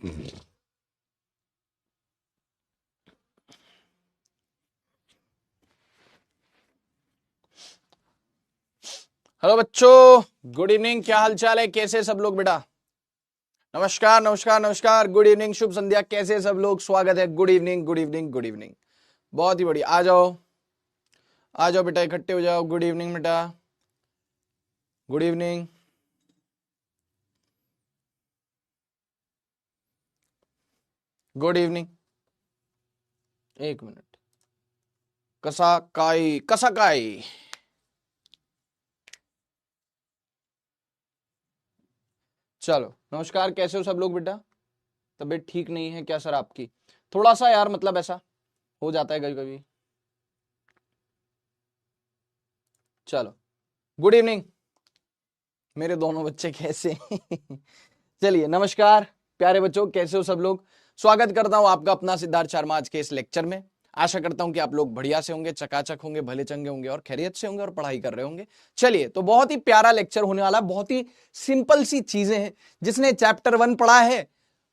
Hello बच्चों, good evening. क्या हाल चाल है? कैसे सब लोग बेटा? नमस्कार नमस्कार नमस्कार, गुड इवनिंग, शुभ संध्या। कैसे सब लोग? स्वागत है। Good evening good evening good evening. बहुत ही बढ़िया। आ जाओ बेटा, इकट्ठे हो जाओ। गुड इवनिंग बेटा, गुड इवनिंग। Good evening. एक मिनट। कसाकाई कसाकाई। चलो नमस्कार। कैसे हो सब लोग बेटा? तबीयत ठीक नहीं है क्या सर आपकी? थोड़ा सा यार, मतलब ऐसा हो जाता है कभी कभी। चलो, गुड इवनिंग मेरे दोनों बच्चे। कैसे चलिए, नमस्कार प्यारे बच्चों, कैसे हो सब लोग? स्वागत करता हूं आपका अपना सिद्धार्थ शर्मा आज के इस लेक्चर में। आशा करता हूं कि आप लोग बढ़िया से होंगे, चकाचक होंगे, भले चंगे होंगे और खैरियत से होंगे और पढ़ाई कर रहे होंगे। चलिए, तो बहुत ही प्यारा लेक्चर होने वाला, बहुत ही सिंपल सी चीजें हैं। जिसने चैप्टर 1 पढ़ा है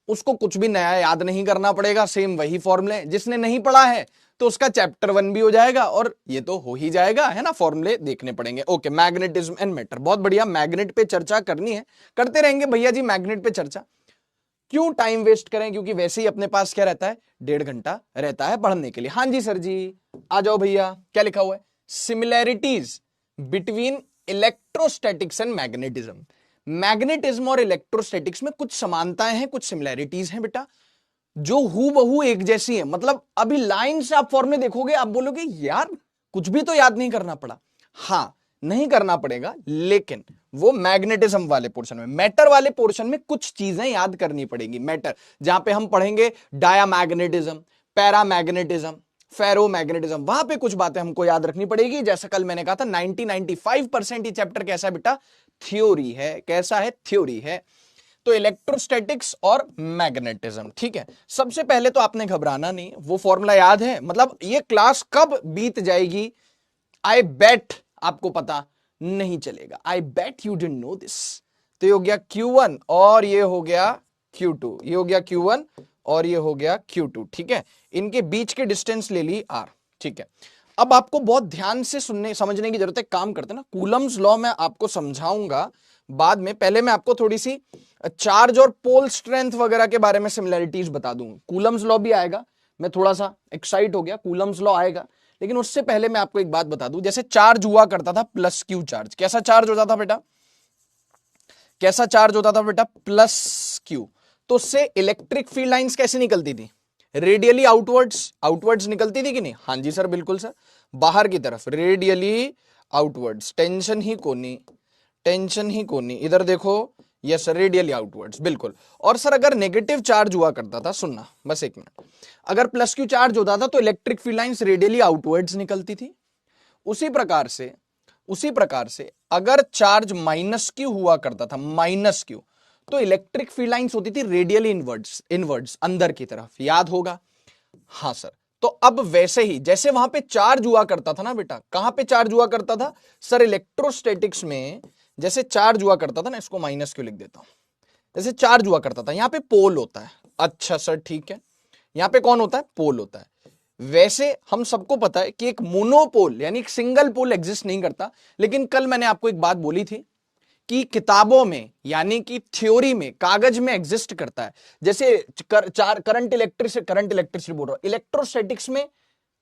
उसको कुछ भी नया याद नहीं करना पड़ेगा, सेम वही फॉर्मूले। जिसने नहीं पढ़ा है तो उसका चैप्टर 1 भी हो जाएगा और ये तो हो ही जाएगा, है ना। फॉर्मूले देखने पड़ेंगे। ओके, मैग्नेटिज्म एंड मैटर, बहुत बढ़िया। मैग्नेट पे चर्चा करनी है, करते रहेंगे भैया जी मैग्नेट पे चर्चा। क्यों टाइम वेस्ट करें, क्योंकि वैसे ही अपने पास क्या रहता है, 1.5 घंटा रहता है पढ़ने के लिए। हाँ जी सर जी, आ जाओ भैया। क्या लिखा हुआ है? Similarities between electrostatics and magnetism. Magnetism और इलेक्ट्रोस्टैटिक्स में कुछ समानताएं हैं, कुछ सिमिलैरिटीज हैं बेटा, जो हूबहू एक जैसी है। मतलब अभी लाइन से आप फॉर्मूले देखोगे, आप बोलोगे यार कुछ भी तो याद नहीं करना पड़ा। हाँ, नहीं करना पड़ेगा, लेकिन वो मैग्नेटिज्म वाले पोर्शन में, मैटर वाले पोर्शन में कुछ चीजें याद करनी पड़ेगी। मैटर जहां पे हम पढ़ेंगे डायामैग्नेटिज्म, पैरामैग्नेटिज्म, फेरोमैग्नेटिज्म, वहां पे कुछ बातें हमको याद रखनी पड़ेगी। जैसा कल मैंने कहा था, 95% ये चैप्टर कैसा है बेटा? थ्योरी है। कैसा है? थ्योरी है। तो इलेक्ट्रोस्टैटिक्स और मैग्नेटिज्म, ठीक है। सबसे पहले तो आपने घबराना नहीं, वो फॉर्मूला याद है। मतलब ये क्लास कब बीत जाएगी, आई बेट आपको पता नहीं चलेगा। I bet you didn't know this. तो ये हो गया Q1 और ये हो गया Q2, ये हो गया Q1 और ये हो गया Q2, ठीक है। इनके बीच के डिस्टेंस ले ली R, ठीक है। अब आपको बहुत ध्यान से सुनने समझने की जरूरत है। काम करते ना, कूलम्स लॉ मैं आपको समझाऊंगा बाद में। पहले मैं आपको थोड़ी सी चार्ज और पोल स्ट्रेंथ वगैरह के बारे में सिमिलैरिटीज बता दूंगा। कूलम्स लॉ भी आएगा। मैं थोड़ा सा एक्साइट हो गया, कूलम्स लॉ आएगा। लेकिन उससे पहले मैं आपको एक बात बता दूं। जैसे चार्ज हुआ करता था प्लस क्यू चार्ज, कैसा चार्ज होता था बेटा? कैसा चार्ज होता था बेटा? Plus Q. तो उससे इलेक्ट्रिक फील्ड लाइंस कैसे निकलती थी? रेडियली आउटवर्ड्स, आउटवर्ड्स निकलती थी कि नहीं? हाँ जी सर, बिल्कुल सर, बाहर की तरफ, रेडियली आउटवर्ड्स। टेंशन ही कोनी, टेंशन ही कोनी, इधर देखो। यस सर, रेडियली आउटवर्ड्स, बिल्कुल। और सर अगर नेगेटिव चार्ज हुआ करता था, सुनना बस एक मिनट, अगर प्लस क्यू चार्ज होता था तो electric field lines radially outwards निकलती थी। उसी प्रकार से, उसी प्रकार से अगर चार्ज माइनस क्यू हुआ करता था, माइनस क्यू, तो इलेक्ट्रिक फील्ड लाइंस होती थी रेडियली इनवर्ड्स, इनवर्ड्स अंदर की तरफ। याद होगा? हाँ सर। तो अब वैसे ही जैसे वहां पे चार्ज हुआ करता था ना बेटा, कहां पे चार्ज हुआ करता था सर? इलेक्ट्रोस्टैटिक्स में जैसे चार्ज हुआ करता था ना, इसको माइनस क्यों लिख देता हूं। जैसे चार्ज हुआ करता था, यहां पे पोल होता है। अच्छा सर, ठीक है। यहां पे कौन होता है? पोल होता है। वैसे हम सबको पता है कि एक मोनोपोल यानी एक सिंगल पोल एग्जिस्ट नहीं करता। लेकिन कल मैंने आपको एक बात बोली थी कि किताबों में यानी कि थ्योरी में, कागज में एग्जिस्ट करता है। जैसे करंट इलेक्ट्रिसिटी बोल रहा हूं, इलेक्ट्रोस्टैटिक्स में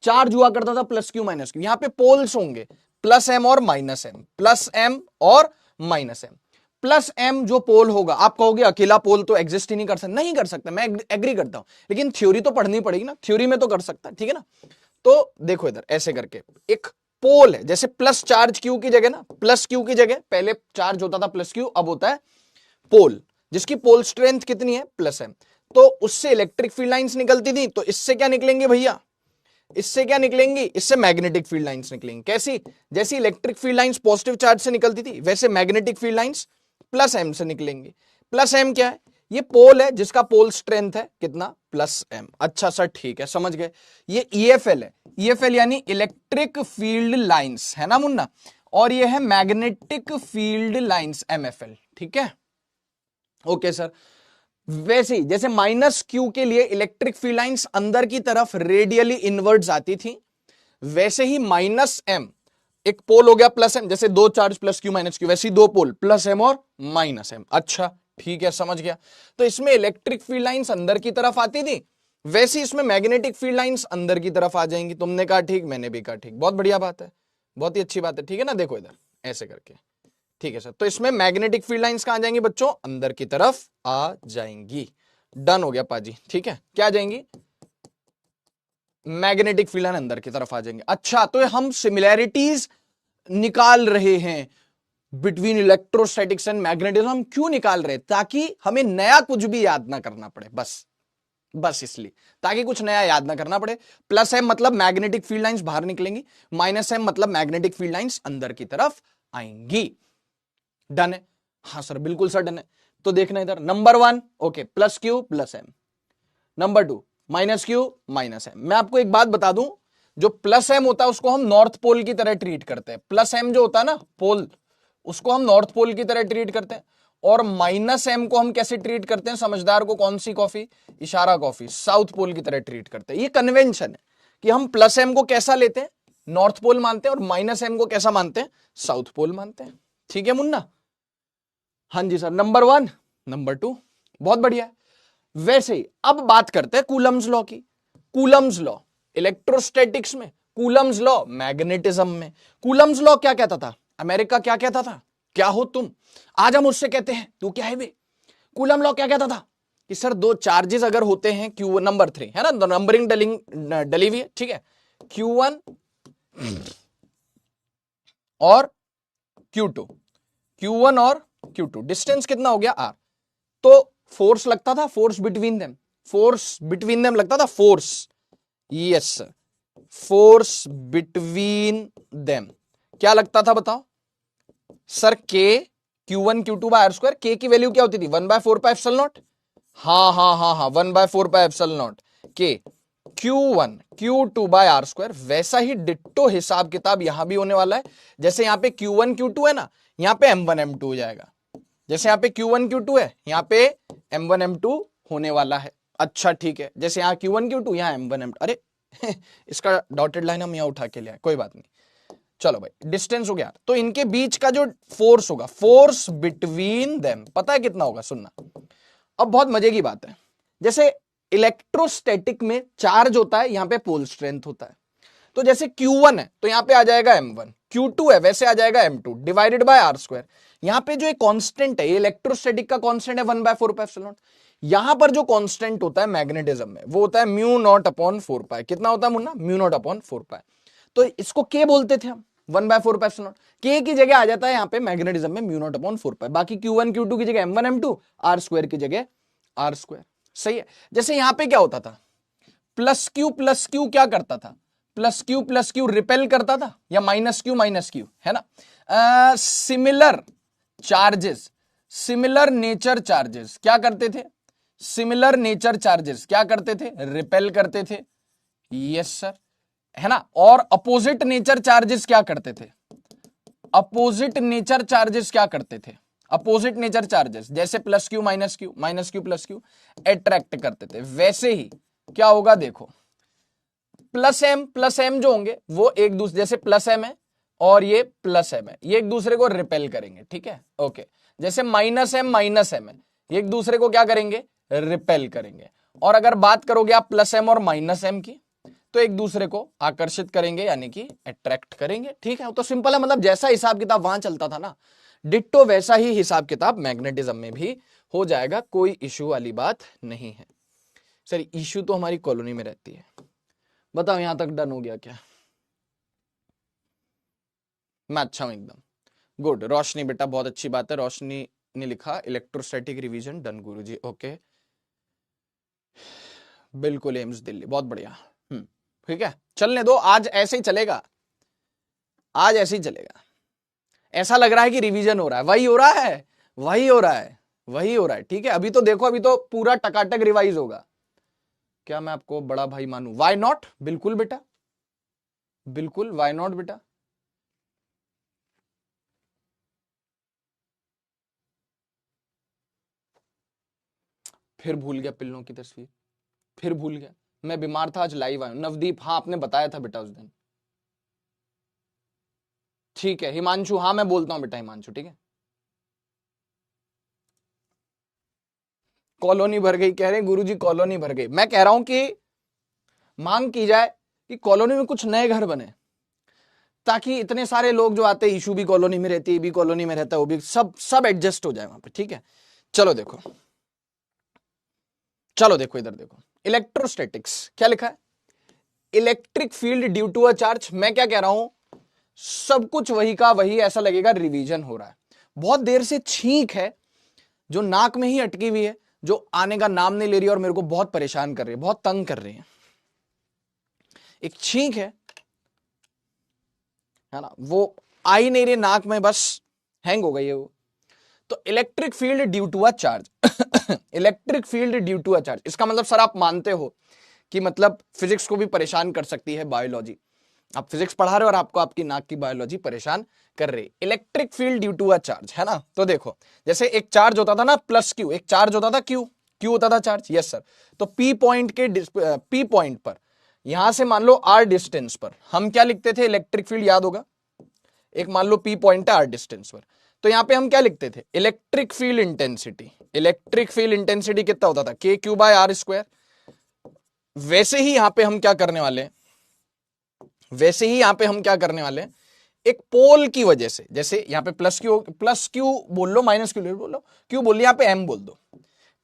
चार्ज हुआ करता था प्लस क्यू माइनस क्यू। यहां पे पोल्स होंगे, प्लस एम और माइनस एम, प्लस एम और माइनस एम। प्लस एम जो पोल होगा, आप कहोगे अकेला पोल तो एग्जिस्ट ही नहीं कर सकता। नहीं कर सकता, मैं एग्री करता हूं, लेकिन थ्योरी तो पढ़नी पड़ेगी ना, थ्योरी में तो कर सकता है, ठीक है ना। तो देखो इधर ऐसे करके एक पोल है, जैसे प्लस चार्ज क्यू की जगह ना, प्लस क्यू की जगह पहले चार्ज होता था प्लस क्यू, अब होता है पोल, जिसकी पोल स्ट्रेंथ कितनी है? Plus M. तो उससे इलेक्ट्रिक फील्ड लाइंस निकलती थी, तो इससे क्या निकलेंगे भैया? इससे क्या निकलेंगी? इससे मैग्नेटिक फील्ड लाइंस निकलेंगी। कैसी? जैसी electric field lines positive charge से निकलती थी, वैसे magnetic field lines plus M से निकलेंगी। प्लस एम क्या है? ये पोल है जिसका पोल स्ट्रेंथ है कितना? Plus M. अच्छा सर, ठीक है, समझ गए। ये ईएफएल है, ईएफएल यानी इलेक्ट्रिक फील्ड लाइंस, है ना मुन्ना। और ये है मैग्नेटिक फील्ड लाइंस, एमएफएल, ठीक है। ओके सर, वैसे ही जैसे माइनस क्यू के लिए इलेक्ट्रिक फील्ड लाइंस अंदर की तरफ रेडियली इनवर्ट्स आती थी, वैसे ही माइनस एम, एक पोल हो गया प्लस एम, जैसे दो charge plus Q minus Q, वैसे ही दो पोल प्लस एम और माइनस एम। अच्छा ठीक है, समझ गया। तो इसमें इलेक्ट्रिक फील्ड लाइंस अंदर की तरफ आती थी, वैसे ही इसमें मैग्नेटिक फील्ड लाइंस अंदर की तरफ आ जाएंगी। तुमने कहा ठीक, मैंने भी कहा ठीक, बहुत बढ़िया बात है, बहुत ही अच्छी बात है। ठीक है ना, देखो इधर ऐसे करके, ठीक है सर। तो इसमें मैग्नेटिक फील्ड लाइंस कहां जाएंगी बच्चों? अंदर की तरफ आ जाएंगी। डन हो गया पाजी, ठीक है। क्या आ जाएंगी? मैग्नेटिक फील्ड लाइन अंदर की तरफ आ जाएंगे। अच्छा, तो हम सिमिलैरिटीज निकाल रहे हैं बिटवीन इलेक्ट्रोस्टैटिक्स एंड मैग्नेटिज्म। हम क्यों निकाल रहे हैं? ताकि हमें नया कुछ भी याद ना करना पड़े, बस इसलिए, ताकि कुछ नया याद ना करना पड़े। प्लस एम मतलब मैग्नेटिक फील्ड लाइंस बाहर निकलेंगी, माइनस एम मतलब मैग्नेटिक फील्ड लाइंस अंदर की तरफ आएंगी। डन है? हाँ सर, बिल्कुल सर डन है। तो देखना इधर, number 1 okay, plus Q plus M, number 2 minus Q minus M. मैं आपको एक बात बता दूं, जो प्लस एम होता है उसको हम नॉर्थ पोल की तरह ट्रीट करते हैं। प्लस एम जो होता है ना पोल, उसको हम नॉर्थ पोल की तरह ट्रीट करते हैं। और माइनस एम को हम कैसे ट्रीट करते हैं? समझदार को कौन सी कॉफी? इशारा कॉफी, साउथ पोल की तरह ट्रीट करते हैं। ये कन्वेंशन है कि हम प्लस एम को कैसा लेते हैं? नॉर्थ पोल मानते हैं, और माइनस एम को कैसा मानते हैं? साउथ पोल मानते हैं। ठीक है मुन्ना? हाँ जी सर, नंबर 1 नंबर 2, बहुत बढ़िया। वैसे ही अब बात करते हैं कूलम्स लॉ की। कूलम्स लॉ इलेक्ट्रोस्टैटिक्स में, कूलम्स लॉ मैग्नेटिज्म में। कूलम्स लॉ क्या कहता था? अमेरिका क्या कहता था? क्या हो तुम? आज हम उससे कहते हैं तू क्या है बे। कूलम लॉ क्या कहता था कि सर दो चार्जेस अगर होते हैं, क्यू नंबर 3 है ना, नंबरिंग डली हुई है, ठीक है, Q1 और Q2, Q1 और Q2, डिस्टेंस कितना हो गया R। तो फोर्स लगता था, फोर्स बिटवीन देम लगता था, force, yes sir, force between them क्या लगता था बताओ सर? के Q1 Q2/r²। के की वैल्यू क्या होती थी? 1/4πε0। हाँ 1/4πε0 के Q1 Q2/r²। वैसा ही डिट्टो हिसाब किताब यहां भी होने वाला है। जैसे यहां पे Q1 Q2 है ना, यहां पे M1 M2 हो जाएगा। जैसे यहां पे Q1 Q2 है, यहां पे M1 M2 होने वाला है। अच्छा ठीक है, जैसे यहां Q1 Q2, यहां M1 M2। अरे इसका डॉटेड लाइन हम यहां उठा के लिया, कोई बात नहीं। चलो भाई, डिस्टेंस हो गया, तो इनके बीच का जो फोर्स होगा, फोर्स बिटवीन देम, पता है कितना होगा? सुनना, अब बहुत मजे की बात है। जैसे इलेक्ट्रोस्टैटिक में चार्ज होता है, यहां पे पोल स्ट्रेंथ होता है। तो जैसे Q1 है तो यहां पे आ जाएगा M1, Q2 है वैसे आ जाएगा M2 डिवाइडेड बाय R²। यहां पे जो एक कांस्टेंट है, ये इलेक्ट्रोस्टैटिक का कांस्टेंट है 1/4πε0। यहां पर जो कांस्टेंट होता है मैग्नेटिज्म में, वो होता है μ0/4π। कितना होता है मुन्ना? μ0/4π। तो इसको K बोलते थे हम, 1/4πε0। K की जगह आ जाता है यहां पे मैग्नेटिज्म में μ0/4π। बाकी Q1 Q2 की जगह M1 M2, R² की जगह R²। सही है। जैसे यहां पे क्या होता था, प्लस क्यू क्या करता था? प्लस क्यू रिपेल करता था, या माइनस क्यू है ना। Similar charges, similar nature charges क्या करते थे? सिमिलर नेचर चार्जेस क्या करते थे? रिपेल करते थे, यस सर, है ना। और अपोजिट नेचर चार्जेस क्या करते थे? अपोजिट नेचर चार्जेस क्या करते थे? अपोजिट नेचर चार्जेस जैसे plus Q minus Q plus Q attract करते थे। वैसे ही क्या होगा देखो, प्लस एम जो होंगे वो एक दूसरे, जैसे प्लस एम है और ये प्लस एम है, ये एक दूसरे को रिपेल करेंगे, ठीक है ओके। जैसे माइनस एम है, ये एक दूसरे को क्या करेंगे? रिपेल करेंगे। और अगर बात करोगे आप प्लस एम और माइनस एम की, तो एक दूसरे को आकर्षित करेंगे, यानी कि अट्रैक्ट करेंगे। ठीक है, तो सिंपल है, मतलब जैसा हिसाब किताब वहां चलता था ना, डिट्टो वैसा ही हिसाब किताब मैग्नेटिज्म में भी हो जाएगा। कोई इशू वाली बात नहीं है सर। इशू तो हमारी कॉलोनी में रहती है। बताओ यहां तक डन हो गया क्या? मैं अच्छा हूं एकदम गुड। रोशनी बेटा बहुत अच्छी बात है, रोशनी ने लिखा इलेक्ट्रोस्टैटिक रिवीजन डन गुरुजी, ओके बिल्कुल, एम्स दिल्ली, बहुत बढ़िया। ठीक है, चलने दो, आज ऐसे ही चलेगा, आज ऐसे ही चलेगा। ऐसा लग रहा है कि रिवीजन हो रहा है, वही हो रहा है, वही हो रहा है, वही हो रहा है। ठीक है, अभी तो देखो, अभी तो पूरा टकाटक रिवाइज होगा। क्या मैं आपको बड़ा भाई मानूं? वाई नॉट, बिल्कुल बेटा, बिल्कुल वाई नॉट बेटा। फिर भूल गया पिल्लों की तस्वीर, फिर भूल गया। मैं बीमार था, आज लाइव आया। नवदीप, हाँ आपने बताया था बेटा उस दिन। ठीक है हिमांशु, हाँ मैं बोलता हूं बेटा हिमांशु, ठीक है। कॉलोनी भर गई कह रहे गुरुजी, कॉलोनी भर गई। मैं कह रहा हूं कि मांग की जाए कि कॉलोनी में कुछ नए घर बने, ताकि इतने सारे लोग जो आते हैं, ईशू भी कॉलोनी में रहती है, भी कॉलोनी में रहता है, वो भी सब एडजस्ट हो जाए वहां पे, ठीक है। चलो देखो, चलो देखो इधर देखो, इलेक्ट्रोस्टैटिक्स क्या लिखा है, electric field due to a charge. मैं क्या कह रहा हूं, सब कुछ वही का वही, ऐसा लगेगा रिवीजन हो रहा है। बहुत देर से छींक है जो नाक में ही अटकी हुई है, जो आने का नाम नहीं ले रही और मेरे को बहुत परेशान कर रही है, बहुत तंग कर रही है। एक छींक है ना, वो आ ही नहीं रही नाक में, बस हैंग हो गई है वो। तो electric field due to a charge, electric field due to a charge, इसका मतलब सर आप मानते हो कि मतलब फिजिक्स को भी परेशान कर सकती है बायोलॉजी। आप फिजिक्स पढ़ा रहे हो और आपको आपकी नाक की बायोलॉजी परेशान कर रही है। Electric field due to a charge, है ना। तो देखो जैसे एक चार्ज होता था ना प्लस क्यू, एक चार्ज होता था क्यू, क्यू होता था चार्ज, यस सर। तो पी पॉइंट के पी पॉइंट पर, यहां से मान लो आर डिस्टेंस पर हम क्या लिखते थे, इलेक्ट्रिक फील्ड, याद होगा। एक मान लो पी पॉइंट है आर डिस्टेंस पर, तो यहां पे हम क्या लिखते थे, electric field intensity. Electric field intensity कितना होता था, के क्यू बाय आर स्क्वायर। वैसे ही यहां पे हम क्या करने वाले हैं, वैसे ही यहां पे हम क्या करने वाले हैं, एक पोल की वजह से, जैसे यहां पे प्लस क्यू बोल लो, माइनस क्यू बोल लो, क्यू बोल, यहां पे एम बोल दो,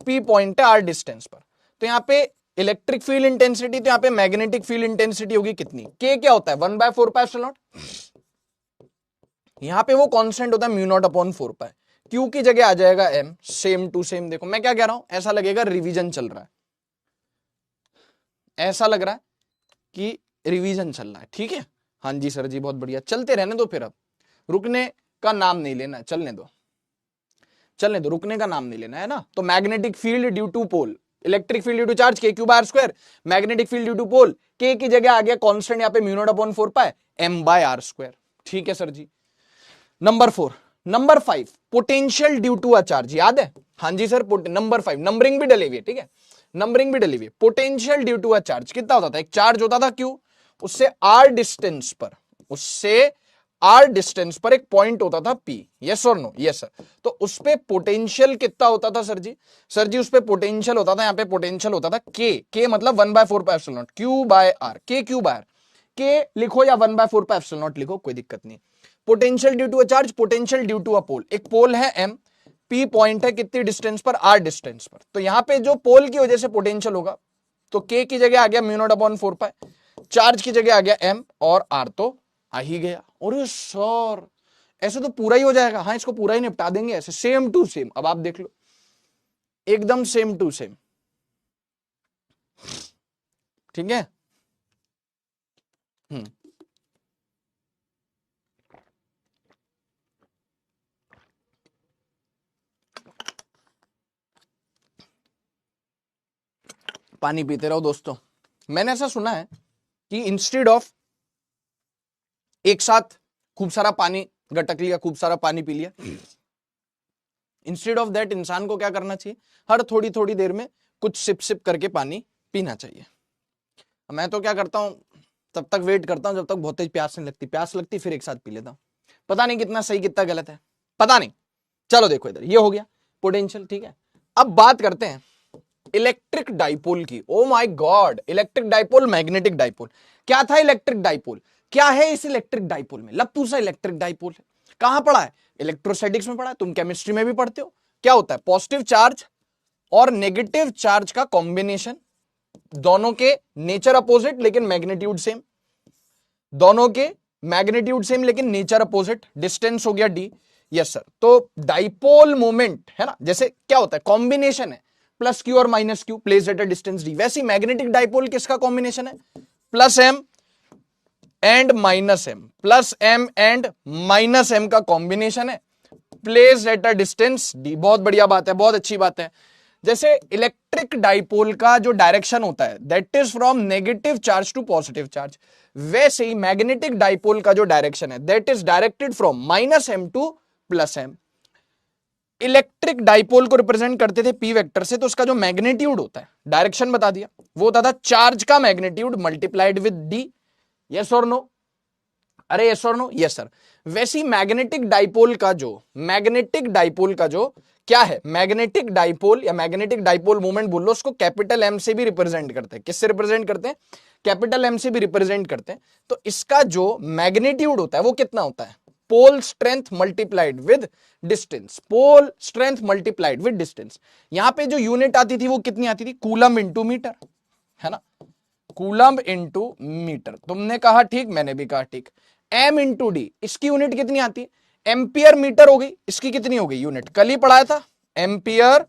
पी पॉइंट है आर डिस्टेंस पर। तो यहां पे इलेक्ट्रिक फील्ड इंटेंसिटी, तो यहां पे मैग्नेटिक फील्ड इंटेंसिटी होगी कितनी, के क्या होता है 1/4πε0। यहां पे वो कांस्टेंट होता है म्यू नॉट अपॉन 4π। क्यू की जगह आ जाएगा एम, सेम टू सेम। देखो मैं क्या कह रहा हूं, ऐसा लगेगा रिवीजन चल रहा है, ऐसा लग रहा है कि रिवीजन चल रहा है, ठीक है। हाँ जी सर जी बहुत बढ़िया, चलते रहने दो फिर, अब रुकने का नाम नहीं लेना, चलने दो, चलने दो, रुकने का नाम नहीं लेना, है ना। तो magnetic field due to pole, electric field due to charge K Q bar square, magnetic field due to pole, K की जगह आ गया कांस्टेंट यहां पे mu naught upon 4π M by R square, ठीक है sir ji. Number 4, number 5 potential due to a charge, याद है। हाँ जी सर, नंबर 5, नंबरिंग भी डली हुई है, ठीक है, नंबरिंग भी डली हुई है। Potential due to a charge कितना होता था, एक चार्ज होता था क्यू, उससे आर डिस्टेंस पर, उससे आर डिस्टेंस पर एक पॉइंट होता था पी, यस और नो, यस सर। तो उस पे पोटेंशियल कितना होता था सर जी, सर जी उस पे पोटेंशियल होता था, यहां पे पोटेंशियल होता था के मतलब 1/4πε0 Q by R, K Q by R, K लिखो या 1/4πε0 लिखो, कोई दिक्कत नहीं। Potential due to a charge, potential due to a pole, एक पोल है एम, पी पॉइंट है कितनी डिस्टेंस पर, आर डिस्टेंस पर। तो यहां पे जो पोल की वजह से पोटेंशियल होगा, तो के की जगह आ गया म्यू नॉट अपॉन 4π, चार्ज की जगह आ गया एम, और आर तो आ ही गया। और सर ऐसे तो पूरा ही हो जाएगा, हाँ इसको पूरा ही निपटा देंगे ऐसे, सेम टू सेम। अब आप देख लो एकदम सेम टू सेम, ठीक है। पानी पीते रहो दोस्तों। मैंने ऐसा सुना है कि इंस्टेड ऑफ एक साथ खूब सारा पानी गटक लिया, खूब सारा पानी पी लिया, इंस्टेड ऑफ दैट इंसान को क्या करना चाहिए, हर थोड़ी थोड़ी देर में कुछ सिप सिप करके पानी पीना चाहिए। मैं तो क्या करता हूं, तब तक वेट करता हूं जब तक बहुत तेज प्यास नहीं लगती, प्यास लगती फिर एक साथ पी लेता हूं। पता नहीं कितना सही कितना गलत है, पता नहीं। चलो देखो इधर, ये हो गया पोटेंशियल, ठीक है। अब बात करते हैं इलेक्ट्रिक डाइपोल की। Oh my God, electric dipole, magnetic dipole. क्या था इलेक्ट्रिक डाइपोल, क्या है इस इलेक्ट्रिक डाइपोल में, लपटू सा इलेक्ट्रिक डाइपोल है। कहां पढ़ा है, इलेक्ट्रोस्टैटिक्स में पढ़ा है, तुम केमिस्ट्री में भी पढ़ते हो। क्या होता है, पॉजिटिव चार्ज और नेगेटिव चार्ज का कॉम्बिनेशन, दोनों के नेचर अपोजिट लेकिन मैग्नीट्यूड सेम, दोनों के मैग्नीट्यूड सेम लेकिन नेचर अपोजिट, डिस्टेंस हो गया डी, यस सर। तो डाइपोल मोमेंट है ना, जैसे क्या होता है कॉम्बिनेशन है प्लस क्यू और minus Q placed at a distance D, वैसे मैग्नेटिक डाइपोल किसका कॉम्बिनेशन है, plus M and minus M, plus M and minus M का कॉम्बिनेशन है, placed at a distance D. बहुत बढ़िया बात है, बहुत अच्छी बात है। जैसे इलेक्ट्रिक डाइपोल का जो डायरेक्शन होता है that is from negative charge to positive charge, वैसे ही मैग्नेटिक डाइपोल का जो डायरेक्शन है that is directed from minus M to plus M. Electric dipole को रिप्रेजेंट करते थे पी वेक्टर से, तो उसका जो मैग्नीट्यूड होता है, डायरेक्शन बता दिया, वो होता था चार्ज का magnitude multiplied with D. Yes और नो? अरे यस और नो? Yes sir. वैसी मैग्नेटिक डाइपोल का जो क्या है, मैग्नेटिक डाइपोल या मैग्नेटिक डाइपोल मोमेंट बोल लो उसको, कैपिटल एम से भी रिप्रेजेंट करते हैं। किससे रिप्रेजेंट करते हैं? कैपिटल एम से भी रिप्रेजेंट करते हैं। तो इसका जो मैग्नीट्यूड होता है वो कितना होता है? Pole strength multiplied with distance. Pole strength multiplied with distance. यहां पे जो यूनिट आती थी वो कितनी आती थी? कूलम इंटू मीटर, है ना? Coulomb into metre. तुमने कहा ठीक, मैंने भी कहा ठीक। एम इंटू डी, इसकी यूनिट कितनी आती है? एम्पियर मीटर हो गई। इसकी कितनी हो गई यूनिट? कल ही पढ़ाया था, एम्पियर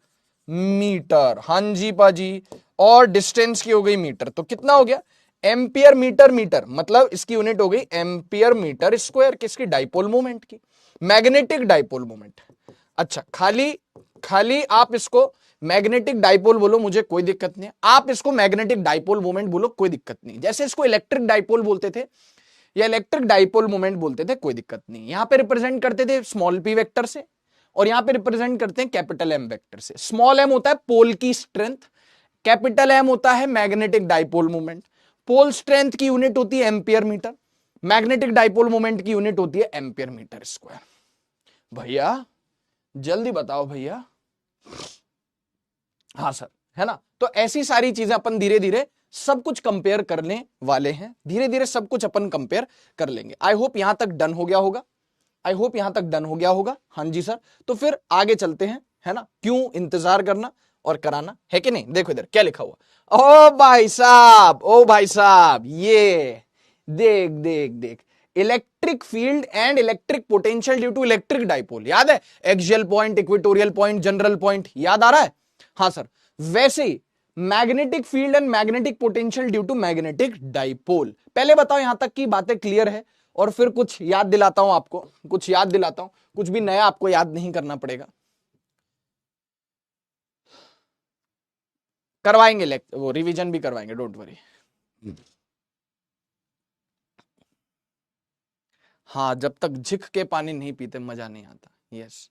मीटर। हां जी पाजी। और डिस्टेंस की हो गई मीटर, तो कितना हो गया? एम्पियर मीटर मीटर, मतलब इसकी यूनिट हो गई एम्पियर मीटर स्क्वायर। किसकी? डाइपोल मोमेंट की, मैग्नेटिक डाइपोल मोमेंट। अच्छा, खाली आप इसको मैग्नेटिक डाइपोल बोलो, मुझे कोई दिक्कत नहीं है। आप इसको मैग्नेटिक डाइपोल मोमेंट बोलो, कोई दिक्कत नहीं। जैसे इसको इलेक्ट्रिक डाइपोल बोलते थे या इलेक्ट्रिक डाइपोल मोमेंट बोलते थे, कोई दिक्कत नहीं। यहां पे रिप्रेजेंट करते थे स्मॉल पी वेक्टर से, और यहां पे रिप्रेजेंट करते हैं कैपिटल एम वेक्टर से। स्मॉल एम होता है पोल की स्ट्रेंथ, कैपिटल एम होता है magnetic dipole moment. Pole strength की यूनिट होती है ampere metre, magnetic dipole moment की यूनिट होती है एम्पियर मीटर स्क्वायर। भैया जल्दी बताओ भैया। हाँ सर, है ना? तो ऐसी सारी चीजें अपन धीरे धीरे सब कुछ कंपेयर करने वाले हैं, धीरे धीरे सब कुछ अपन कंपेयर कर लेंगे। आई होप यहां तक डन हो गया होगा, आई होप यहां तक डन हो गया होगा। हाँ जी सर, तो फिर आगे चलते हैं, है ना? क्यों इंतजार करना और कराना, है कि नहीं? देखो इधर क्या लिखा हुआ। ओ भाई साहब, ओ भाई साहब, ये देख देख देख, electric field and electric potential due to electric dipole. याद है? Axial point, equatorial point, general point, याद आ रहा है? हाँ सर। वैसे ही magnetic field and magnetic potential due to magnetic dipole. पहले बताओ यहां तक की बातें क्लियर है, और फिर कुछ याद दिलाता हूं आपको, कुछ याद दिलाता हूं, कुछ भी नया आपको याद नहीं करना पड़ेगा। करवाएंगे वो रिवीजन भी करवाएंगे, डोंट वरी। हाँ, जब तक झिक के पानी नहीं पीते मजा नहीं आता। यस,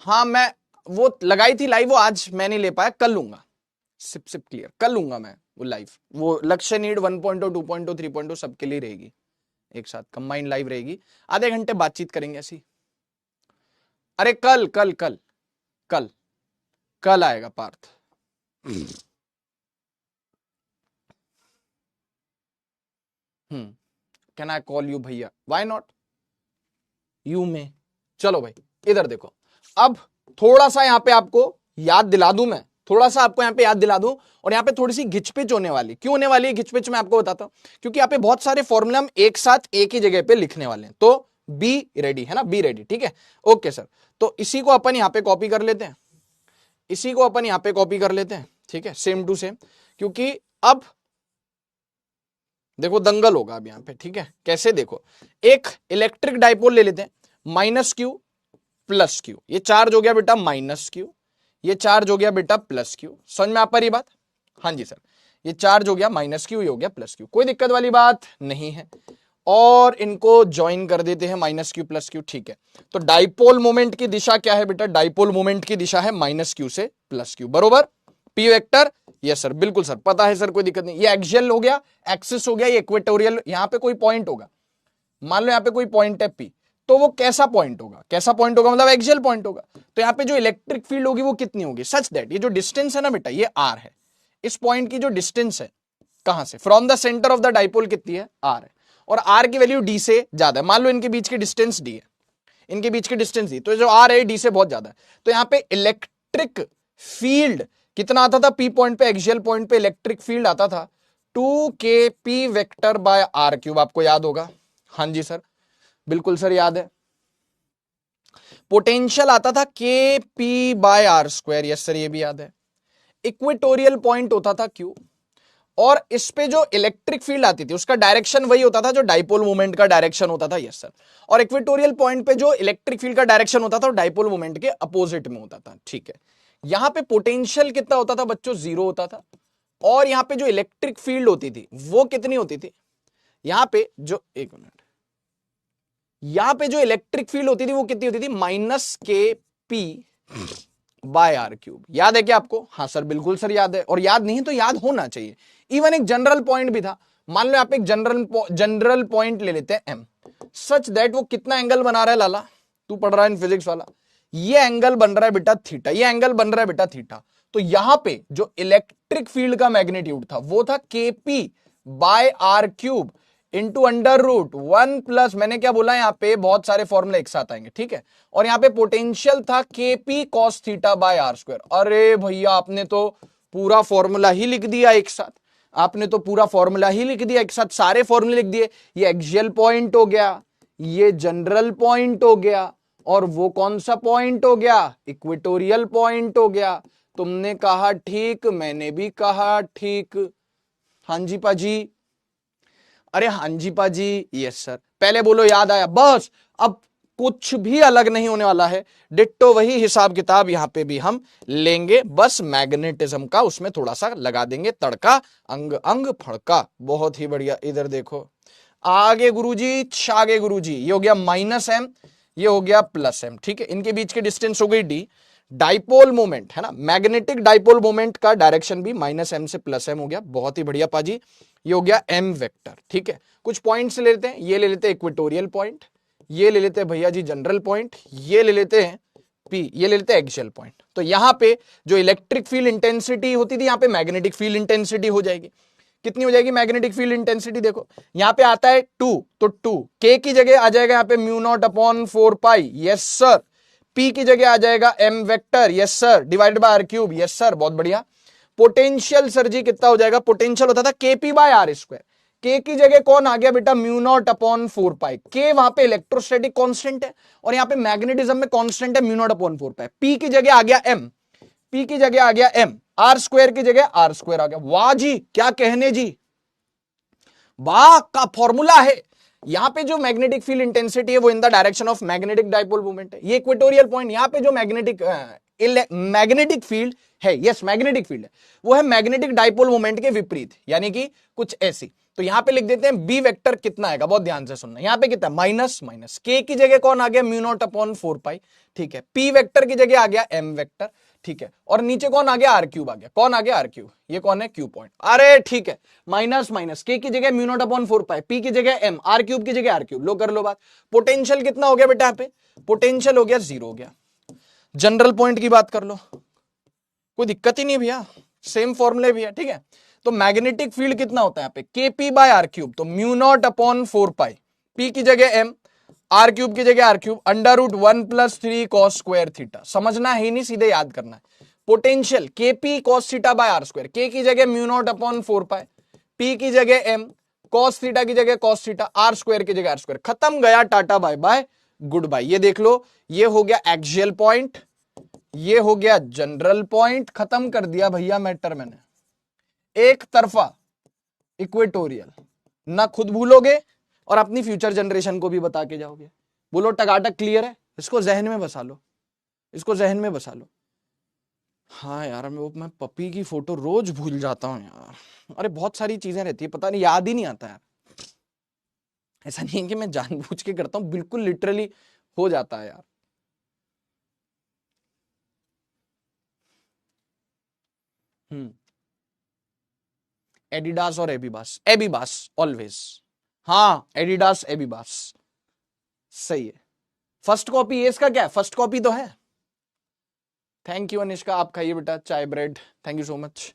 हाँ, मैं वो लगाई थी लाइव, वो आज मैं नहीं ले पाया, कल लूंगा। सिप सिप क्लियर, कल लूंगा मैं वो लाइव। वो लक्ष्य नीड 1.0, 2.0, 3.0 सबके लिए रहेगी, एक साथ कंबाइंड लाइव रहेगी। आधे घंटे बातचीत करेंगे ऐसी। अरे कल कल कल कल कल आएगा Parth. Can I call you भैया? Why not? यू में। चलो भाई, इधर देखो। अब थोड़ा सा यहां पे आपको याद दिला दूं, मैं थोड़ा सा आपको यहां पे याद दिला दूं, और यहां पे थोड़ी सी घिचपिच होने वाली। क्यों होने वाली है घिचपिच? मैं आपको बताता हूं। क्योंकि यहां पे बहुत सारे फॉर्मूला हम एक साथ एक ही जगह पे लिखने वाले हैं, तो बी रेडी, है ना? बी रेडी, ठीक है? Okay sir. तो इसी को अपन यहां पे कॉपी कर लेते हैं, इसी को अपन यहां पे कॉपी कर लेते हैं, ठीक है? Same to same. क्योंकि अब देखो दंगल होगा अब यहां पे, ठीक है? कैसे? देखो, एक इलेक्ट्रिक डाइपोल ले लेते हैं, माइनस क्यू प्लस क्यू। ये चार्ज हो गया बेटा माइनस क्यू, ये चार्ज हो गया बेटा प्लस क्यू। समझ में आ पा रही बात? हाँ जी सर। ये चार्ज हो गया माइनस क्यू, ये हो गया प्लस क्यू, कोई दिक्कत वाली बात नहीं है। और इनको ज्वाइन कर देते हैं, माइनस क्यू प्लस क्यू, ठीक है? तो डाइपोल मोमेंट की दिशा क्या है बेटा? डाइपोल मोमेंट की दिशा है माइनस क्यू से प्लस क्यू, बरोबर? P vector. यस सर, बिल्कुल सर, पता है सर, कोई दिक्कत नहीं। ये एक्सियल हो गया, एक्सिस हो गया, ये इक्वेटोरियल। यहां पे कोई पॉइंट होगा, मान लो यहां पे कोई पॉइंट है पी, तो वो कैसा पॉइंट होगा? कैसा पॉइंट होगा मतलब एक्सियल पॉइंट होगा। तो यहां पे जो इलेक्ट्रिक फील्ड होगी वो कितनी होगी? सच दैट ये जो डिस्टेंस है ना बेटा, ये आर है। इस पॉइंट की जो डिस्टेंस है, कहां से? From the centre of the dipole कितनी है? आर है। और आर की वैल्यू डी से ज्यादा है। मान लो इनके बीच की डिस्टेंस डी है, इनके बीच की डिस्टेंस डी, तो जो आर है डी से बहुत ज्यादा है। तो यहां पे इलेक्ट्रिक फील्ड कितना आता था? पी पॉइंट पे, एक्सियल पॉइंट पे इलेक्ट्रिक फील्ड आता था 2kp vector by R cube. आपको याद होगा? हाँ जी सर, बिल्कुल सर याद है। पोटेंशियल आता था K P by R square. Yes sir, ये भी याद है। इक्वेटोरियल पॉइंट होता था क्यू, और इस पे जो इलेक्ट्रिक फील्ड आती थी उसका डायरेक्शन वही होता था जो डाइपोल मोमेंट का डायरेक्शन होता था। Yes sir. और इक्वेटोरियल पॉइंट पे जो इलेक्ट्रिक फील्ड का डायरेक्शन होता था वो डाइपोल मोमेंट के अपोजिट में होता था, ठीक है? यहां पे पोटेंशियल कितना होता था बच्चों? 0 होता था। और यहां पे जो इलेक्ट्रिक फील्ड होती थी वो कितनी होती थी? यहां पे जो, एक मिनट, यहां पे जो इलेक्ट्रिक फील्ड होती थी वो कितनी होती थी? Minus K P by R cube. याद है क्या आपको? हाँ सर बिल्कुल सर याद है, और याद नहीं तो याद होना चाहिए। इवन एक जनरल पॉइंट भी था, मान लो आप एक जनरल पॉइंट ले लेते हैं एम, सच दैट वो कितना एंगल बना रहा है लाला, तू पढ़ रहा है इन फिजिक्स वाला, ये एंगल बन रहा है बेटा थीटा, ये एंगल बन रहा है बेटा थीटा। तो यहां पे जो इलेक्ट्रिक फील्ड का मैग्नीट्यूड था वो था KP by R cube into under root 1 plus, मैंने क्या बोला यहां पे बहुत सारे फॉर्मूले एक साथ आएंगे, ठीक है। और यहां पे पोटेंशियल था KP cos theta by R square. अरे भैया आपने तो पूरा फॉर्मूला ही लिख दिया एक साथ, आपने तो पूरा फॉर्मूला ही लिख दिया एक साथ, सारे फॉर्मूले लिख दिए। ये एक्सियल पॉइंट हो गया, ये जनरल पॉइंट हो गया, और वो कौन सा पॉइंट हो गया? इक्वेटोरियल पॉइंट हो गया। तुमने कहा ठीक, मैंने भी कहा ठीक। हाँ जी पाजी, अरे हाँ जी पाजी, यस सर। पहले बोलो याद आया, बस अब कुछ भी अलग नहीं होने वाला है, डिट्टो वही हिसाब किताब यहां पे भी हम लेंगे, बस मैग्नेटिज्म का उसमें थोड़ा सा लगा देंगे तड़का, अंग अंग फड़का। बहुत ही बढ़िया, इधर देखो आगे गुरुजी, आगे गुरुजी, ये हो गया माइनस एम, ये हो गया प्लस एम, ठीक है। इनके बीच की डिस्टेंस हो गई डी। डाइपोल मोमेंट है ना, मैग्नेटिक डाइपोल मोमेंट का डायरेक्शन भी माइनस एम से प्लस एम हो गया। बहुत ही बढ़िया पाजी, ये हो गया एम वेक्टर, ठीक है। कुछ पॉइंट्स ले लेते हैं, ये ले लेते हैं इक्वेटोरियल पॉइंट, ये ले लेते हैं भैया जी जनरल पॉइंट, ये ले लेते हैं पी, ये ले लेते हैं एक्सियल पॉइंट। तो यहां पे जो इलेक्ट्रिक फील्ड इंटेंसिटी होती थी, यहां पे मैग्नेटिक फील्ड इंटेंसिटी हो जाएगी। कितनी हो जाएगी मैग्नेटिक फील्ड इंटेंसिटी? देखो यहां पे आता है 2, तो 2 के की जगह आ जाएगा यहां पे mu naught upon 4 pi, yes sir. P की जगह आ जाएगा M vector, yes sir, divided by R cube, yes sir, बहुत बढ़िया। पोटेंशियल सर जी कितना हो जाएगा? पोटेंशियल होता था KP by R square, K की जगह कौन आ गया बेटा? म्यू नॉट अपॉन 4 पाई। के वहां पे इलेक्ट्रोस्टैटिक कांस्टेंट है, और यहां पे मैग्नेटिज्म में कांस्टेंट है mu naught upon 4 pi. P की जगह आ गया एम, पी की जगह आ गया एम, आर स्क्वायर की जगह आर स्क्वायर आ गया। वाह जी, क्या कहने जी, वाह का फॉर्मूला है। यहां पे जो मैग्नेटिक फील्ड इंटेंसिटी है वो in the direction of magnetic dipole moment है। ये इक्वेटोरियल पॉइंट, यहां पे जो मैग्नेटिक फील्ड है, यस मैग्नेटिक फील्ड है, वो है मैग्नेटिक डाइपोल मोमेंट के विपरीत, यानी कि कुछ ऐसी। तो यहां पे लिख देते हैं बी वेक्टर कितना आएगा, बहुत ध्यान से सुनना। यहां पे कितना? माइनस माइनस, के की जगह कौन आ गया? म्यू नॉट अपॉन 4 पाई, ठीक है। पी वेक्टर की जगह आ गया एम वेक्टर, ठीक है। और नीचे कौन आ गया? आर क्यूब आ गया। कौन आ गया? R cube. ये कौन है? Q point. अरे ठीक है, माइनस माइनस, के की जगह mu naught upon 4 pi, P की जगह एम, आर क्यूब की जगह आर क्यूब। लो कर लो बात। पोटेंशियल कितना हो गया बेटा? यहाँ पे पोटेंशियल हो गया 0 हो गया। जनरल पॉइंट की बात कर लो, कोई दिक्कत ही नहीं भैया, सेम फॉर्मूले भी है, ठीक है। तो मैग्नेटिक फील्ड कितना होता है यहाँ पे? केपी बाय आर क्यूब, तो mu naught upon 4 pi, P की जगह एम, आर क्यूब की जगह R cube, under root 1 plus 3 cos square theta. समझना है नहीं, सीधे याद करना है। Potential KP cos theta by R square, K की जगह mu naught upon 4 pi, P की जगह एम, कॉस थीटा की जगह कॉस थीटा, आर स्क्वायर की जगह आर स्क्वायर। खत्म, गया, tata bye bye goodbye. ये देख लो, ये हो गया एक्सियल पॉइंट, ये हो गया जनरल पॉइंट, खत्म कर दिया भैया मैटर मैंने। एक तरफा इक्वेटोरियल, ना खुद भूलोगे और अपनी फ्यूचर जनरेशन को भी बता के जाओगे। बोलो टकाटक क्लियर है? इसको जहन में बसा लो, इसको जहन में बसा लो। हाँ यार, मैं पपी की फोटो रोज भूल जाता हूँ यार। अरे बहुत सारी चीजें रहती है, पता नहीं, याद ही नहीं आता यार। ऐसा नहीं है कि मैं जानबूझ के करता हूँ, बिल्कुल लिटरली हो जाता है यार। एडिडास और एबीबास, एबीबास ऑलवेज। हाँ एडिडास एबीबास, सही है। फर्स्ट कॉपी, ये इसका क्या है? फर्स्ट कॉपी तो है। थैंक यू अनिष्का, आप खाइए बेटा चाय bread, thank you so much.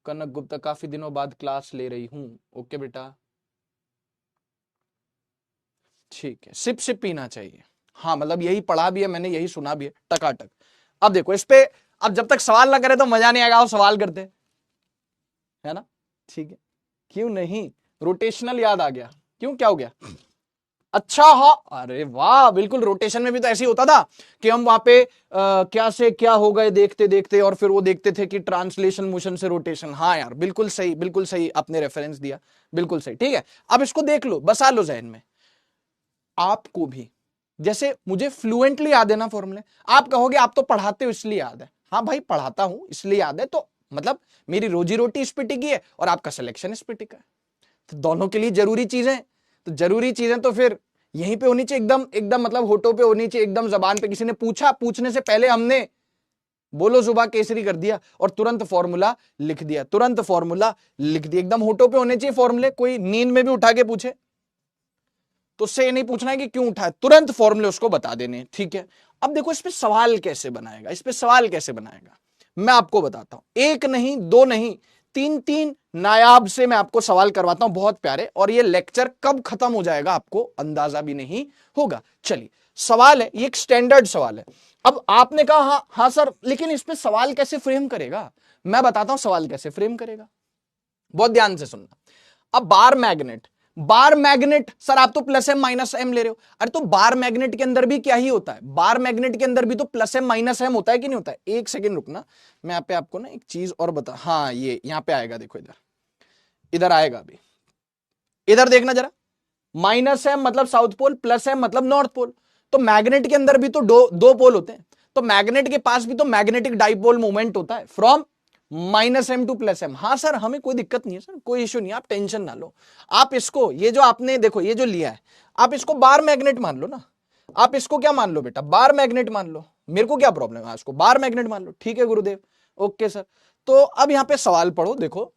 Kanak Gupta, काफी दिनों बाद क्लास ले रही हूं। ओके बेटा, ठीक है। सिप सिप पीना चाहिए, हाँ मतलब यही पढ़ा भी है मैंने, यही सुना भी है, टकाटक। अब देखो इस पे, अब जब तक सवाल ना करे तो मजा नहीं आएगा, वो सवाल करते है ना, ठीक है। क्यों नहीं, रोटेशनल याद आ गया, क्यों, क्या हो गया? अच्छा हाँ, अरे वाह, बिल्कुल। रोटेशन में भी तो ऐसे ही होता था कि हम वहां पे क्या से क्या हो गए देखते देखते, और फिर वो देखते थे कि ट्रांसलेशन मोशन से रोटेशन। हाँ यार बिल्कुल सही, बिल्कुल सही आपने रेफरेंस दिया, बिल्कुल सही, ठीक है। अब इसको देख लो, बसा लो जहन में। आपको भी जैसे मुझे फ्लुएंटली याद है ना फॉर्मूले, आप कहोगे आप तो पढ़ाते हो इसलिए याद है। हाँ भाई पढ़ाता हूं इसलिए याद है, तो मतलब मेरी रोजी रोटी इस पे टिकी है और आपका सिलेक्शन इस पे टिका है, तो दोनों के लिए जरूरी चीजें, तो जरूरी चीजें तो फिर यहीं पे होनी चाहिए एकदम एकदम, मतलब होठों पे होनी चाहिए एकदम, जबान पे। किसी ने पूछा, पूछने से पहले हमने बोलो जुबा केसरी कर दिया और तुरंत फॉर्मूला लिख दिया, तुरंत फॉर्मूला लिख दिया। एकदम होठों पे होने चाहिए फॉर्मूले। कोई नींद में भी उठा के पूछे तो उससे ये नहीं पूछना है कि क्यों उठा है, तुरंत फॉर्मूले उसको बता देने, ठीक है। अब देखो इस पे सवाल कैसे बनाएगा, इस पे सवाल कैसे बनाएगा मैं आपको बताता हूं। एक नहीं, दो नहीं, तीन तीन नायाब से मैं आपको सवाल करवाता हूं, बहुत प्यारे। और ये लेक्चर कब खत्म हो जाएगा आपको अंदाजा भी नहीं होगा। चलिए, सवाल है, ये एक स्टैंडर्ड सवाल है। अब आपने कहा हाँ हाँ सर, लेकिन इस पे सवाल कैसे फ्रेम करेगा, मैं बताता हूं सवाल कैसे फ्रेम करेगा, बहुत ध्यान से सुनना। अब बार मैग्नेट सर, आप तो प्लस एम माइनस एम ले रहे हो। अरे तो बार मैग्नेट के अंदर भी क्या ही होता है, बार मैग्नेट के अंदर भी तो प्लस एम माइनस एम होता है कि नहीं होता है। एक सेकंड रुकना, मैं यहाँ पे आपको ना एक चीज और बता, हाँ ये यहाँ पे आएगा, देखो इधर, इधर आएगा अभी, इधर देखना जरा। माइनस एम मतलब साउथ पोल, प्लस एम मतलब नॉर्थ पोल। तो मैग्नेट के अंदर भी तो दो पोल होते हैं, तो मैग्नेट के पास भी तो मैग्नेटिक डाइपोल मूवमेंट होता है from minus M to plus M. हाँ सर, हमें कोई दिक्कत नहीं है सर, कोई इश्यू नहीं है, आप टेंशन ना लो। आप इसको, ये जो आपने देखो ये जो लिया है, आप इसको बार मैग्नेट मान लो ना। आप इसको क्या मान लो बेटा, बार मैग्नेट मान लो, मेरे को क्या प्रॉब्लम है, इसको बार मैग्नेट मान लो, ठीक है गुरुदेव, ओके सर। तो अब यहां पे सवाल पढ़ो, देखो,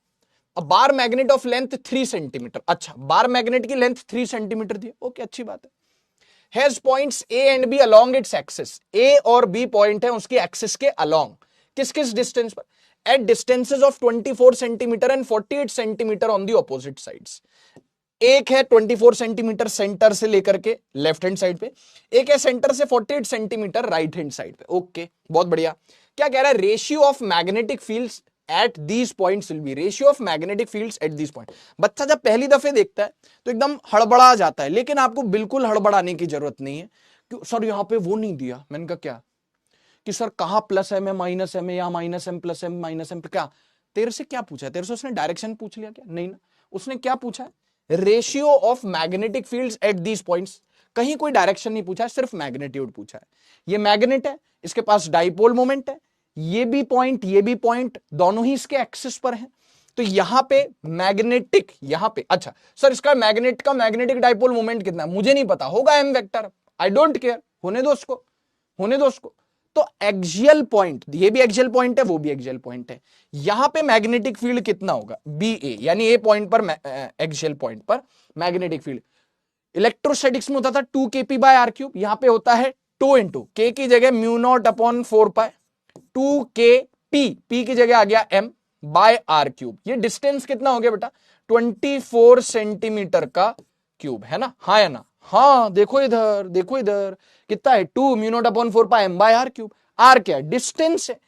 a bar magnet of length 3 centimetre. अच्छा, बार मैग्नेट की लेंथ 3 सेंटीमीटर दी, ओके अच्छी बात है। Has points A and B along its axis, A और बी पॉइंट है उसकी एक्सिस के अलोंग, किस किस डिस्टेंस पर, at distances of 24 centimetre and 48 centimetre on the opposite sides. एक है 24 सेंटीमीटर सेंटर से लेकर के लेफ्ट हैंड साइड पे, एक है सेंटर से 48 सेंटीमीटर राइट हैंड साइड पे, ओके बहुत बढ़िया। क्या कह रहा है, ratio of magnetic fields eight these points will be, ratio of magnetic fields at these point. बच्चा जब पहली दफे देखता है तो एकदम हड़बड़ा जाता है, लेकिन आपको बिल्कुल हड़बड़ाने की जरूरत नहीं है। क्यों सर, यहां पे वो नहीं दिया, मैंने कहा क्या, कि सर कहां प्लस एम है माइनस एम है, या minus M plus M minus M, क्या तेरे से क्या पूछा है, तेरे से उसने डायरेक्शन पूछ लिया क्या, नहीं ना, उसने क्या पूछा है, ratio of magnetic fields eight these points. कहीं कोई डायरेक्शन नहीं पूछा है, सिर्फ मैग्नेट्यूड पूछा है। ये मैग्नेट है, इसके पास डाइपोल मोमेंट है, ये भी पॉइंट दोनों ही इसके एक्सिस पर हैं। तो यहां पे मैग्नेटिक, यहां पे अच्छा सर इसका मैग्नेट का मैग्नेटिक डाइपोल मोमेंट कितना है, मुझे नहीं पता, होगा M vector, I don't care, होने दो उसको, होने दो उसको। तो एक्सियल पॉइंट, ये भी एक्सियल पॉइंट है, वो भी एक्सियल पॉइंट है, यहां पे मैग्नेटिक फील्ड कितना होगा, बी ए, यानी ए पॉइंट पर, एक्सियल पॉइंट पर मैग्नेटिक फील्ड। इलेक्ट्रोस्टैटिक्स में होता था 2kp बाय आर क्यूब, यहां पे होता है 2 इंटू के की जगह म्यू नॉट अपॉन 4 पाई, 2kp, p की जगह आ गया m बाय आर क्यूब। ये डिस्टेंस कितना हो गया बेटा, 24 सेंटीमीटर का क्यूब, है ना, हाँ या ना, हाँ देखो इधर, देखो इधर कितना है, 2 mu naught upon 4 pi m by R cube. R क्या है, डिस्टेंस है,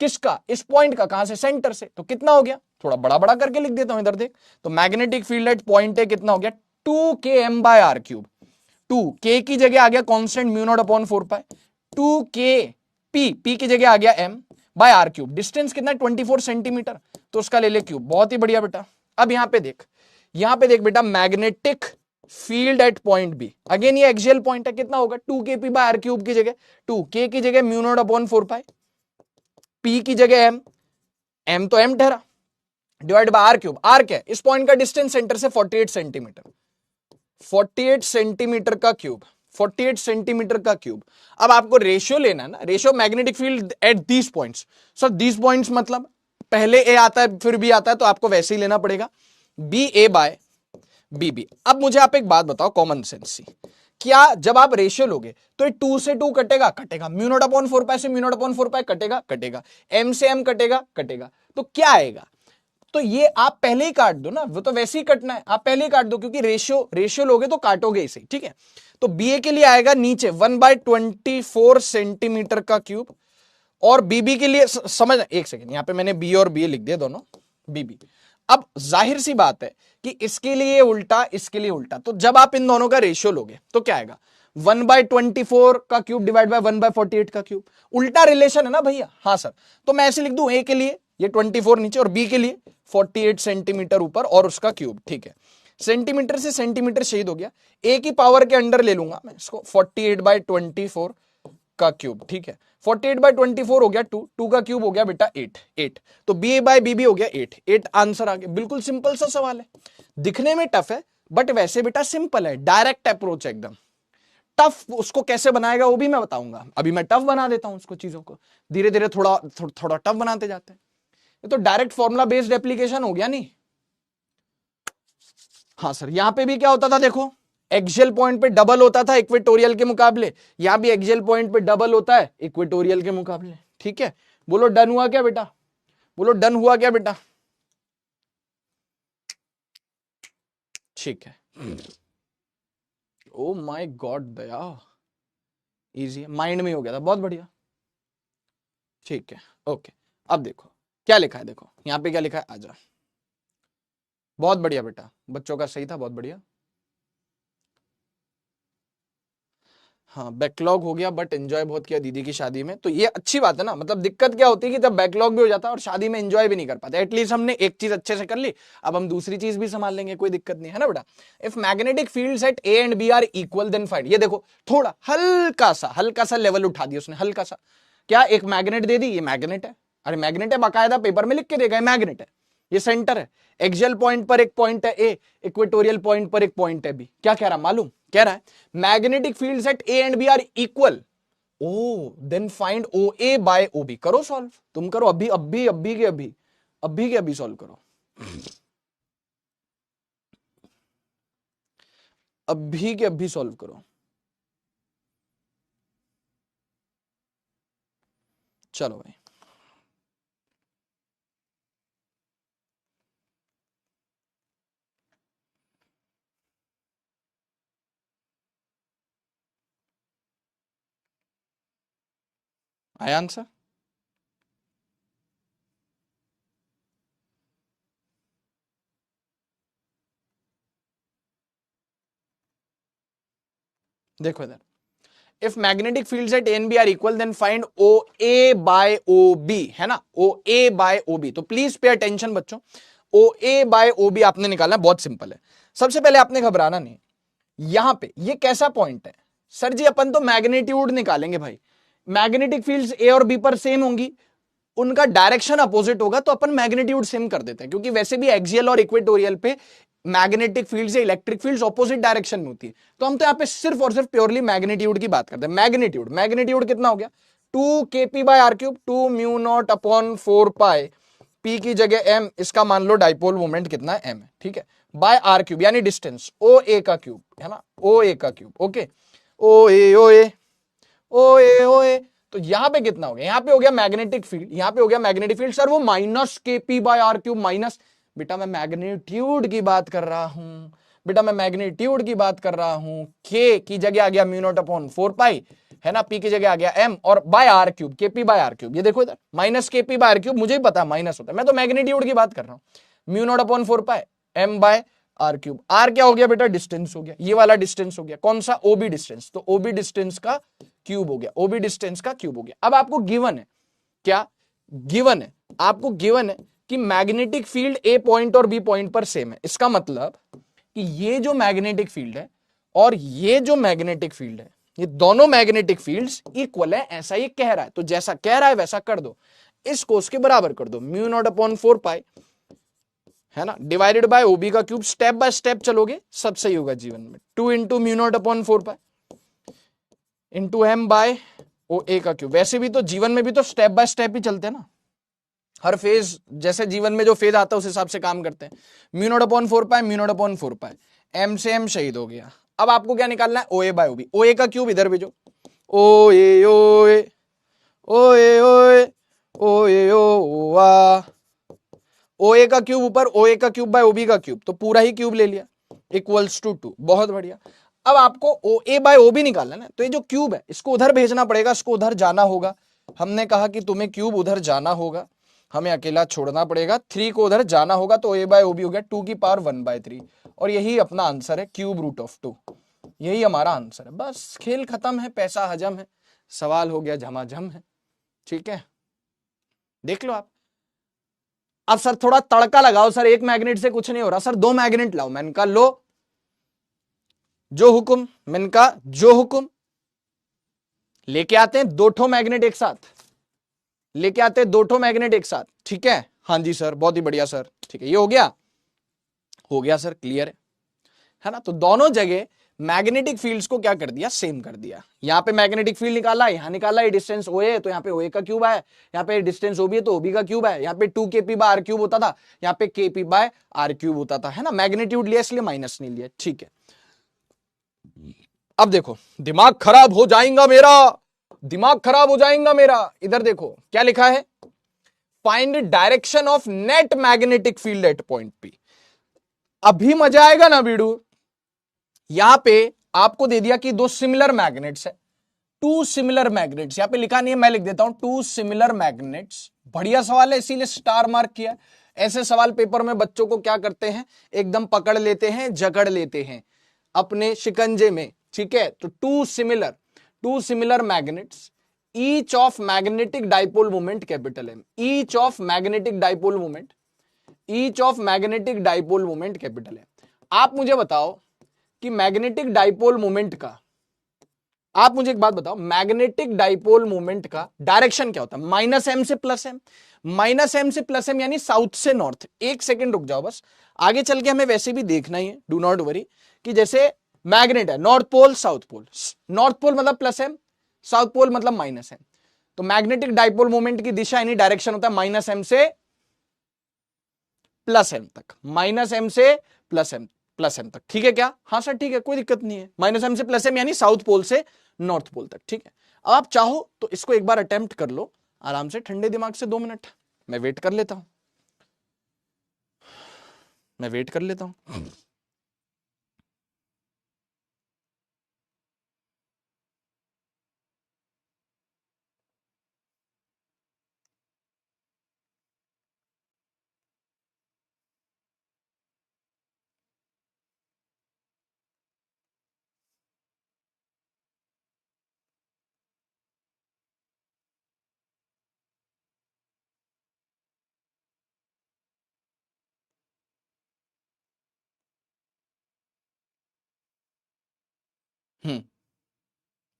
किसका, इस पॉइंट का, कहां से, सेंटर से। तो कितना हो गया, थोड़ा बड़ा बड़ा करके लिख देता हूं, इधर देख, तो मैग्नेटिक फील्ड एट पॉइंट है कितना हो गया, 2km bye R cube. 2k की जगह आ गया constant mu naught upon 4 pi, 2k p की जगह आ गया m by R cube. Distance कितना है, 24 सेंटीमीटर, तो उसका ले ले क्यूब, बहुत ही बढ़िया बेटा। अब यहां पे देख, यहां पे देख बेटा, magnetic field at point B, again ये एक्सियल पॉइंट है, कितना होगा, 2kp बाय आर क्यूब की जगह 2k की जगह mu naught upon 4 pi, p की जगह m तो m ठहरा, divide by R cube. R क्या है, इस पॉइंट का डिस्टेंस सेंटर से 48 सेंटीमीटर, 48 सेंटीमीटर का क्यूब, 48 सेंटीमीटर का क्यूब। अब आपको रेशियो लेना है ना, ratio magnetic field at these points. Sir these points मतलब पहले ए आता है फिर बी आता है, तो आपको वैसे ही लेना पड़ेगा, बी ए बाय बी बी। अब मुझे आप एक बात बताओ, कॉमन सेंस सी, क्या जब आप रेशियो लोगे तो ये 2 से 2 कटेगा, कटेगा, म्यू नॉट अपॉन 4 पाई से म्यू नॉट अपॉन 4 पाई कटेगा, कटेगा, m से m कटेगा, कटेगा, तो क्या आएगा, तो ये आप पहले ही काट दो ना, वो तो वैसे ही कटना है, आप पहले ही काट दो, क्योंकि रेशियो लोगे तो काटोगे इसे, ठीक है। तो बीए के लिए आएगा नीचे 1/24 सेंटीमीटर का क्यूब, और बीबी के लिए समझ, एक सेकेंड, यहां पे मैंने बी और बी लिख दिया दोनों, बीबी। अब जाहिर सी बात है कि इसके लिए उल्टा, इसके लिए उल्टा, तो जब आप इन दोनों का रेशियो लोगे तो क्या आएगा, 1/24 का क्यूब डिवाइड बाय 1/48 का क्यूब, उल्टा रिलेशन है ना भैया। हाँ सर, तो मैं ऐसे लिख दूं, ए के लिए ये 24 नीचे और बी के लिए 48 सेंटीमीटर ऊपर और उसका क्यूब, ठीक है। सेंटीमीटर से सेंटीमीटर शहीद हो गया, ए की पावर के अंडर ले लूंगा मैं इसको, 48/24 का क्यूब, ठीक है। 48/24 हो गया 2 का क्यूब हो गया बेटा 8, तो बी बाय बी भी हो गया 8 आंसर आ गया। बिल्कुल सिंपल सा सवाल है, दिखने में टफ है बट वैसे बेटा सिंपल है, डायरेक्ट अप्रोच है एकदम, टफ उसको कैसे बनाएगा वो भी मैं बताऊंगा। अभी मैं टफ बना देता हूं उसको, चीजों को धीरे धीरे थोड़ा टफ बनाते जाते हैं। ये तो डायरेक्ट फॉर्मूला बेस्ड एप्लीकेशन हो गया नहीं। हाँ सर, यहां पे भी क्या होता था देखो, एक्सियल पॉइंट पे डबल होता था इक्वेटोरियल के मुकाबले, यहां भी एक्सियल पॉइंट पे डबल होता है इक्वेटोरियल के मुकाबले। ठीक है, बोलो डन हुआ क्या बेटा, बोलो डन हुआ क्या बेटा। ठीक है, oh my God Daya, easy, mind में हो गया था, बहुत बढ़िया। ठीक है, ओके, अब देखो क्या लिखा है, देखो यहां पे क्या लिखा है, आजा, बहुत बढ़िया बेटा, बच्चों का सही था, बहुत बढ़िया। हाँ बैकलॉग हो गया, बट एंजॉय बहुत किया दीदी की शादी में, तो ये अच्छी बात है ना। मतलब दिक्कत क्या होती है कि जब बैकलॉग भी हो जाता है और शादी में एंजॉय भी नहीं कर पाते। एटलीस्ट हमने एक चीज अच्छे से कर ली, अब हम दूसरी चीज भी संभाल लेंगे, कोई दिक्कत नहीं है ना बेटा। If magnetic fields at A and B are equal then find, ये देखो थोड़ा हल्का सा लेवल उठा दिया उसने, हल्का सा। क्या एक मैग्नेट दे दी, ये मैग्नेट है, अरे मैग्नेट है, बाकायदा पेपर में लिख के देगा मैग्नेट है, ये सेंटर है, एक्सियल पॉइंट पर एक पॉइंट है ए, इक्वेटोरियल पॉइंट पर एक पॉइंट है बी। क्या कह रहा मालूम, कह रहा है magnetic fields at A and B are equal, O then find O A by O B. करो सॉल्व, तुम करो अभी अभी अभी के अभी, अभी के अभी सॉल्व करो, अभी के अभी सॉल्व करो। चलो भाई, आया आंसर, देखो इधर, if magnetic fields at and B are equal then find O A by O B, है ना, O A by O B. तो प्लीज पे अटेंशन बच्चों, O A by O B आपने निकालना, बहुत सिंपल है। सबसे पहले आपने घबराना नहीं, यहां पे ये कैसा पॉइंट है सर जी, अपन तो मैग्नीट्यूड निकालेंगे भाई। मैग्नेटिक फील्ड्स ए और बी पर सेम होंगी, उनका डायरेक्शन अपोजिट होगा, तो अपन मैग्नीट्यूड सेम कर देते हैं, क्योंकि वैसे भी एक्सियल और इक्वेटोरियल पे मैग्नेटिक फील्ड्स या इलेक्ट्रिक फील्ड्स ऑपोजिट डायरेक्शन में होती है। तो हम तो यहां पे सिर्फ और सिर्फ प्योरली मैग्नीट्यूड की बात करते हैं। मैग्नीट्यूड, मैग्नीट्यूड कितना हो गया, 2 kp by R cube, 2 mu naught upon 4 pi, P की जगह एम, इसका मान लो डाइपोल मोमेंट कितना है, एम है, ठीक है, बाय आर क्यूब यानी डिस्टेंस ओ ए का क्यूब, है ना, ओ ए का क्यूब, ओके, ओ ए ओ ए ओ ए ओ ए। तो यहां पे कितना हो गया, यहां पे हो गया मैग्नेटिक फील्ड, यहां पे हो गया मैग्नेटिक फील्ड, सर वो minus K P by R cube, minus, बेटा मैं मैग्नीट्यूड की बात कर रहा हूं, बेटा मैं मैग्नीट्यूड की बात कर रहा हूं। के की जगह आ गया म्यू नॉट अपॉन 4 पाई, है ना, पी की जगह आ गया एम, और बाय आर क्यूब, के पी बाय आर क्यूब, ये देखो इधर minus K P by R cube, मुझे ही पता माइनस होता है, मैं तो मैग्नीट्यूड की बात कर रहा हूं। Mu naught upon 4 pi M by R cube, R क्या हो गया बेटा, डिस्टेंस हो गया, ये वाला डिस्टेंस हो गया, कौन सा, ओबी डिस्टेंस, तो ओबी डिस्टेंस का क्यूब हो गया, ओबी डिस्टेंस का क्यूब हो गया। अब आपको गिवन है, क्या गिवन है, आपको गिवन है कि मैग्नेटिक फील्ड ए पॉइंट और बी पॉइंट पर सेम है। इसका मतलब कि ये जो मैग्नेटिक फील्ड है और ये जो मैग्नेटिक फील्ड है, ये दोनों मैग्नेटिक फील्ड्स इक्वल है, ऐसा ये कह रहा है। तो जैसा कह रहा है वैसा कर दो, इसको उसके बराबर कर दो, म्यू नॉट अपॉन 4 पाई, है ना, डिवाइडेड बाय ओबी का क्यूब, स्टेप बाय स्टेप चलोगे सब सही होगा जीवन में। 2 into mu naught upon 4 pi into M by O A का क्यूब। वैसे भी तो जीवन में भी तो स्टेप बाय स्टेप ही चलते हैं ना, हर फेज, जैसे जीवन में जो फेज आता है उस हिसाब से काम करते हैं। म्यू नॉट अपॉन 4 पाई, mu naught upon 4 pi, M से एम शहीद हो गया। अब आपको क्या निकालना है, ओ A by O B, O A का क्यूब इधर भेजो, ओ ए ओ ए ओ ए ओ ए ओ ए ओ आ, ओ ए का क्यूब ऊपर, ओ ए का क्यूब बाय ओ बी का क्यूब, तो पूरा ही क्यूब ले लिया, इक्वल्स टू 2, बहुत बढ़िया। अब आपको ओ ए बाय ओ बी निकालना ना, तो ये जो क्यूब है इसको उधर भेजना पड़ेगा, इसको उधर जाना होगा। हमने कहा कि तुम्हें क्यूब उधर जाना होगा, हमें अकेला छोड़ना पड़ेगा, 3 को उधर जाना होगा, तो ए बाय ओ बी हो गया 2 की पावर 1/3, और यही अपना आंसर है, क्यूब रूट ऑफ 2, यही हमारा आंसर है। बस खेल खत्म है, पैसा हजम है, सवाल हो गया झमाझम है, ठीक है, देख लो आप। अब सर थोड़ा तड़का लगाओ, सर एक मैग्नेट से कुछ नहीं हो रहा, सर 2 मैग्नेट लाओ, मैंने कहा लो जो हुक्म, मैंने कहा जो हुक्म, लेके आते हैं 2 ठो मैग्नेट एक साथ, लेके आते हैं 2 ठो मैग्नेट एक साथ, ठीक है, हाँ जी सर, बहुत ही बढ़िया सर, ठीक है, ये हो गया सर, क्लियर है ना। तो दोनों जगह मैग्नेटिक फील्ड्स को क्या कर दिया, सेम कर दिया। यहां पे मैग्नेटिक फील्ड निकाला, यहां निकाला, ये डिस्टेंस ओ है तो यहाँ पे ओ ए का क्यूब है, यहाँ पे डिस्टेंस ओ बी है तो ओबी का क्यूब है, यहाँ पे 2kp बाय आर क्यूब होता था, यहाँ पे kp बाय आर क्यूब होता था, है ना। मैग्नीट्यूड लिया इसलिए माइनस नहीं लिया, ठीक है। अब देखो दिमाग खराब हो जाएगा मेरा, दिमाग खराब हो जाएगा मेरा। इधर देखो क्या लिखा है, find direction of net magnetic field at point P. अभी मजा आएगा ना बीडू। यहां पे आपको दे दिया कि दो सिमिलर मैग्नेट्स है, टू सिमिलर मैग्नेट्स, यहां पे लिखा नहीं है, मैं लिख देता हूं, टू सिमिलर मैग्नेट्स। बढ़िया सवाल है इसीलिए स्टार मार्क किया। ऐसे सवाल पेपर में बच्चों को क्या करते हैं, एकदम पकड़ लेते हैं, जकड़ लेते हैं अपने शिकंजे में, ठीक है। तो two similar magnets, each of magnetic dipole moment capital M, each of magnetic dipole moment, each of magnetic dipole moment capital M. आप मुझे बताओ कि मैग्नेटिक डाइपोल मोमेंट का, आप मुझे एक बात बताओ, मैग्नेटिक डाइपोल मोमेंट का डायरेक्शन क्या होता है, माइनस एम से प्लस एम, माइनस एम से प्लस एम यानी साउथ से नॉर्थ। एक सेकंड रुक जाओ बस, आगे चल के हमें वैसे भी देखना ही है, डू नॉट वरी, कि जैसे मैग्नेट है, north pole south pole, north pole मतलब प्लस एम, साउथ पोल मतलब माइनस एम। तो मैग्नेटिक डाइपोल मोमेंट की दिशा यानी डायरेक्शन होता है माइनस एम से प्लस एम तक, माइनस एम से प्लस एम तक, ठीक है क्या? हाँ सर ठीक है, कोई दिक्कत नहीं है। माइनस एम से प्लस एम यानी साउथ पोल से नॉर्थ पोल तक, ठीक है। अब आप चाहो तो इसको एक बार अटेम्प्ट कर लो आराम से, ठंडे दिमाग से, 2 मिनट मैं वेट कर लेता हूं, मैं वेट कर लेता हूं।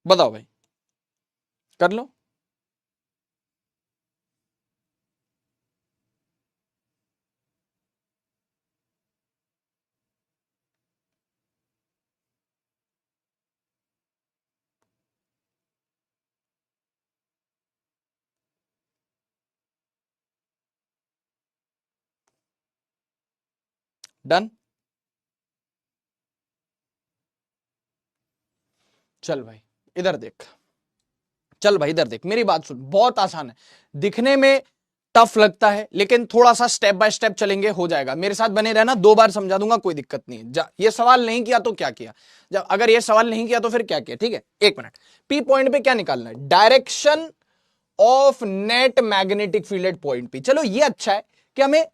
बताओ भाई, कर लो। डन। चल भाई इधर देख, चल भाई इधर देख, मेरी बात सुन, बहुत आसान है, दिखने में टफ लगता है लेकिन थोड़ा सा स्टेप बाय स्टेप चलेंगे, हो जाएगा। मेरे साथ बने रहना, 2 बार समझा दूंगा, कोई दिक्कत नहीं है। ये सवाल नहीं किया तो क्या किया, जब अगर ये सवाल नहीं किया तो फिर क्या किया, ठीक है। 1 मिनट, पी पॉइंट पे क्या निकालना है, direction of net magnetic field at point P. चलो ये अच्छा है कि हमें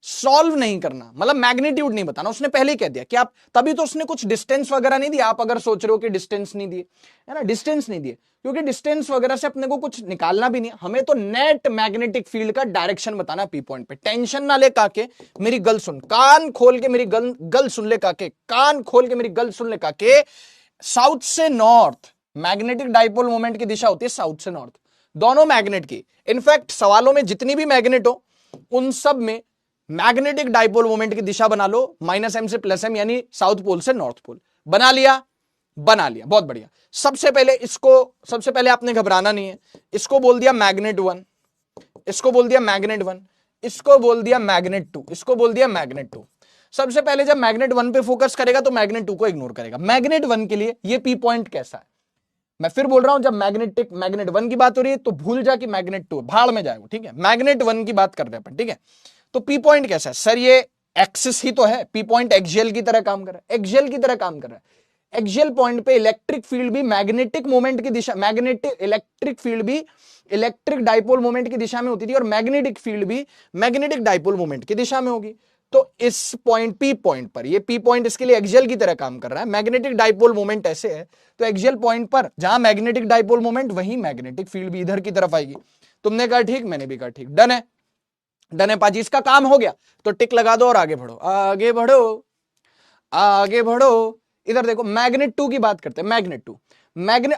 सॉल्व नहीं करना, मतलब मैग्नीट्यूड नहीं बताना, उसने पहले ही कह दिया कि आप, तभी तो उसने कुछ डिस्टेंस वगैरह नहीं दिया। आप अगर सोच रहे हो कि डिस्टेंस नहीं दिए, है ना, डिस्टेंस नहीं दिए, क्योंकि डिस्टेंस वगैरह से अपने को कुछ निकालना भी नहीं, हमें तो नेट मैग्नेटिक फील्ड का डायरेक्शन बताना पी पॉइंट पे। टेंशन ना ले काके, मेरी गल सुन, कान खोल के मेरी गल सुन ले काके, कान खोल के मेरी गल सुन ले काके। साउथ से नॉर्थ मैग्नेटिक डाइपोल मोमेंट की दिशा होती है साउथ से नॉर्थ, दोनों मैग्नेट की। इनफैक्ट सवालों में जितनी भी मैग्नेट हो उन सब में मैग्नेटिक डाइपोल मोमेंट की दिशा बना लो माइनस एम से प्लस एम, यानी साउथ पोल से नॉर्थ पोल। बना लिया, बना लिया, बहुत बढ़िया। सबसे पहले आपने घबराना नहीं है, इसको बोल दिया मैग्नेट 1, इसको बोल दिया मैग्नेट 1, इसको बोल दिया मैग्नेट 2, इसको बोल दिया मैग्नेट 2। सबसे पहले जब मैग्नेट 1 पे फोकस करेगा तो मैग्नेट 2 को इग्नोर करेगा। मैग्नेट 1 के लिए ये पी पॉइंट कैसा है, मैं फिर बोल रहा हूं, जब मैग्नेट 1 की बात हो रही है तो भूल जा कि मैग्नेट 2 भाड़ में जाएगा, ठीक है। मैग्नेट 1 की बात कर रहे हैं अपन, ठीक है। तो पी पॉइंट कैसा है सर, ये एक्सिस ही तो है, पी पॉइंट एक्सियल की तरह काम कर रहा है, एक्सियल की तरह काम कर रहा है। एक्सियल पॉइंट पे इलेक्ट्रिक फील्ड भी मैग्नेटिक मोमेंट की दिशा, इलेक्ट्रिक फील्ड भी इलेक्ट्रिक डाइपोल मोमेंट की दिशा में होती थी, और मैग्नेटिक फील्ड भी मैग्नेटिक डाइपोल मोमेंट की दिशा में होगी। तो इस पॉइंट पी पॉइंट पर, ये पी पॉइंट इसके लिए एक्सियल की तरह काम कर रहा है। मैग्नेटिक डाइपोल मोमेंट ऐसे है, तो एक्सियल पॉइंट पर जहां मैग्नेटिक डाइपोल मोमेंट, वहीं मैग्नेटिक फील्ड भी इधर की तरफ आएगी। तुमने कहा ठीक, मैंने भी कहा ठीक, डन है, डन है पाजी, इसका काम हो गया। तो टिक लगा दो और आगे बढ़ो, आगे बढ़ो, आगे बढ़ो। इधर देखो, मैग्नेट 2 की बात करते हैं, मैग्नेट 2,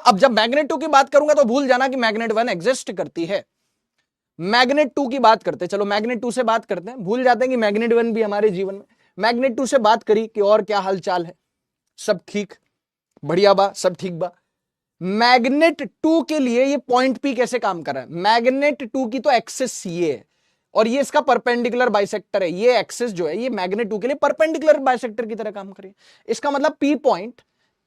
अब जब मैग्नेट 2 की बात करूंगा तो भूल जाना कि मैग्नेट 1 एग्जिस्ट करती है। मैग्नेट 2 की बात करते हैं, चलो मैग्नेट 2 से बात करते हैं, भूल जाते हैं कि मैग्नेट 1 भी हमारे जीवन में। मैग्नेट 2 से बात करी कि और क्या हालचाल है, सब ठीक, बढ़िया बा, सब ठीक बा। मैग्नेट 2 के लिए ये पॉइंट पी कैसे काम कर रहा है? मैग्नेट 2 की तो एक्सिस ये है और ये इसका परपेंडिकुलर बाइसेक्टर है। ये एक्सिस जो है ये मैग्नेट 2 के लिए परपेंडिकुलर बाइसेक्टर की तरह काम करे। इसका मतलब पी पॉइंट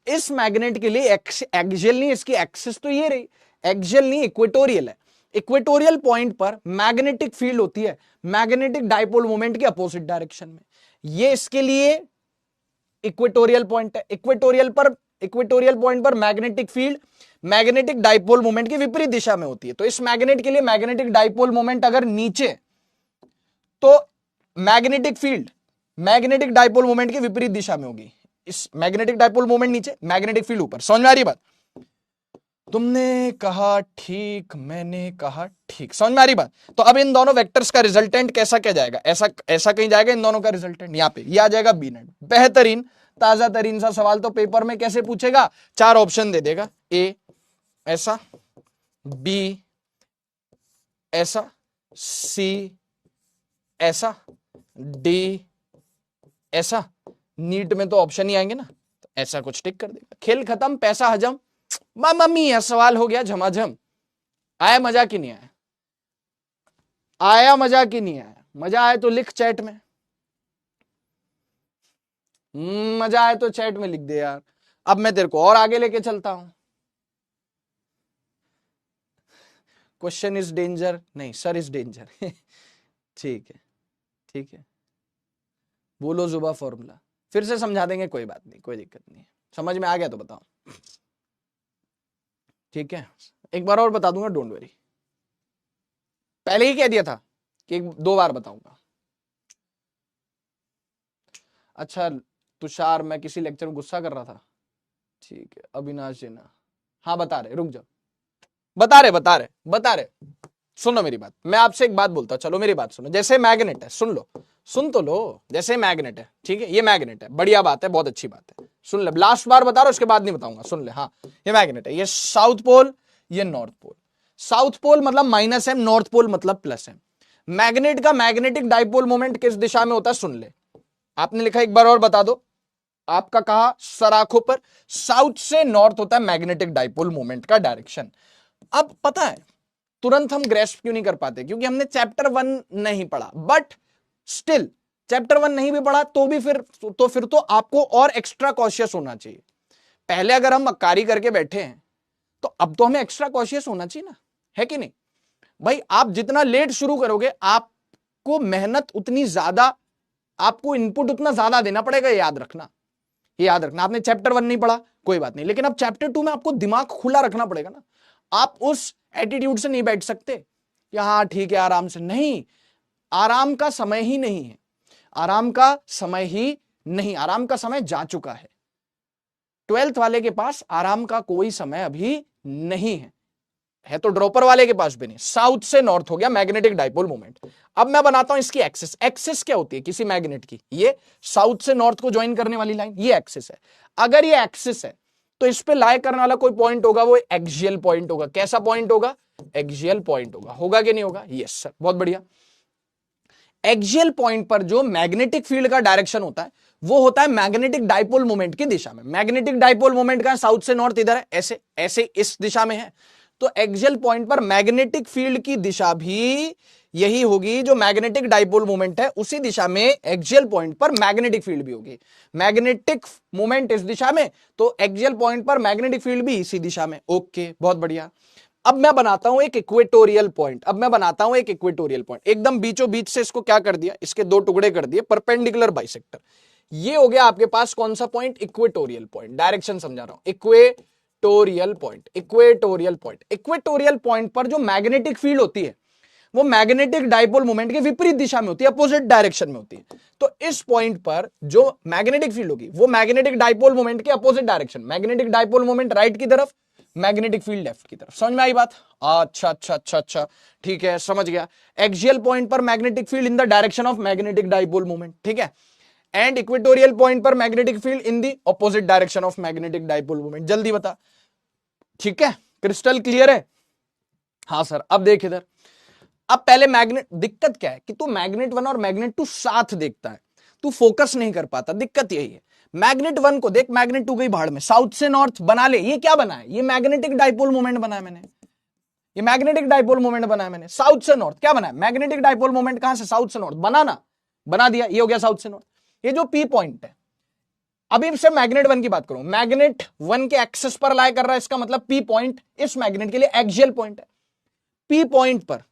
इस मैग्नेट के लिए एक्सियल नहीं, इसकी एक्सिस तो ये रही, एक्सियल नहीं इक्वेटोरियल है। इक्वेटोरियल पॉइंट पर मैग्नेटिक फील्ड होती है मैग्नेटिक डाइपोल मोमेंट के अपोजिट डायरेक्शन में। ये इसके लिए इक्वेटोरियल पॉइंट है। इक्वेटोरियल पॉइंट पर magnetic field magnetic dipole moment की विपरीत दिशा में होती है। तो इस मैग्नेट के लिए मैग्नेटिक डाइपोल मोमेंट अगर नीचे, तो magnetic field magnetic dipole moment की विपरीत दिशा में होगी। इस मैग्नेटिक डाइपोल मोमेंट नीचे, मैग्नेटिक फील्ड ऊपर। समझ में आ रही बात? तुमने कहा ठीक, मैंने कहा ठीक, समझ में आ रही बात? तो अब इन दोनों वेक्टर्स का रिजल्टेंट कैसा क्या जाएगा? ऐसा ऐसा कहीं जाएगा इन दोनों का रिजल्टेंट, यहां पे ये आ जाएगा बी नेट। बेहतरीन ताजा तरीन सा सवाल तो पेपर में कैसे पूछेगा? 4 ऑप्शन दे देगा, ए ऐसा, बी ऐसा, सी ऐसा, डी ऐसा। नीट में तो ऑप्शन ही आएंगे ना, तो ऐसा कुछ टिक कर देगा। खेल खत्म, पैसा हजम। मम्मी यह सवाल हो गया झमाझम। आया मजा कि नहीं आया? आया मजा कि नहीं आया? मजा आया तो लिख चैट में, मजा आया तो चैट में लिख दे यार। अब मैं तेरे को और आगे लेके चलता हूं। क्वेश्चन इज डेंजर, नहीं सर इज डेंजर। ठीक है, ठीक है, बोलो जुबा फॉर्मूला फिर से समझा देंगे, कोई बात नहीं, कोई दिक्कत नहीं। समझ में आ गया तो बताओ, ठीक है? एक बार और बता दूंगा, डोंट वरी। पहले ही कह दिया था कि 2 बार बताऊंगा। अच्छा तुषार, मैं किसी लेक्चर में गुस्सा कर रहा था? ठीक है, अविनाश जीना, हाँ बता रहे, रुक जाओ, बता रहे। सुनो मेरी बात, मैं आपसे एक बात बोलता हूं, चलो मेरी बात सुनो। जैसे मैग्नेट है, सुन लो, सुन तो लो। जैसे मैग्नेट है, ठीक है, ये मैग्नेट है, बढ़िया बात है, बहुत अच्छी बात है। सुन ले, लास्ट बार बता रहा हूं, उसके बाद नहीं बताऊंगा, सुन ले। हाँ, ये मैग्नेट है, ये साउथ पोल, ये नॉर्थ पोल। साउथ पोल मतलब -m, नॉर्थ पोल मतलब +m। मैग्नेट का मैग्नेटिक डाइपोल मोमेंट किस दिशा में होता है? सुन ले, आपने लिखा एक बार और बता दो। आपका कहा सराखों पर, साउथ से नॉर्थ होता है मैग्नेटिक डाइपोल मोमेंट का डायरेक्शन। अब पता है तुरंत हम ग्रेस्प क्यों नहीं कर पाते? क्योंकि हमने चैप्टर 1 नहीं पढ़ा। बट स्टिल चैप्टर 1 नहीं भी पढ़ा तो भी फिर तो आपको और एक्स्ट्रा कॉशियस होना चाहिए। पहले अगर हम मक्कारी करके बैठे हैं तो अब तो हमें एक्स्ट्रा कॉशियस होना चाहिए ना, है कि नहीं भाई? आप जितना लेट शुरू करोगे आपको मेहनत उतनी ज्यादा, आपको इनपुट उतना ज्यादा देना पड़ेगा। याद रखना, ये याद रखना। आपने चैप्टर 1 नहीं पढ़ा कोई बात नहीं, लेकिन अब चैप्टर 2 में आपको दिमाग खुला रखना पड़ेगा ना। आप उस एटीट्यूड से नहीं बैठ सकते कि हाँ ठीक है आराम से, नहीं। आराम का समय ही नहीं है, आराम का समय ही नहीं, आराम का समय जा चुका है। 12th वाले के पास आराम का कोई समय अभी नहीं है तो ड्रॉपर वाले के पास भी नहीं। साउथ से नॉर्थ हो गया मैग्नेटिक डाइपोल मोमेंट। अब मैं बनाता हूं इसकी एक्सिस। एक्सिस क्या होती है किसी मैग्नेट की? ये साउथ से नॉर्थ को ज्वाइन करने वाली लाइन, ये एक्सिस है। अगर ये एक्सिस है तो इस पे लाई करने वाला कोई पॉइंट होगा, वो एक्सियल पॉइंट होगा। कैसा पॉइंट होगा? एक्सियल पॉइंट होगा। होगा कि नहीं होगा? यस सर, बहुत बढ़िया। एक्सियल पॉइंट पर जो मैग्नेटिक फील्ड का डायरेक्शन होता है वो होता है मैग्नेटिक डाइपोल मोमेंट की दिशा में। मैग्नेटिक डाइपोल मोमेंट का साउथ से नॉर्थ इधर है, ऐसे ऐसे इस दिशा में है। तो एक्सियल पॉइंट पर मैग्नेटिक फील्ड की दिशा भी यही होगी जो मैग्नेटिक डाइपोल मोमेंट है, उसी दिशा में एक्सियल पॉइंट पर मैग्नेटिक फील्ड भी होगी। मैग्नेटिक मोमेंट इस दिशा में, तो एक्सियल पॉइंट पर मैग्नेटिक फील्ड भी इसी दिशा में। ओके, बहुत बढ़िया। अब मैं बनाता हूं एक इक्वेटोरियल पॉइंट। एकदम बीचों बीच से इसको क्या कर दिया, इसके 2 टुकड़े कर दिए, परपेंडिकुलर बाइसेक्टर। ये हो गया आपके पास कौन सा पॉइंट? Equatorial point. डायरेक्शन समझा रहा हूं, इक्वेटोरियल पॉइंट पर जो मैग्नेटिक फील्ड होती है वो मैग्नेटिक डाइपोल मोमेंट के विपरीत दिशा में होती है, अपोजिट डायरेक्शन में होती है। तो इस पॉइंट पर जो मैग्नेटिक फील्ड होगी वो मैग्नेटिक डाइपोल मोमेंट के opposite direction, magnetic dipole moment right की तरफ, मैग्नेटिक फील्ड लेफ्ट की तरफ। समझ में आई बात? अच्छा, ठीक है, समझ गया। एक्सियल पॉइंट पर magnetic field in the direction of magnetic dipole moment, ठीक है। एंड इक्वेटोरियल पॉइंट पर magnetic field in the opposite direction of magnetic dipole moment. जल्दी बता, ठीक है? क्रिस्टल क्लियर है? हाँ सर। अब देख इधर, अब पहले मैग्नेट, दिक्कत क्या है कि तू मैग्नेट 1 और मैग्नेट 2 साथ देखता है, तू फोकस नहीं कर पाता, दिक्कत यही है। मैग्नेट 1 को देख, मैग्नेट 2 गई भाड़ में, साउथ से नॉर्थ बना ले। ये क्या बना है? ये मैग्नेटिक डाइपोल मोमेंट बना है मैंने, ये मैग्नेटिक डाइपोल मोमेंट बना है मैंने। साउथ से नॉर्थ क्या बना है? Magnetic dipole moment. कहां से? साउथ से नॉर्थ। बनाना, बना दिया, ये हो गया साउथ से नॉर्थ। ये जो पी पॉइंट है, अभी से मैग्नेट 1 की बात करूं, मैग्नेट 1 के एक्सिस पर लाई कर रहा है, इसका मतलब पी पॉइंट इस मैग्नेट के लिए एक्सियल पॉइंट है। पी पॉइंट पर,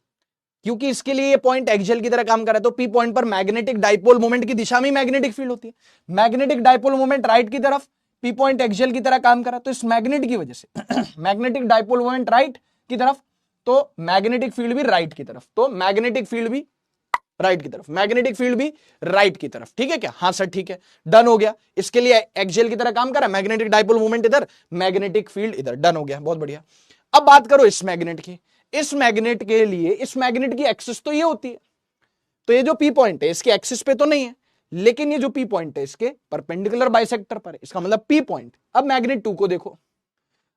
क्योंकि इसके लिए ये पॉइंट एक्सियल की तरह काम कर रहा है, तो पी पॉइंट पर मैग्नेटिक डाइपोल मोमेंट की दिशा में मैग्नेटिक फील्ड होती है। मैग्नेटिक डाइपोल मोमेंट राइट की तरफ, पी पॉइंट एक्सियल की तरह काम कर रहा है, तो इस मैग्नेट की वजह से मैग्नेटिक डाइपोल मोमेंट राइट की तरफ, तो मैग्नेटिक फील्ड भी राइट की तरफ, तो मैग्नेटिक फील्ड भी राइट की तरफ, मैग्नेटिक फील्ड भी राइट की तरफ। ठीक है क्या? हाँ सर ठीक है, डन हो गया। इसके लिए एक्सियल की तरह काम कर रहा है, मैग्नेटिक डाइपोल मोमेंट इधर, मैग्नेटिक फील्ड इधर, डन हो गया, बहुत बढ़िया। अब बात करो इस मैग्नेट की। इस मैग्नेट के लिए, इस मैग्नेट की एक्सिस तो ये होती है, तो ये जो पी पॉइंट है इसके एक्सिस पे तो नहीं है, लेकिन ये जो पी पॉइंट है इसके परपेंडिकुलर बाइसेक्टर पर है, इसका मतलब पी पॉइंट। अब मैग्नेट 2 को देखो,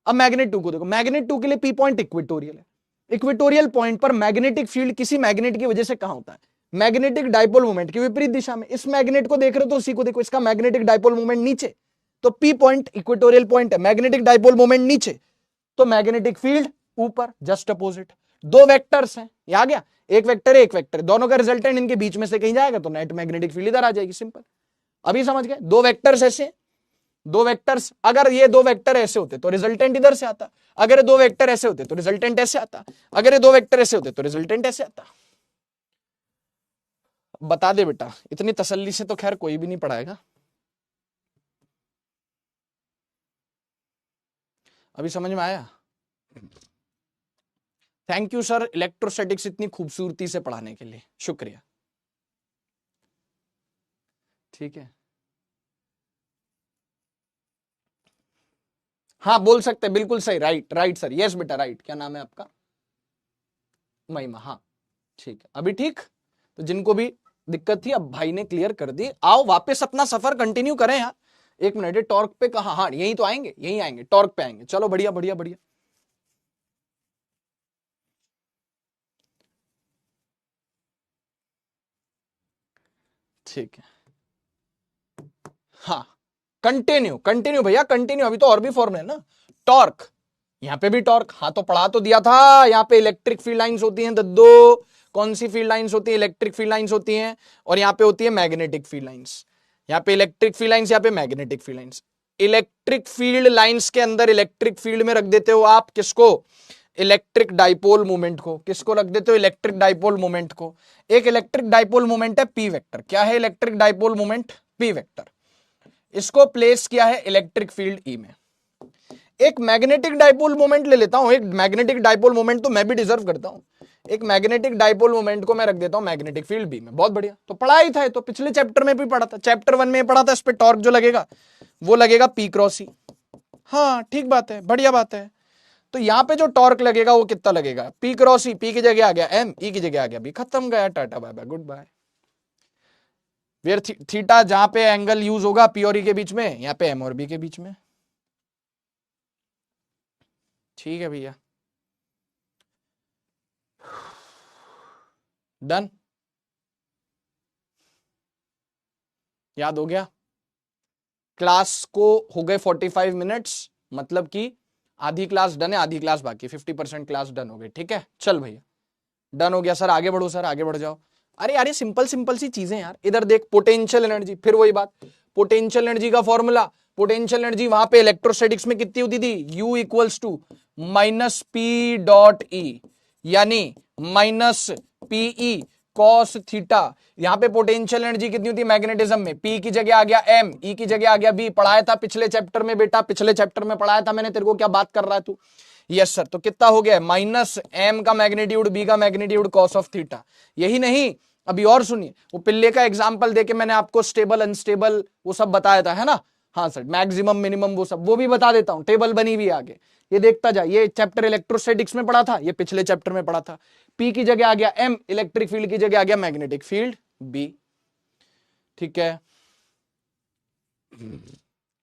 अब मैग्नेट 2 को देखो, मैग्नेट 2 के लिए पी पॉइंट इक्वेटोरियल है। इक्वेटोरियल पॉइंट पर मैग्नेटिक फील्ड किसी मैग्नेट की वजह से कहां होता है? मैग्नेटिक डाइपोल मोमेंट की विपरीत दिशा में। इस मैग्नेट को देख रहे हो तो उसी को देखो, इसका मैग्नेटिक डाइपोल मोमेंट नीचे, तो पी पॉइंट इक्वेटोरियल पॉइंट है, मैग्नेटिक डाइपोल मोमेंट नीचे, तो मैग्नेटिक फील्ड ऊपर, जस्ट अपोजिट। दो वेक्टर्स हैं, ये आ गया, एक वेक्टर है एक वेक्टर, दोनों का रिजल्टेंट इनके बीच में से कहीं जाएगा तो नेट मैग्नेटिक फील्ड इधर आ जाएगी, सिंपल। अभी समझ गए? दो वेक्टर्स ऐसे, दो वेक्टर्स, अगर ये दो वेक्टर ऐसे होते तो रिजल्टेंट इधर से आता, अगर ये दो वेक्टर ऐसे होते तो रिजल्टेंट ऐसे आता, अगर ये दो वेक्टर ऐसे होते तो रिजल्टेंट ऐसे आता। बता दे बेटा, इतनी तसल्ली से तो खैर कोई भी नहीं पढ़ाएगा। अभी समझ में आया? थैंक यू सर इलेक्ट्रोस्टैटिक्स इतनी खूबसूरती से पढ़ाने के लिए, शुक्रिया। ठीक है, हाँ बोल सकते, बिल्कुल सही, राइट राइट सर, यस बेटा राइट। क्या नाम है आपका? महिमा, हाँ ठीक है, अभी ठीक। तो जिनको भी दिक्कत थी अब भाई ने क्लियर कर दी। आओ वापस अपना सफर कंटिन्यू करें यार। एक मिनट, टॉर्क पे कहा? हाँ यही तो आएंगे, यही आएंगे, टॉर्क पे आएंगे। चलो बढ़िया बढ़िया बढ़िया। ठीक है, हाँ कंटिन्यू कंटिन्यू भैया कंटिन्यू, अभी तो और भी फॉर्मूले है ना। टॉर्क, यहां पे भी टॉर्क, हाँ तो पढ़ा तो दिया था। यहाँ पे इलेक्ट्रिक फील्ड लाइंस होती हैं, दो कौन सी फील्ड लाइंस होती है? इलेक्ट्रिक फील्ड लाइंस होती हैं, और यहाँ पे होती है मैग्नेटिक फील्ड लाइंस। यहाँ पे इलेक्ट्रिक फील्ड लाइंस, यहाँ पे magnetic field lines. Electric field lines के अंदर इलेक्ट्रिक फील्ड में रख देते हो आप किसको? इलेक्ट्रिक डाइपोल मोमेंट को। किसको रख देते हो? इलेक्ट्रिक डाइपोल मोमेंट को। एक इलेक्ट्रिक डाइपोल मोमेंट है पी वेक्टर। क्या है electric dipole moment? P vector. इसको प्लेस किया है इलेक्ट्रिक फील्ड ई में। एक मैग्नेटिक डाइपोल मोमेंट ले लेता हूं, एक मैग्नेटिक डाइपोल मोमेंट तो मैं भी डिजर्व करता हूं। एक मैग्नेटिक डाइपोल मोमेंट को मैं रख देता हूं मैग्नेटिक फील्ड बी में। बहुत बढ़िया, तो पढ़ा ही था, तो पिछले चैप्टर में भी पढ़ा था, चैप्टर 1 में पढ़ा था। इस पे टॉर्क जो लगेगा वो लगेगा पी क्रॉस ई। हाँ ठीक बात है, बढ़िया बात है। तो यहां पे जो टॉर्क लगेगा वो कितना लगेगा? पी क्रॉस ई, पी की जगह आ गया एम, ई की जगह आ गया बी, खत्म, गया, tata bye bye goodbye. Where theta, जहां पे एंगल यूज होगा पी और ई के बीच में, यहाँ पे एम और बी के बीच में। ठीक है भैया, डन, याद हो गया? क्लास को हो गए 45 मिनट्स, मतलब कि आधी क्लास डन है, आधी क्लास बाकी, 50% क्लास डन हो गई। ठीक है, चल भैया डन हो गया। सर आगे बढ़ो, सर आगे बढ़ जाओ। अरे यार ये सिंपल सिंपल सी चीजें यार। इधर देख, पोटेंशियल एनर्जी, फिर वही बात, पोटेंशियल एनर्जी का फॉर्मूला। पोटेंशियल एनर्जी वहां पे इलेक्ट्रोस्टैटिक्स में कितनी होती थी? U equals to minus P dot E, यानी माइनस पीई कॉस थीटा। यहां पे पोटेंशियल एनर्जी कितनी होती है मैग्नेटिज्म में? P की जगह आ गया M, E की जगह आ गया B। पढ़ाया था पिछले चैप्टर में बेटा, पिछले चैप्टर में पढ़ाया था मैंने तेरे को। क्या बात कर रहा है तू? Yes sir. तो कितना हो गया? माइनस M का मैग्नीट्यूड, B का मैग्नीट्यूड कॉस ऑफ थीटा। यही नहीं, अभी और सुनिए, वो पिल्ले का एग्जांपल देके मैंने आपको स्टेबल अनस्टेबल वो सब बताया था, है ना? हाँ सर, मैक्सिमम मिनिमम वो सब, वो भी बता देता हूं, टेबल बनी हुई आगे, ये देखता जा। ये चैप्टर इलेक्ट्रोस्टैटिक्स में पढ़ा था, ये पिछले चैप्टर में पढ़ा था। P की जगह आ गया M, इलेक्ट्रिक फील्ड की जगह आ गया मैग्नेटिक फील्ड B। ठीक है,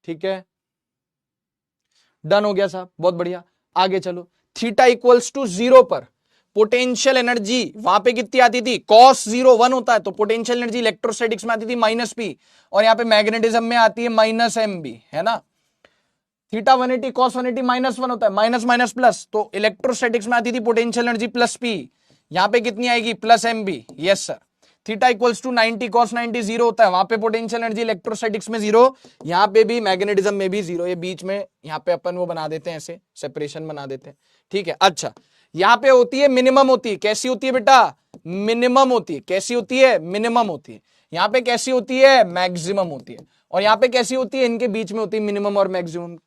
ठीक है, डन हो गया साहब, बहुत बढ़िया। आगे चलो, थीटा इक्वल्स टू 0 पर पोटेंशियल एनर्जी वहां पे कितनी आती थी, cos 0 1 होता है, तो पोटेंशियल एनर्जी इलेक्ट्रोस्टैटिक्स में आती थी -p, और यहाँ पे मैग्नेटिज्म में आती है -mb, है ना। थीटा 180 cos 180 -1 होता है, माइनस माइनस प्लस, तो इलेक्ट्रोस्टैटिक्स में आती थी पोटेंशियल एनर्जी +p, यहाँ पे कितनी आएगी +mb, yes sir. Theta equals to 90 cos 90 0 होता है, वहां पे पोटेंशियल एनर्जी इलेक्ट्रोस्टैटिक्स में 0, यहाँ पे भी मैग्नेटिज्म में भी 0, ये बीच में यहाँ पे अपन वो बना देते हैं, ऐसे सेपरेशन बना देते हैं, ठीक है। अच्छा, यहाँ पे होती है मिनिमम, होती है कैसी होती है बेटा, मिनिमम होती है, कैसी होती है, मिनिमम होती है। यहाँ पे कैसी होती है, मैक्सिमम होती है, और यहाँ पे कैसी होती है, इनके बीच में होती है मिनिमम और मैक्सिमम।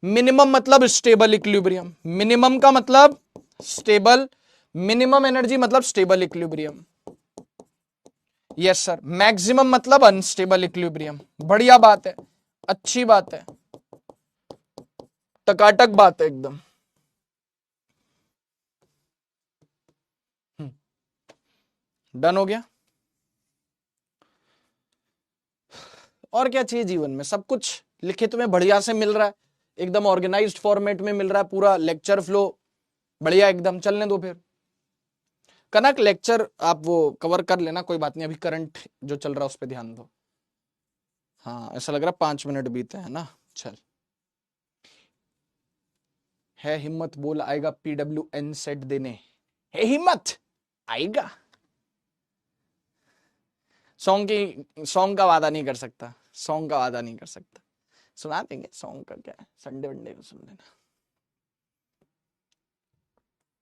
मिनिमम मतलब स्टेबल इक्विलिब्रियम, मिनिमम का मतलब स्टेबल, मिनिमम एनर्जी मतलब stable equilibrium, yes sir. Maximum मतलब अनस्टेबल इक्विलिब्रियम। बढ़िया बात है, अच्छी बात है, टकाटक बात है एकदम। डन हो गया। और क्या चाहिए जीवन में, सब कुछ लिखित में बढ़िया से मिल रहा है, एकदम ऑर्गेनाइज्ड फॉर्मेट में मिल रहा है, पूरा लेक्चर फ्लो बढ़िया एकदम। चलने दो फिर कनक, लेक्चर आप वो कवर कर लेना, कोई बात नहीं, अभी करंट जो चल रहा है उस पर ध्यान दो। हाँ ऐसा लग रहा है 5 मिनट बीते हैं ना। चल, है हिम्मत बोल, आएगा PWN सेट देने, है हिम्मत, आएगा। सॉन्ग का वादा नहीं कर सकता, सॉन्ग का वादा नहीं कर सकता, सुना देंगे, सॉन्ग का क्या है, संडे वनडे को सुन लेना।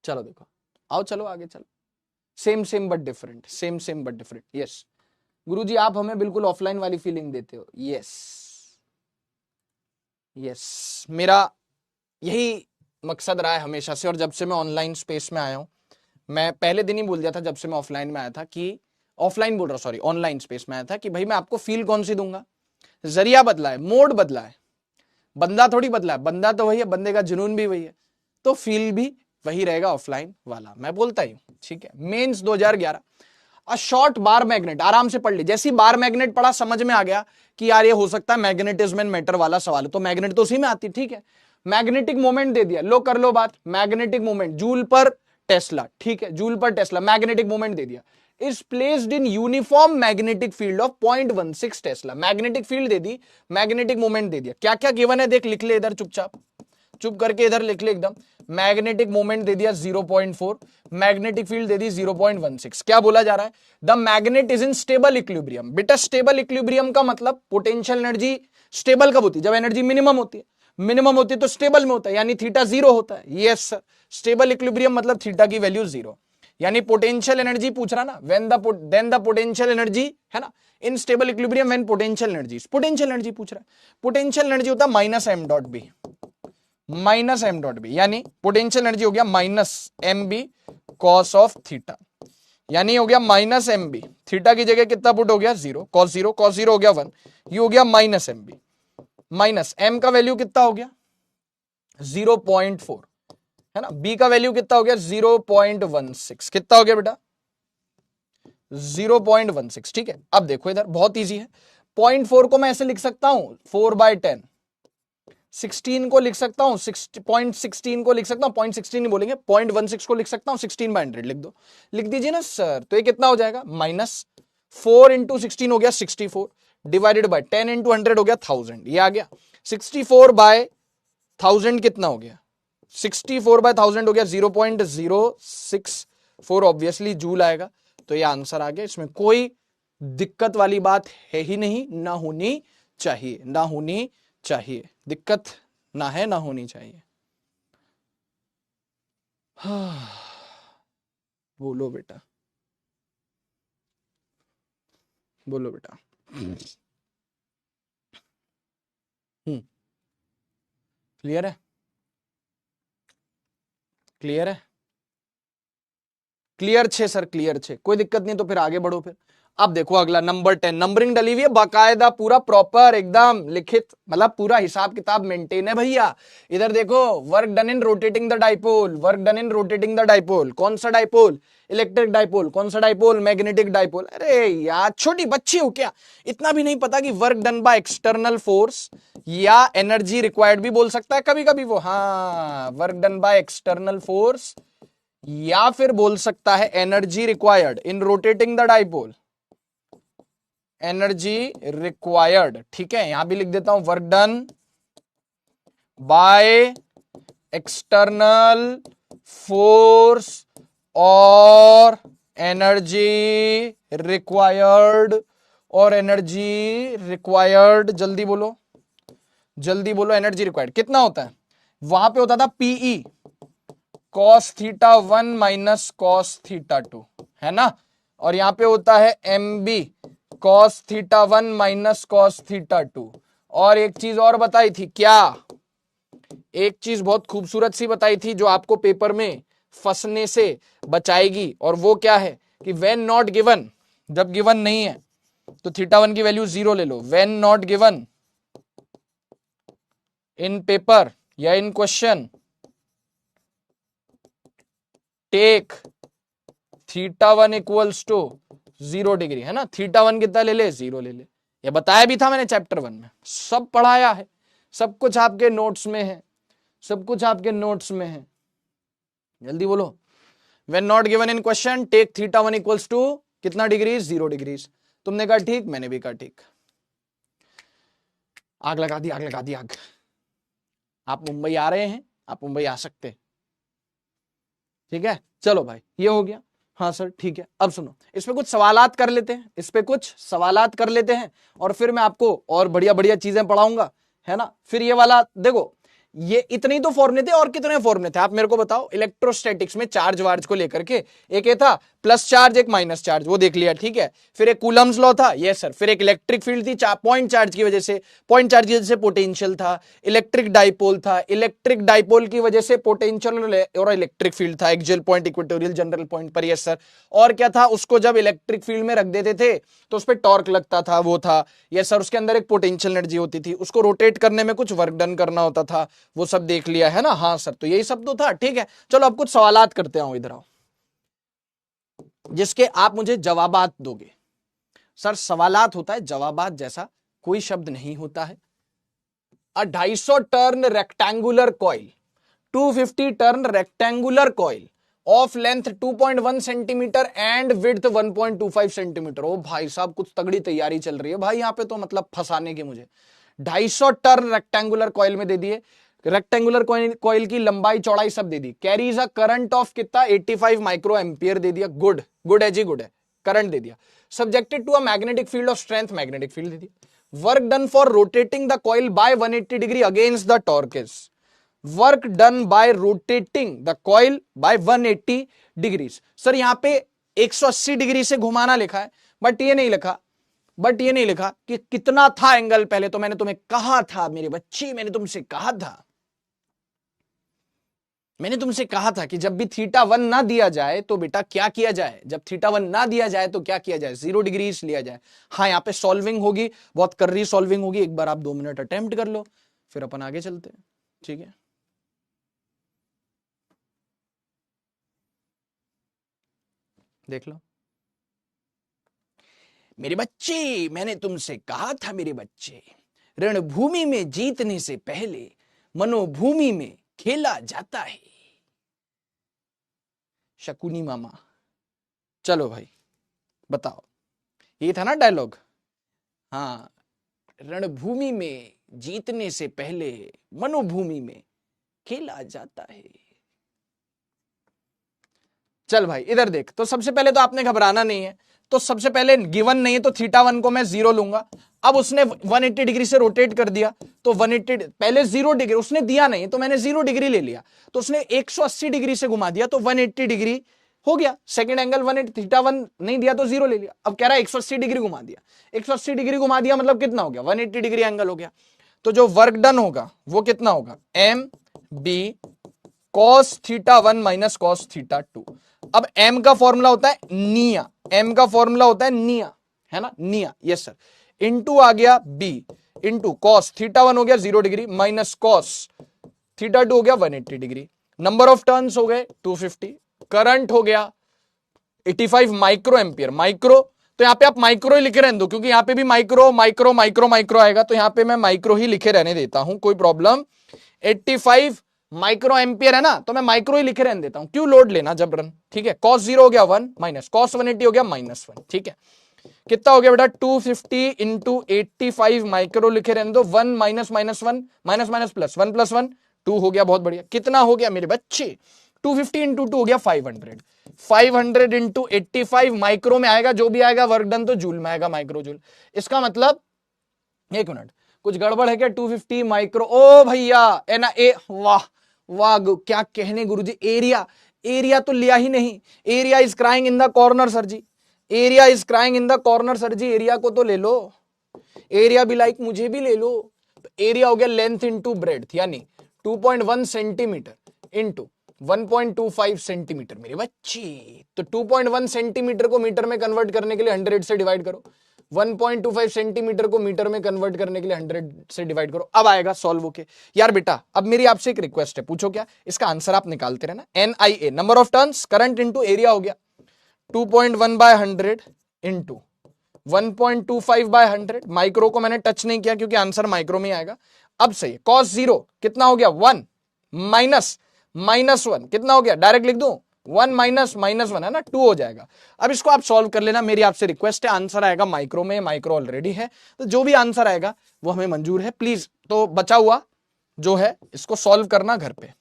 चलो देखो, आओ चलो आगे चलो। Same same but different, same same but different, yes. गुरुजी आप हमें बिल्कुल ऑफलाइन वाली फीलिंग देते हो, यस यस। मेरा यही मकसद रहा है हमेशा से, और जब से मैं ऑनलाइन स्पेस में आया हूं, मैं पहले दिन ही बोल दिया था जब से मैं ऑफलाइन में आया था, कि ऑफलाइन बोल रहा हूं, सॉरी ऑनलाइन स्पेस में आया था, कि भाई मैं आपको फील कौन सी दूंगा। जरिया बदला है, मोड बदला है, बंदा थोड़ी बदला है, बंदा तो वही है, बंदे का जुनून भी वही है, तो फील भी वही रहेगा ऑफलाइन वाला, मैं बोलता ही हूं, ठीक है। Mains 2011, a short bar magnet, आराम से पढ़ ली, जैसी बार मैग्नेट पढ़ा समझ में आ गया कि यार ये हो सकता है मैग्नेटिज्म एंड मैटर वाला सवाल है, तो मैग्नेट तो उसी में आती, ठीक है। मैग्नेटिक मोमेंट दे दिया, लो कर लो बात, magnetic moment joule per tesla, ठीक है, joule per tesla, magnetic moment दे दिया, is placed in uniform magnetic field of 0.16 tesla, magnetic field दे दी, मैग्नेटिक मोमेंट दे दिया, क्या क्या गिवन है देख, लिख ले इधर चुपचाप, चुप करके इधर लिख ले एकदम। मैग्नेटिक मोमेंट दे दिया 0.4, मैग्नेटिक फील्ड दे दी 0.16, क्या बोला जा रहा है, the magnet is in stable equilibrium. बेटा स्टेबल इक्विलिब्रियम का मतलब पोटेंशियल एनर्जी स्टेबल कब होती है, जब एनर्जी मिनिमम होती है, मिनिमम होती है तो स्टेबल में होता है, यानी थीटा 0 होता है, यस सर। स्टेबल इक्विलिब्रियम मतलब थीटा की वैल्यू 0, यानी पोटेंशियल एनर्जी पूछ रहा ना, देन द पोटेंशियल एनर्जी, है ना, in stable equilibrium when potential energy, potential energy पूछ रहा है, पोटेंशियल एनर्जी होता है -m.b, -m.b, यानी पोटेंशियल एनर्जी हो गया -mb cos ऑफ थीटा, यानी हो गया -mb, थीटा की जगह कितना पुट हो गया 0, cos 0 हो गया 1, ये हो गया -mb, माइनस m का वैल्यू कितना हो गया 0.4, है ना, b का वैल्यू कितना हो गया 0.16, कितना हो गया बेटा 0.16, ठीक है। अब देखो इधर बहुत इजी है, 0.4 को मैं ऐसे लिख सकता हूं 4/10, 16 को लिख सकता हूं 0.16 को लिख सकता हूं 0.16 नहीं बोलेंगे, 0.16 को लिख सकता हूं 16/100, लिख दो, लिख दीजिए ना सर, तो ये कितना हो जाएगा -4 × 16 हो गया 64, डिवाइडेड बाय 10 × 100 हो गया 1000, ये आ गया 64/1000 कितना हो गया 64/1000 हो गया 0.064, ऑब्वियसली जूल आएगा, तो ये आंसर आ गया, इसमें कोई दिक्कत वाली बात है ही नहीं, ना होनी चाहिए, ना होनी चाहिए, दिक्कत ना है ना होनी चाहिए। बोलो बेटा, बोलो बेटा, क्लियर है, क्लियर है, क्लियर छे सर, क्लियर छे, कोई दिक्कत नहीं, तो फिर आगे बढ़ो फिर। अब देखो अगला नंबर 10, नंबरिंग डली हुई है बाकायदा, पूरा प्रॉपर एकदम लिखित, मतलब पूरा हिसाब किताब मेंटेन है भैया। इधर देखो, work done in rotating the dipole, work done in rotating the dipole, कौन सा डाइपोल, इलेक्ट्रिक डाइपोल, कौन सा डाइपोल, मैग्नेटिक डाइपोल। अरे यार छोटी बच्ची हो क्या, इतना भी नहीं पता कि work done by external force या एनर्जी रिक्वायर्ड भी बोल सकता है कभी कभी वो, हाँ work done by external force या फिर बोल सकता है energy required in rotating the dipole, energy required, ठीक है। यहां भी लिख देता हूं work done by external force और एनर्जी रिक्वायर्ड, और एनर्जी रिक्वायर्ड, जल्दी बोलो जल्दी बोलो, एनर्जी रिक्वायर्ड कितना होता है? वहां पे होता था PE cos theta 1 minus cos theta 2, है ना, और यहां पे होता है M B cos theta 1 minus cos theta 2। और एक चीज और बताई थी, क्या? एक चीज बहुत खूबसूरत सी बताई थी जो आपको पेपर में फंसने से बचाएगी, और वो क्या है कि व्हेन नॉट गिवन, जब गिवन नहीं है तो थीटा 1 की वैल्यू 0 ले लो। When not given in paper या in question take theta 1 equals to 0 degree, है ना। थीटा 1 कितना ले ले? 0 ले ले। ये बताया भी था मैंने चैप्टर 1 में, सब पढ़ाया है, सब कुछ आपके नोट्स में है, सब कुछ आपके नोट्स में है। जल्दी बोलो। When not given in question take theta 1 equals to कितना डिग्री? 0 डिग्रीज। तुमने कहा ठीक, मैंने भी कहा ठीक। आग लगा दी, आग लगा दी, आग। आप मुंबई आ रहे हैं, आप मुंबई आ सकते, ठीक है। चलो भाई, ये हो गया। हाँ सर ठीक है। अब सुनो, इस पे कुछ सवालात कर लेते हैं, इस पे कुछ सवालात कर लेते हैं, और फिर मैं आपको और बढ़िया बढ़िया चीजें पढ़ाऊंगा, है ना। फिर ये वाला देखो, ये इतने ही तो फॉर्मूले थे, और कितने फॉर्मूले थे आप मेरे को बताओ। इलेक्ट्रोस्टैटिक्स में चार्ज वार्ज को लेकर के एक ये था प्लस चार्ज, एक माइनस चार्ज, वो देख लिया, ठीक है। फिर एक कूलम्स लॉ था, यस सर। फिर एक इलेक्ट्रिक फील्ड थी, पॉइंट चार्ज की वजह से, पॉइंट चार्ज की वजह से पोटेंशियल था। इलेक्ट्रिक डाइपोल था, इलेक्ट्रिक डाइपोल की वजह से पोटेंशियल और इलेक्ट्रिक फील्ड था, axial point, equatorial, general point पर, यस सर। और क्या था, उसको जब इलेक्ट्रिक फील्ड में रख देते थे तो उस पर टॉर्क लगता था, वो था, यस सर। उसके अंदर एक पोटेंशियल एनर्जी होती थी, उसको रोटेट करने में कुछ वर्क डन करना होता था, वो सब देख लिया, है ना। हाँ सर, तो यही सब तो था, ठीक है। चलो अब कुछ सवालात करते हैं, इधर आओ, जिसके आप मुझे जवाबात दोगे। सर सवालात होता है, जवाबात जैसा कोई शब्द नहीं होता है। 250 turn rectangular coil, 250 turn rectangular coil of length 2.1 centimetre and width 1.25 centimetre. ओ भाई साहब, कुछ तगड़ी तैयारी चल रही है भाई यहाँ पे तो, मतलब फंसाने की मुझे। 250 टर्न रेक्टेंगुलर कॉइल में दे दिए, रेक्टेंगुलर कॉइल की लंबाई चौड़ाई सब दे दी। कैरीज अ करंट ऑफ कितना? 85 माइक्रो एम्पियर दे दिया। गुड, गुड है जी, गुड है, करंट दे दिया। Subjected to a magnetic field of strength, magnetic field दे दिया। Work done for rotating the coil by 180 degree against the torque, work done by rotating the coil by 180 degrees. Sir यहां पे 180 degree से घुमाना लिखा है, बट ये नहीं लिखा कि कितना था एंगल। पहले तो मैंने तुम्हें कहा था मेरे बच्चे, मैंने तुमसे कहा था कि जब भी थीटा 1 ना दिया जाए तो बेटा क्या किया जाए, जब थीटा 1 ना दिया जाए तो क्या किया जाए? 0 डिग्री लिया जाए। हाँ, यहां पे सॉल्विंग होगी, बहुत कर्री सॉल्विंग होगी, एक बार आप 2 मिनट अटेम्प्ट कर लो, फिर अपन आगे चलते हैं, ठीक है। देख लो मेरे बच्चे, मैंने तुमसे कहा था मेरे बच्चे, रणभूमि में जीतने से पहले मनोभूमि में खेला जाता है। शकुनी मामा, चलो भाई बताओ, ये था ना डायलॉग। हाँ, रणभूमि में जीतने से पहले मनोभूमि में खेला जाता है। चल भाई इधर देख, तो सबसे पहले तो आपने घबराना नहीं है, तो सबसे पहले गिवन नहीं है तो थीटा 1 को मैं 0 लूंगा। अब उसने 180 डिग्री से रोटेट कर दिया, तो 180 पहले 0 डिग्री उसने दिया नहीं तो मैंने 0 डिग्री ले लिया, तो उसने 180 डिग्री से घुमा दिया तो 180 डिग्री हो गया। सेकंड एंगल 180, थीटा 1 नहीं दिया तो 0 ले लिया। अब कह रहा है 180 डिग्री घुमा दिया, 180 डिग्री घुमा दिया मतलब कितना हो गया? 180 डिग्री एंगल हो गया। तो जो वर्क डन होगा वो कितना होगा? M B cos theta 1 minus cos theta 2। अब m का फॉर्मूला होता है निया, m का फॉर्मूला होता है निया, है ना, निया, यस सर। इनटू आ गया b इनटू कॉस थीटा 1 हो गया 0 डिग्री माइनस कॉस थीटा 2 हो गया 180 डिग्री। नंबर ऑफ टर्न्स हो गए 250, करंट हो गया 85 माइक्रो एम्पियर। माइक्रो तो यहां पे आप माइक्रो ही लिखे रहने दो, क्योंकि यहां पे भी माइक्रो माइक्रो माइक्रो माइक्रो आएगा, तो यहां पे मैं माइक्रो ही लिखे रहने देता हूं, कोई प्रॉब्लम। 85 माइक्रो एम्पियर है ना, तो मैं माइक्रो ही लिखे रहने देता हूं, क्यों लोड लेना जबरन। ठीक है, cos 0 हो गया 1 माइनस cos 180 हो गया -1। ठीक है, कितना हो गया बेटा 250 इंटू 85 माइक्रो लिखे रहने दो, 1 minus minus 1 minus minus plus 1 plus 1 2 हो गया, बहुत बढ़िया। कितना हो गया मेरे बच्चे 250 इंटू 2 हो गया 500, 500 इंटू 85 माइक्रो में आएगा, जो भी आएगा वर्क डन तो जूल में आएगा, माइक्रो जूल। इसका मतलब, एक मिनट, कुछ गड़बड़ है क्या? 250 माइक्रो, ओ भैया ए ना ए, वाह वाह, क्या कहने गुरुजी। एरिया, एरिया तो लिया ही नहीं, area is crying in the corner sir ji, area is crying in the corner sir ji, area को तो ले लो, एरिया भी लाइक मुझे भी ले लो। तो एरिया हो गया लेंथ इंटू ब्रेड्थ, यानी 2.1 सेंटीमीटर इंटू 1.25 सेंटीमीटर मेरे बच्चे। तो 2.1 सेंटीमीटर को मीटर में कन्वर्ट करने के लिए 100 से डिवाइड करो, 1.25 सेंटीमीटर को मीटर में कन्वर्ट करने के लिए 100 से डिवाइड करो। अब आएगा सॉल्व होके। यार बेटा, अब मेरी आपसे एक रिक्वेस्ट है, पूछो क्या, इसका आंसर आप निकालते रहना। NIA number of turns, current into area हो गया 2.1 बाय 100 इंटू 1.25 बाय 100। माइक्रो को मैंने टच नहीं किया क्योंकि आंसर माइक्रो में आएगा। अब सही, cos 0 कितना हो गया 1 माइनस -1 कितना हो गया, डायरेक्ट लिख दूं 1 माइनस -1 है ना, 2 हो जाएगा। अब इसको आप सॉल्व कर लेना, मेरी आपसे रिक्वेस्ट है, आंसर आएगा माइक्रो में, माइक्रो ऑलरेडी है, तो जो भी आंसर आएगा वो हमें मंजूर है प्लीज। तो बचा हुआ जो है इसको सॉल्व करना घर पे,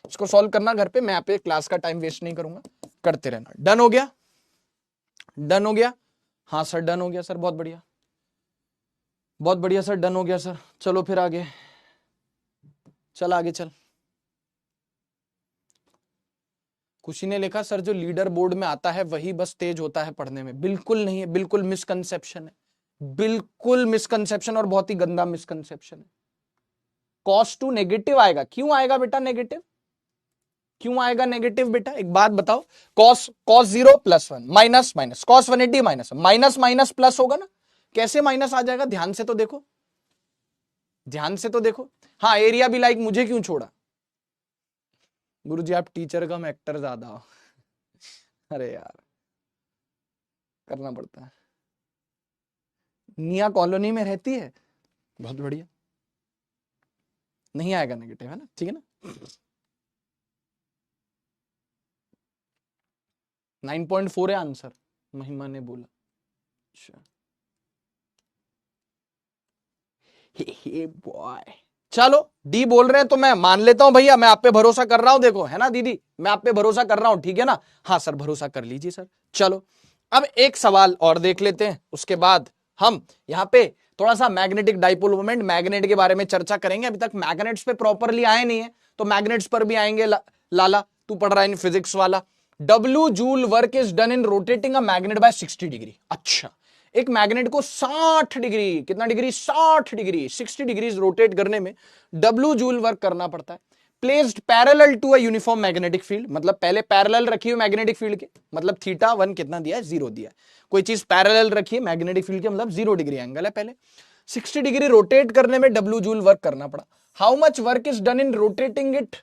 इसको सॉल्व करना घर पे, मैं यहाँ पे क्लास का टाइम वेस्ट नहीं करूंगा, करते रहना। डन हो गया, डन हो गया, हाँ सर डन हो गया सर, बहुत बढ़िया बहुत बढ़िया सर, डन हो गया सर। चलो फिर आगे चल, आगे चल। खुशी ने लिखा सर जो लीडर बोर्ड में आता है वही बस तेज होता है पढ़ने में। बिल्कुल नहीं है, बिल्कुल मिसकंसेप्शन है, बिल्कुल मिसकंसेप्शन और बहुत ही गंदा मिसकंसेप्शन है। cos 2 नेगेटिव आएगा, क्यों आएगा बेटा नेगेटिव, क्यों आएगा नेगेटिव बेटा, एक बात बताओ। cos 0 +1 minus minus cos 180 minus minus minus plus होगा ना, कैसे माइनस आ जाएगा, ध्यान से तो देखो, ध्यान से तो देखो। हाँ, एरिया भी लाइक मुझे क्यों छोड़ा, गुरुजी आप टीचर कम एक्टर ज्यादा हो। अरे यार करना पड़ता है, निया कॉलोनी में रहती है, बहुत बढ़िया, नहीं आएगा नेगेटिव है ना, ठीक है ना। 9.4 है आंसर, महिमा ने बोला। अच्छा बॉय, चलो डी बोल रहे हैं तो मैं मान लेता हूं भैया, मैं आप पे भरोसा कर रहा हूं, देखो है ना दीदी, मैं आप पे भरोसा कर रहा हूं, ठीक है ना। हाँ सर भरोसा कर लीजिए सर। चलो अब एक सवाल और देख लेते हैं, उसके बाद हम यहां पे थोड़ा सा मैग्नेटिक डाइपोल मोमेंट, मैग्नेट के बारे में चर्चा करेंगे। अभी तक मैग्नेट्स पे प्रॉपरली आए नहीं है, तो मैग्नेट्स पर भी आएंगे। लाला तू पढ़ रहा है in Physics Wallah. W joule work is done in rotating a magnet by 60 degree. अच्छा, एक मैग्नेट को 60 डिग्री, कितना डिग्री 60 डिग्री, 60 डिग्री रोटेट करने में W जूल वर्क करना पड़ता है। Placed parallel to a uniform magnetic field, मतलब पहले पैरेलल रखी हुई मैग्नेटिक फील्ड के, मतलब θ1 कितना दिया है 0 दिया है। कोई चीज पैरेलल रखी है मैग्नेटिक फील्ड के, मतलब 0 डिग्री एंगल है। पहले 60 डिग्री रोटेट करने में W जूल वर्क करना पड़ा। How much work is done in rotating it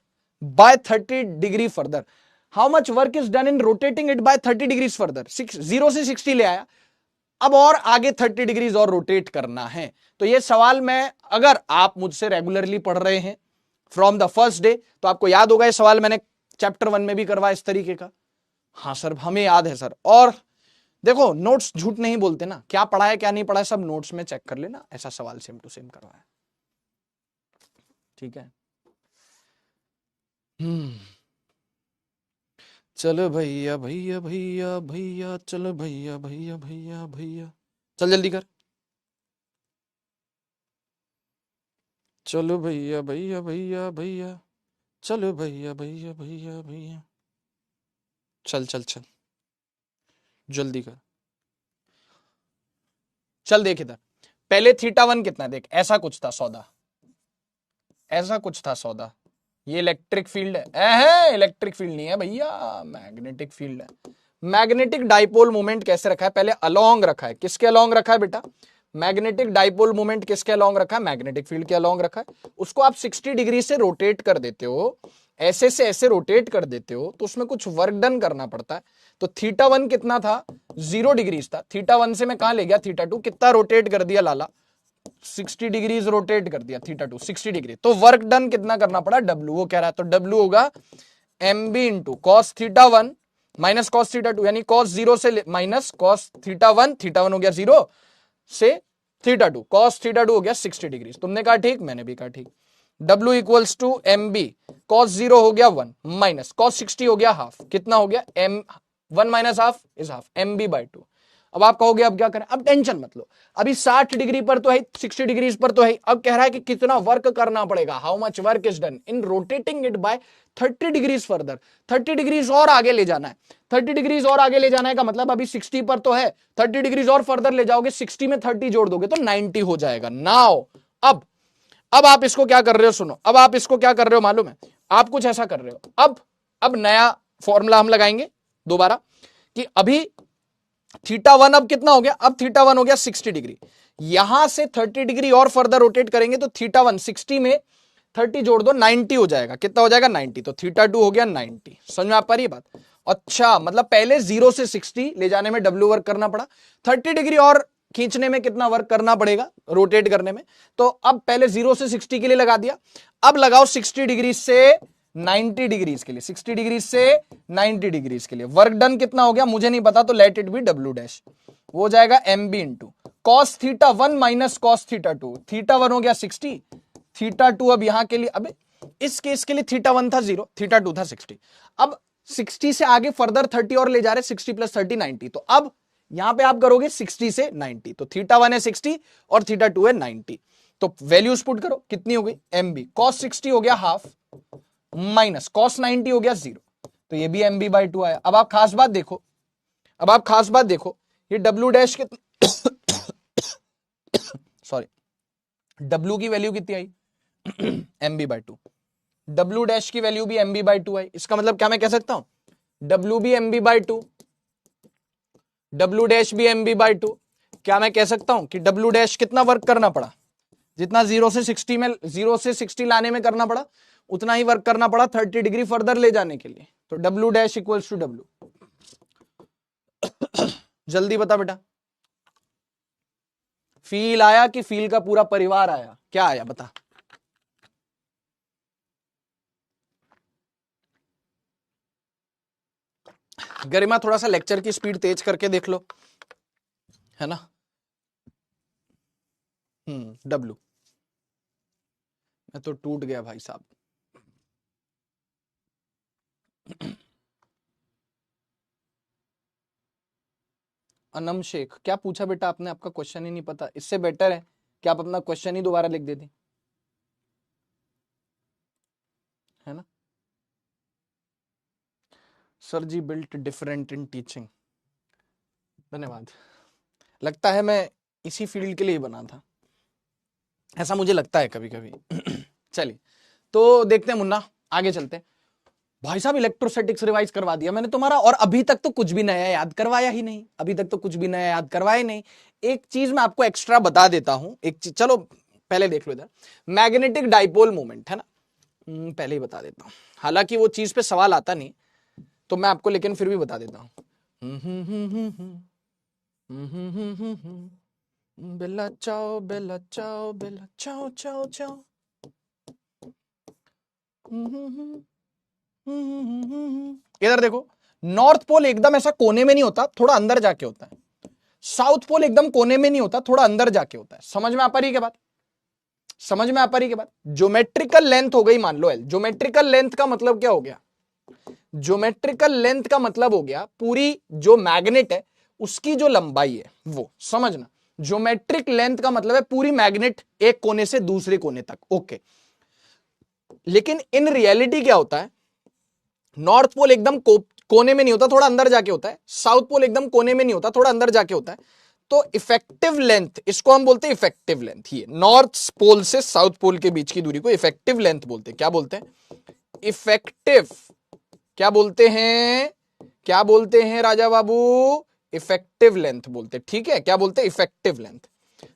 by 30 degree further, how much work is done in rotating it by 30 degrees further. 0 से 60 ले आया, अब और आगे 30 डिग्रीज और रोटेट करना है। तो ये सवाल मैं, अगर आप मुझसे रेगुलरली पढ़ रहे हैं फ्रॉम द फर्स्ट डे, तो आपको याद होगा ये सवाल मैंने चैप्टर 1 में भी करवाया इस तरीके का। हाँ सर हमें याद है सर। और देखो नोट्स झूठ नहीं बोलते ना, क्या पढ़ा है क्या नहीं पढ़ा है सब नोट्स में चेक कर लेना, ऐसा सवाल सेम टू सेम करवाया, ठीक है। चलो भैया भैया भैया भैया, चलो भैया भैया भैया भैया, चल जल्दी कर, चलो भैया भैया भैया भैया, चलो भैया भैया भैया भैया, चल चल चल जल्दी कर, चल देख इधर। पहले θ1 कितना, देख ऐसा कुछ था सौदा, ऐसा कुछ था सौदा। ये इलेक्ट्रिक फील्ड है, इलेक्ट्रिक फील्ड नहीं है भैया, मैग्नेटिक फील्ड है। मैग्नेटिक डाइपोल मोमेंट कैसे रखा है, पहले अलोंग रखा है, किसके अलोंग रखा है बेटा, मैग्नेटिक डाइपोल मोमेंट किसके अलोंग रखा है, मैग्नेटिक फील्ड के अलोंग रखा है। उसको आप 60 डिग्री से रोटेट कर देते हो, ऐसे से ऐसे रोटेट कर देते हो, तो उसमें कुछ वर्क डन करना पड़ता है। तो θ1 कितना था, 0 डिग्री था। θ1 से मैं कहां ले गया, θ2 कितना रोटेट कर दिया लाला, 60 डिग्रीज रोटेट कर दिया, थीटा 2 60 डिग्री, तो वर्क डन कितना करना पड़ा, W वो कह रहा है, तो W होगा MB into cos theta 1 minus cos theta 2, यानी कॉस 0 से माइनस कॉस थीटा 1 हो गया 0 से थीटा 2, कॉस थीटा 2 हो गया 60 डिग्री। तुमने कहा ठीक, मैंने भी कहा ठीक। W equals to MB cos 0 हो गया 1 माइनस कॉस 60 हो गया हाफ, कितना हो गया M 1 minus half is half MB by 2। अब आप कहोगे अब क्या करें, अब टेंशन मत लो, अभी 60 डिग्री पर तो है, 60 डिग्री पर तो है, अब कह रहा है कि कितना वर्क करना पड़ेगा, how much work is done in rotating it by 30 degrees further, 30 degrees और आगे ले जाना है, 30 डिग्रीज और आगे ले जाना है का मतलब अभी 60 पर तो है, 30 डिग्रीज और फर्दर ले जाओगे, 60 में 30 जोड़ दोगे तो 90 हो जाएगा। नाउ अब आप इसको क्या कर रहे हो, सुनो, अब आप इसको क्या कर रहे हो मालूम है, आप कुछ ऐसा कर रहे हो, अब नया फॉर्मूला हम लगाएंगे दोबारा कि अभी थीटा 1 अब कितना हो गया, अब थीटा 1 हो गया 60 डिग्री, यहां से 30 डिग्री और फर्दर रोटेट करेंगे तो थीटा 1 60 में 30 जोड़ दो 90 हो जाएगा, कितना हो जाएगा 90, तो थीटा 2 हो गया 90। समझ में आ पा रही है बात? अच्छा, मतलब पहले 0 से 60 ले जाने में W वर्क करना पड़ा, 30 डिग्री और खींचने में कितना वर्क करना पड़ेगा रोटेट करने में, तो अब पहले 0 से 60 के लिए लगा दिया, अब लगाओ 60 डिग्री से 90 डिग्रीज के लिए, 60 डिग्री से 90 डिग्रीज के लिए, वर्क डन कितना हो गया मुझे नहीं पता, तो let it be W dash, वो हो जाएगा MB into cos theta 1 minus cos theta 2, theta 1 हो गया 60, थीटा 2 अब यहां के लिए, अब इस केस के लिए थीटा 1 था 0, थीटा 2 था 60, अब 60 से आगे फर्दर 30 और ले जा रहे, 60 प्लस 30 90, तो अब यहां पे आप करोगे 60 से 90, तो थीटा 1 है 60 और थीटा 2 है 90, तो वैल्यूज पुट करो, कितनी हो गई MB कॉस 60 हो गया हाफ माइनस कॉस 90 हो गया 0, तो ये भी MB बाई 2 आया। अब आप खास बात देखो, अब आप खास बात देखो, ये W डैश कितना सॉरी W की वैल्यू कितनी आई MB बाई 2, W डैश की वैल्यू भी MB बाई 2 आई, इसका मतलब क्या मैं कह सकता हूं W भी MB बाई 2, W डैश भी MB बाई 2, क्या मैं कह सकता हूं कि W डैश कितना वर्क करना पड़ा, जितना 0 से 60 में 0 से 60 लाने में करना पड़ा उतना ही वर्क करना पड़ा 30 डिग्री फर्दर ले जाने के लिए, तो W dash equals to W। जल्दी बता बेटा, फील आया कि फील का पूरा परिवार आया, क्या आया बता? गरिमा थोड़ा सा लेक्चर की स्पीड तेज करके देख लो, है ना। W, मैं तो टूट गया भाई साहब। अनम शेख, क्या पूछा बेटा आपने, आपका क्वेश्चन ही नहीं पता, इससे बेटर है कि आप अपना क्वेश्चन ही दोबारा लिख देते, है ना। Sir ji built different in teaching, धन्यवाद। लगता है मैं इसी फील्ड के लिए बना था, ऐसा मुझे लगता है कभी कभी। चलिए तो देखते हैं मुन्ना, आगे चलते हैं। भाई साहब इलेक्ट्रोस्टैटिक्स रिवाइज करवा दिया मैंने तुम्हारा, और अभी तक तो कुछ भी नया याद करवाया ही नहीं, अभी तक तो कुछ भी नया याद करवाया नहीं। एक चीज मैं आपको एक्स्ट्रा बता देता हूं, एक चीज, चलो पहले देख लो इधर, मैग्नेटिक डाइपोल मोमेंट है ना, पहले ही बता देता हूं, हालांकि वो चीज पे सवाल आता नहीं तो मैं आपको लेकिन फिर भी बता देता हूं। बेला चाओ बेला चाओ बेला चाओ चाओ चाओ, इधर देखो, नॉर्थ पोल एकदम ऐसा कोने में नहीं होता, थोड़ा अंदर जाके होता है, साउथ पोल एकदम कोने में नहीं होता, थोड़ा अंदर जाके होता है। समझ में आ पा रही है बात, समझ में आ पा रही है बात। ज्योमेट्रिकल लेंथ हो गई मान लो L, ज्योमेट्रिकल लेंथ का मतलब क्या हो गया, ज्योमेट्रिकल लेंथ का मतलब हो गया पूरी जो मैग्नेट है उसकी जो लंबाई है वो, समझना, ज्योमेट्रिक लेंथ का मतलब है पूरी मैग्नेट एक कोने से दूसरे कोने तक, ओके। लेकिन इन रियलिटी क्या होता है, नॉर्थ पोल एकदम कोने में नहीं होता, थोड़ा अंदर जाके होता है, साउथ पोल एकदम कोने में नहीं होता, थोड़ा अंदर जाके होता है, तो इफेक्टिव लेंथ, इसको हम बोलते हैं इफेक्टिव लेंथ, ये नॉर्थ पोल से साउथ पोल के बीच की दूरी को इफेक्टिव लेंथ बोलते हैं। क्या बोलते हैं, इफेक्टिव, क्या बोलते हैं, क्या बोलते हैं राजा बाबू, इफेक्टिव लेंथ बोलते हैं, ठीक है, क्या बोलते हैं, इफेक्टिव लेंथ।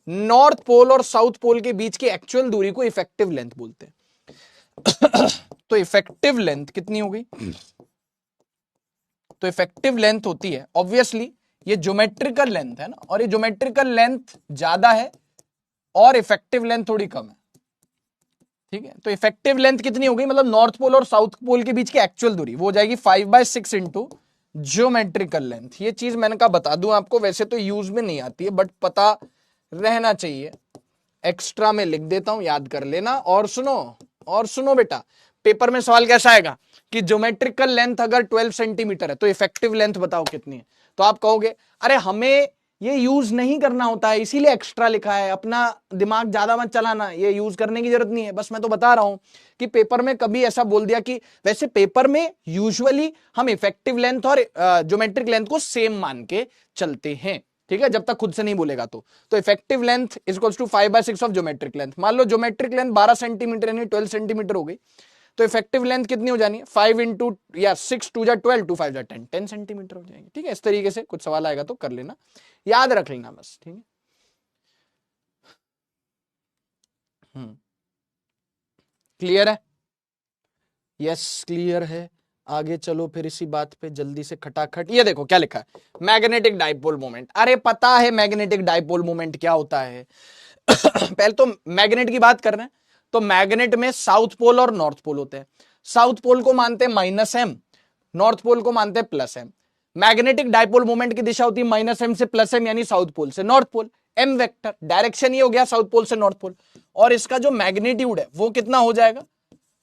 नॉर्थ पोल और साउथ पोल के बीच की एक्चुअल दूरी को इफेक्टिव लेंथ बोलते हैं। तो इफेक्टिव लेंथ कितनी हो गई, तो इफेक्टिव लेंथ होती है ऑब्वियसली, ये ज्योमेट्रिकल लेंथ है ना, और ये ज्योमेट्रिकल लेंथ ज्यादा है और इफेक्टिव लेंथ थोड़ी कम है, ठीक है। तो इफेक्टिव लेंथ कितनी हो गई, मतलब नॉर्थ पोल और साउथ पोल के बीच की एक्चुअल दूरी वो हो जाएगी 5/6 इंटू ज्योमेट्रिकल लेंथ। ये चीज मैंने कहा बता दूं आपको, वैसे तो यूज में नहीं आती है बट पता रहना चाहिए, एक्स्ट्रा में लिख देता हूं, याद कर लेना। और सुनो बेटा, पेपर में सवाल कैसा आएगा कि ज्योमेट्रिकल लेंथ अगर 12 सेंटीमीटर है तो इफेक्टिव लेंथ बताओ कितनी है। तो आप कहोगे अरे हमें ये यूज नहीं करना होता है इसीलिए एक्स्ट्रा लिखा है, अपना दिमाग ज्यादा मत चलाना, ये यूज करने की जरूरत नहीं है। बस मैं तो बता रहा हूं कि पेपर में कभी ऐसा बोल दिया कि वैसे पेपर में यूजुअली हम इफेक्टिव लेंथ और ज्योमेट्रिक लेंथ को सेम मान के चलते हैं, ठीक है, जब तक खुद से नहीं बोलेगा तो effective length is equals to 5/6 of geometric length. मान लो ज्योमेट्रिक लेंथ 12 सेंटीमीटर यानी 12 सेंटीमीटर हो गई, तो इफेक्टिव लेंथ कितनी हो जानी है 5 इंटू या 6 2 जा 12 2 5 जा 10 10 सेंटीमीटर हो जाएगी, ठीक है। इस तरीके से कुछ सवाल आएगा तो कर लेना, याद रख लेना बस, ठीक है। क्लियर है? यस क्लियर है। आगे चलो फिर इसी बात पे जल्दी से खटाखट। ये देखो क्या लिखा है, मैग्नेटिक डाइपोल मोमेंट। अरे पता है मैग्नेटिक डाइपोल मोमेंट क्या होता है पहले तो मैग्नेट की बात कर रहे हैं, तो मैग्नेट में साउथ पोल और नॉर्थ पोल होते हैं। साउथ पोल को मानते हैं -m, नॉर्थ पोल को मानते हैं +m। मैग्नेटिक डाइपोल मोमेंट की दिशा होती है -m से +m, यानी साउथ पोल से north pole. m vector direction ये हो गया साउथ पोल से नॉर्थ पोल, और इसका जो मैग्नीट्यूड है वो कितना हो जाएगा,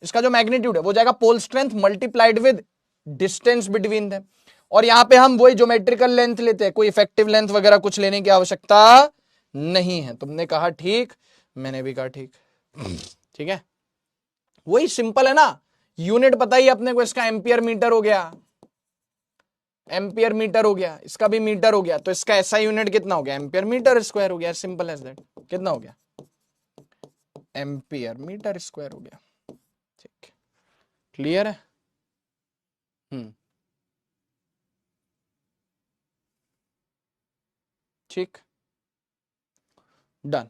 इसका जो मैग्नीट्यूड है वो जाएगा pole strength multiplied with distance between them. और यहां पे हम वही ज्योमेट्रिकल लेंथ लेते हैं, कोई इफेक्टिव लेंथ वगैरह कुछ लेने की आवश्यकता नहीं है। तुमने कहा ठीक, मैंने भी कहा ठीक, ठीक है। वही सिंपल है ना, यूनिट पता ही अपने को, इसका एम्पियर मीटर हो गया, एम्पियर मीटर हो गया, इसका भी मीटर हो गया, तो इसका ऐसा यूनिट कितना हो गया, एम्पियर मीटर स्क्वायर हो गया, सिंपल एज दैट। कितना हो गया, एम्पियर मीटर स्क्वायर हो गया, ठीक। क्लियर है? ठीक, डन,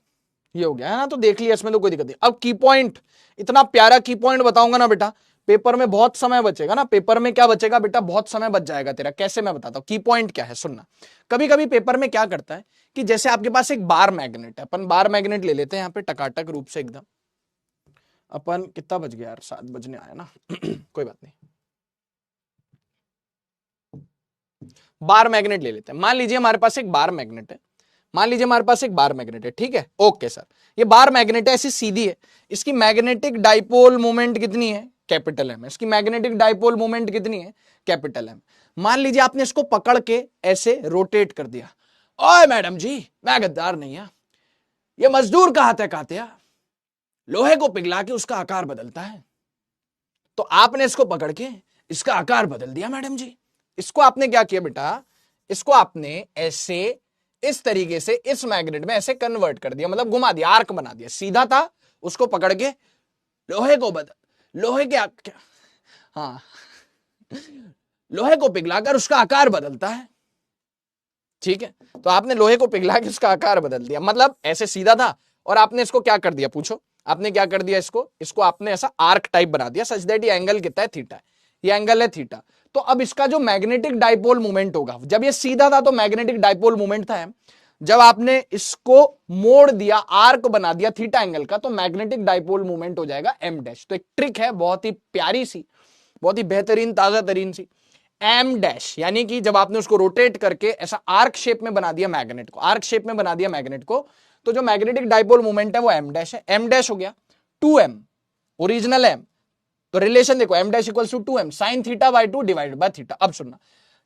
ये हो गया है ना। तो देख लिया, इसमें तो कोई दिक्कत नहीं। अब की पॉइंट, इतना प्यारा की पॉइंट बताऊंगा ना बेटा, पेपर में बहुत समय बचेगा ना। पेपर में क्या बचेगा बेटा, बहुत समय बच जाएगा तेरा। कैसे, मैं बताता हूं की पॉइंट क्या है, सुनना। कभी कभी पेपर में क्या करता है कि जैसे आपके पास एक बार मैग्नेट है, अपन बार मैग्नेट ले लेते हैं यहाँ पे टकाटक रूप से एकदम। अपन कितना बज गया यार, 7 बजने आया ना कोई बात नहीं, बार मैग्नेट ले लेते हैं। मान लीजिए हमारे पास एक बार मैग्नेट है, मान लीजिए हमारे पास एक बार मैग्नेट है, ठीक है, ओके सर। ये बार मैग्नेट है, ऐसी सीधी है, इसकी मैग्नेटिक डाइपोल मोमेंट कितनी है, कैपिटल एम। इसकी मैग्नेटिक डाइपोल मोमेंट कितनी है, कैपिटल एम। मान लीजिए आपने इसको पकड़ के ऐसे रोटेट कर दिया। ओए मैडम जी, मैं गद्दार नहीं है, ये मजदूर का हाथ है कातिया, लोहे को पिघला के उसका आकार बदलता है। तो आपने इसको पकड़ के इसका आकार बदल दिया मैडम जी। इसको आपने क्या किया बेटा, इसको आपने ऐसे इस तरीके से इस मैग्नेट में ऐसे कन्वर्ट कर दिया, मतलब घुमा दिया, आर्क बना दिया। सीधा था, उसको पकड़ के लोहे को बदल, लोहे के हाँ लोहे को पिघलाकर उसका आकार बदलता है, ठीक है। तो आपने लोहे को पिघला के उसका आकार बदल दिया, मतलब ऐसे सीधा था और आपने इसको क्या कर दिया, पूछो आपने क्या कर दिया, इसको आपने ऐसा आर्क टाइप बना दिया, सच दैट ये एंगल कितना है, थीटा है, ये एंगल है थीटा। तो अब इसका जो मैग्नेटिक डाइपोल मोमेंट होगा, जब ये सीधा था तो मैग्नेटिक डाइपोल मोमेंट था, जब आपने इसको मोड़ दिया, आर्क बना दिया थीटा एंगल का, तो मैग्नेटिक डाइपोल मोमेंट हो जाएगा एम डैश। तो एक ट्रिक है बहुत ही प्यारी सी, बहुत ही बेहतरीन ताजा तरीन सी, एम डैश, यानी कि जब आपने उसको रोटेट करके ऐसा आर्क शेप में बना दिया मैग्नेट को, आर्क शेप में बना दिया मैग्नेट को, तो जो मैग्नेटिक डाइपोल मोमेंट है वो एम डैश है। एम डैश हो गया 2m, ओरिजिनल एम। तो रिलेशन देखो, M dash equals to 2m sine theta by 2 divided by theta. अब सुनना,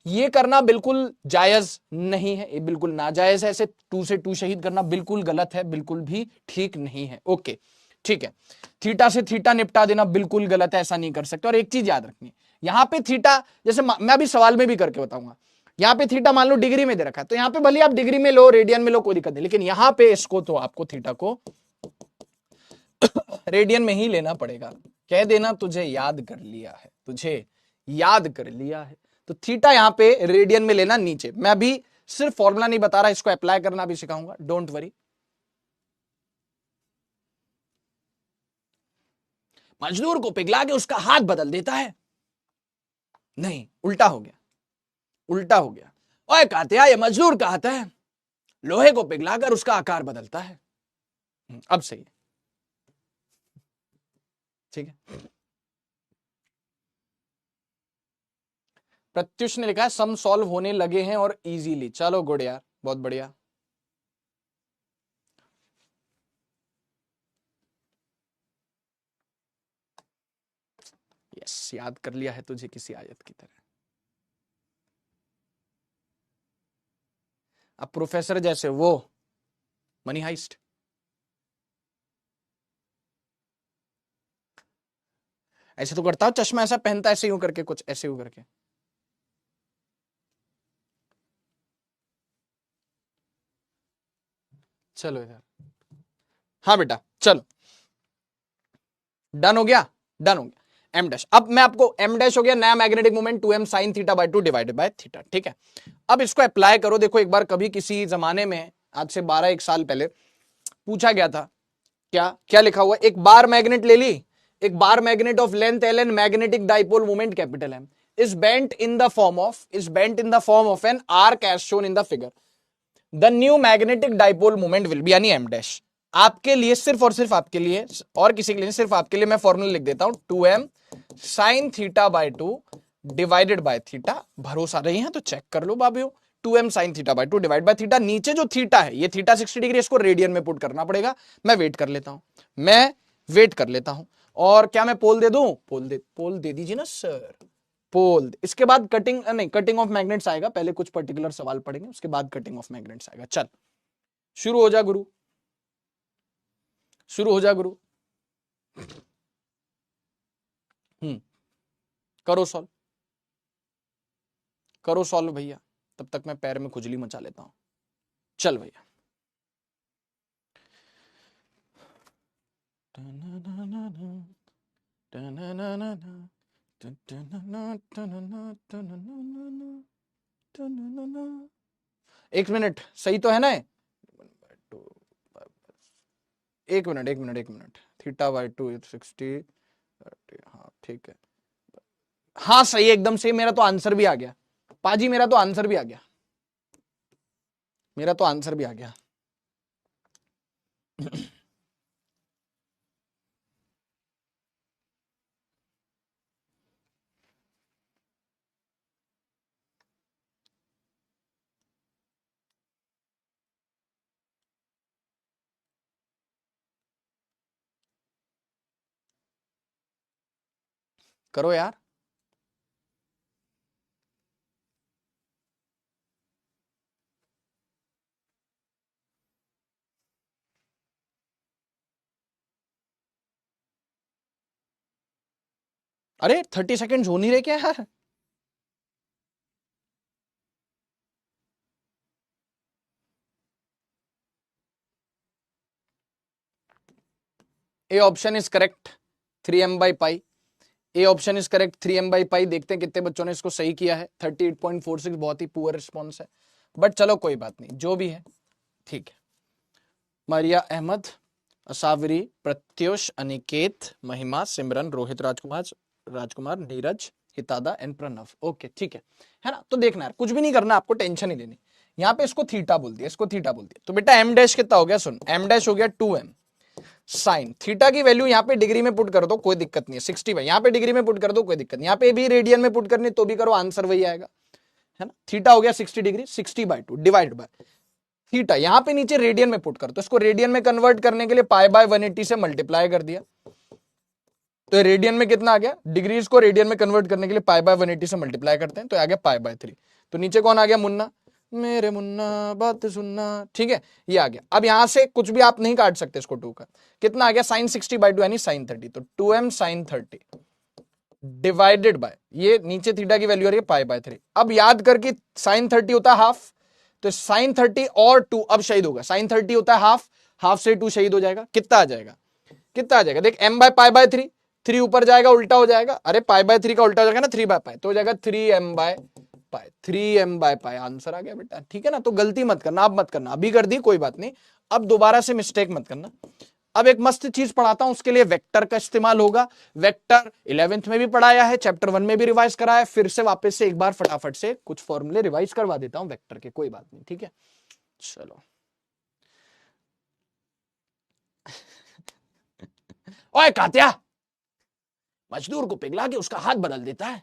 ये करना बिल्कुल जायज नहीं है, ये बिल्कुल नाजायज है, ऐसे 2 से 2 शहीद करना बिल्कुल गलत है, बिल्कुल भी ठीक नहीं है, ओके ठीक है। थीटा से थीटा निपटा देना बिल्कुल गलत है, ऐसा नहीं कर सकते। और एक चीज याद रखनी, यहां पे थीटा, जैसे मैं अभी सवाल में भी करके बताऊंगा, यहां पे थीटा मान लो डिग्री में दे रखा है, तो यहां पे भले आप डिग्री में लो, रेडियन में लो, कोई दिक्कत नहीं, लेकिन यहां पे इसको तो आपको थीटा को रेडियन में ही लेना पड़ेगा। कह देना तुझे याद कर लिया है, तुझे याद कर लिया है। तो थीटा यहां पे रेडियन में लेना नीचे। मैं अभी सिर्फ फॉर्मूला नहीं बता रहा, इसको अप्लाई करना भी सिखाऊंगा, डोंट वरी। मजदूर को पिघला के उसका हाथ बदल देता है, नहीं उल्टा हो गया, उल्टा हो गया। ओए कहते हैं ये मजदूर का हाथ है, लोहे को पिघलाकर उसका आकार बदलता है, अब सही है, ठीक है। प्रत्युष ने लिखा है सम सॉल्व होने लगे हैं और इजीली। चलो गुड यार, बहुत बढ़िया। यस, याद कर लिया है तुझे किसी आयत की तरह। अब प्रोफेसर जैसे वो मनी हाइस्ट, ऐसे तो करता हूं, चश्मा ऐसा पहनता ऐसे यूं करके, कुछ ऐसे यूं करके। चलो इधर, हाँ बेटा चलो, डन हो गया, डन हो गया। एम डैश, अब मैं आपको, एम डैश हो गया नया magnetic moment 2m sin theta by 2 divided by theta, ठीक है। अब इसको अप्लाई करो। देखो एक बार कभी किसी जमाने में, आज से 12-1 साल पहले पूछा गया था, क्या क्या लिखा हुआ, एक बार मैग्नेट ले ली, एक बार magnet of length L and magnetic dipole moment capital M is bent in the form of an arc as shown in the figure. The new magnetic dipole moment will be, यानी m dash. आपके लिए, सिर्फ और सिर्फ आपके लिए, और किसी के लिए, सिर्फ आपके लिए मैं फॉर्मूला लिख देता हूं, 2m sin theta by 2 divided by theta. भरोसा नहीं है तो चेक कर लो बाबियो, 2m sin theta by 2 divide by theta. नीचे जो थीटा है, ये थीटा 60 डिग्री, इसको रेडियन में पुट करना पड़ेगा। मैं वेट कर लेता हूं, और क्या मैं पोल दे दूं? पोल दे दीजिए ना सर, पोल। इसके बाद कटिंग, नहीं कटिंग ऑफ मैग्नेट्स आएगा, पहले कुछ पर्टिकुलर सवाल पढ़ेंगे, उसके बाद कटिंग ऑफ मैग्नेट्स आएगा। चल शुरू हो जा गुरु, शुरू हो जा गुरु। करो सॉल्व, करो सॉल्व भैया, तब तक मैं पैर में खुजली मचा लेता हूं। चल भैया, एक मिनट, सही तो है ना? एक मिनट, थीटा बाय 2 60, हाँ ठीक है, हाँ सही, एकदम सही। मेरा तो आंसर भी आ गया पाजी, मेरा तो आंसर भी आ गया, मेरा तो आंसर भी आ गया। करो यार, अरे 30 सेकेंड हो नहीं रहे क्या यार? A option is correct, 3m by pi. A option is correct, 3m by pi. देखते हैं कितने बच्चों ने इसको सही किया है। 38.46, बहुत ही पुअर रिस्पॉन्स है, बट चलो कोई बात नहीं, जो भी है ठीक है। मारिया अहमद, असावरी, प्रत्युष, अनिकेत, महिमा, सिमरन, रोहित राजकुमार, नीरज, हितादा एंड प्रणव। ओके ठीक है ना? तो देखना यार, कुछ भी नहीं करना, आपको टेंशन नहीं लेनी। यहाँ पे इसको थीटा बोल दिया, इसको थीटा बोल दिया, तो बेटा एम डैश कितना हो गया? सुन, एम डैश हो गया 2m साइन थीटा की वैल्यू यहाँ पे डिग्री में पुट कर दो, कोई दिक्कत नहीं है, 60 भाई, यहाँ पे डिग्री में पुट कर दो, कोई दिक्कत नहीं, यहाँ पे भी रेडियन में पुट करनी तो भी करो, आंसर वही आएगा, है ना? थीटा हो गया 60 डिग्री, 60/2 डिवाइड बाय थीटा, यहाँ पे नीचे रेडियन में पुट कर, तो इसको रेडियन में कन्वर्ट करने के लिए पाई बाय 180 से मल्टीप्लाई कर दिया, तो रेडियन में कितना आ गया? डिग्रीज को रेडियन में कन्वर्ट करने के लिए पाई बाय 180 से मल्टीप्लाई करते हैं, तो आ गया पाई बाय 3। तो नीचे कौन आ गया? मुन्ना, मेरे मुन्ना बात सुनना, ठीक है, ये आ गया। अब यहां से कुछ भी आप नहीं काट सकते इसको, 2 का कितना आ गया? साइन 60/2 यानी साइन 30, तो 2m साइन 30 डिवाइडेड बाय, ये नीचे थीटा की वैल्यू आ रही है पाई बाय 3। अब याद करके साइन 30 होता है हाफ, तो साइन 30 और 2 अब शहीद होगा, साइन 30 होता है हाफ, हाफ से 2 शहीद हो जाएगा, कितना आ जाएगा? कितना आ जाएगा? देख, m बाय पाई बाय 3, 3 ऊपर जाएगा उल्टा हो जाएगा, अरे पाई बाय 3 का उल्टा हो जाएगा ना 3 बाय पाई, तो हो जाएगा 3m by pi, 3m by pi, answer आ गया बेटा, ठीक है ना? तो गलती मत करना, अब मत करना, अभी कर दी कोई बात नहीं, अब दोबारा से मिस्टेक मत करना। अब एक मस्त चीज पढ़ाता हूं, उसके लिए वेक्टर का इस्तेमाल होगा। वेक्टर 11th में भी पढ़ाया है, चैप्टर 1 में भी रिवाइज कराया है, फिर से वापस से एक बार फटाफट से कुछ फॉर्मूले रिवाइज करवा देता हूं वेक्टर के, कोई बात नहीं, ठीक है? चलो ओए कात्या, मजदूर को पिघला के उसका हाथ बदल देता है।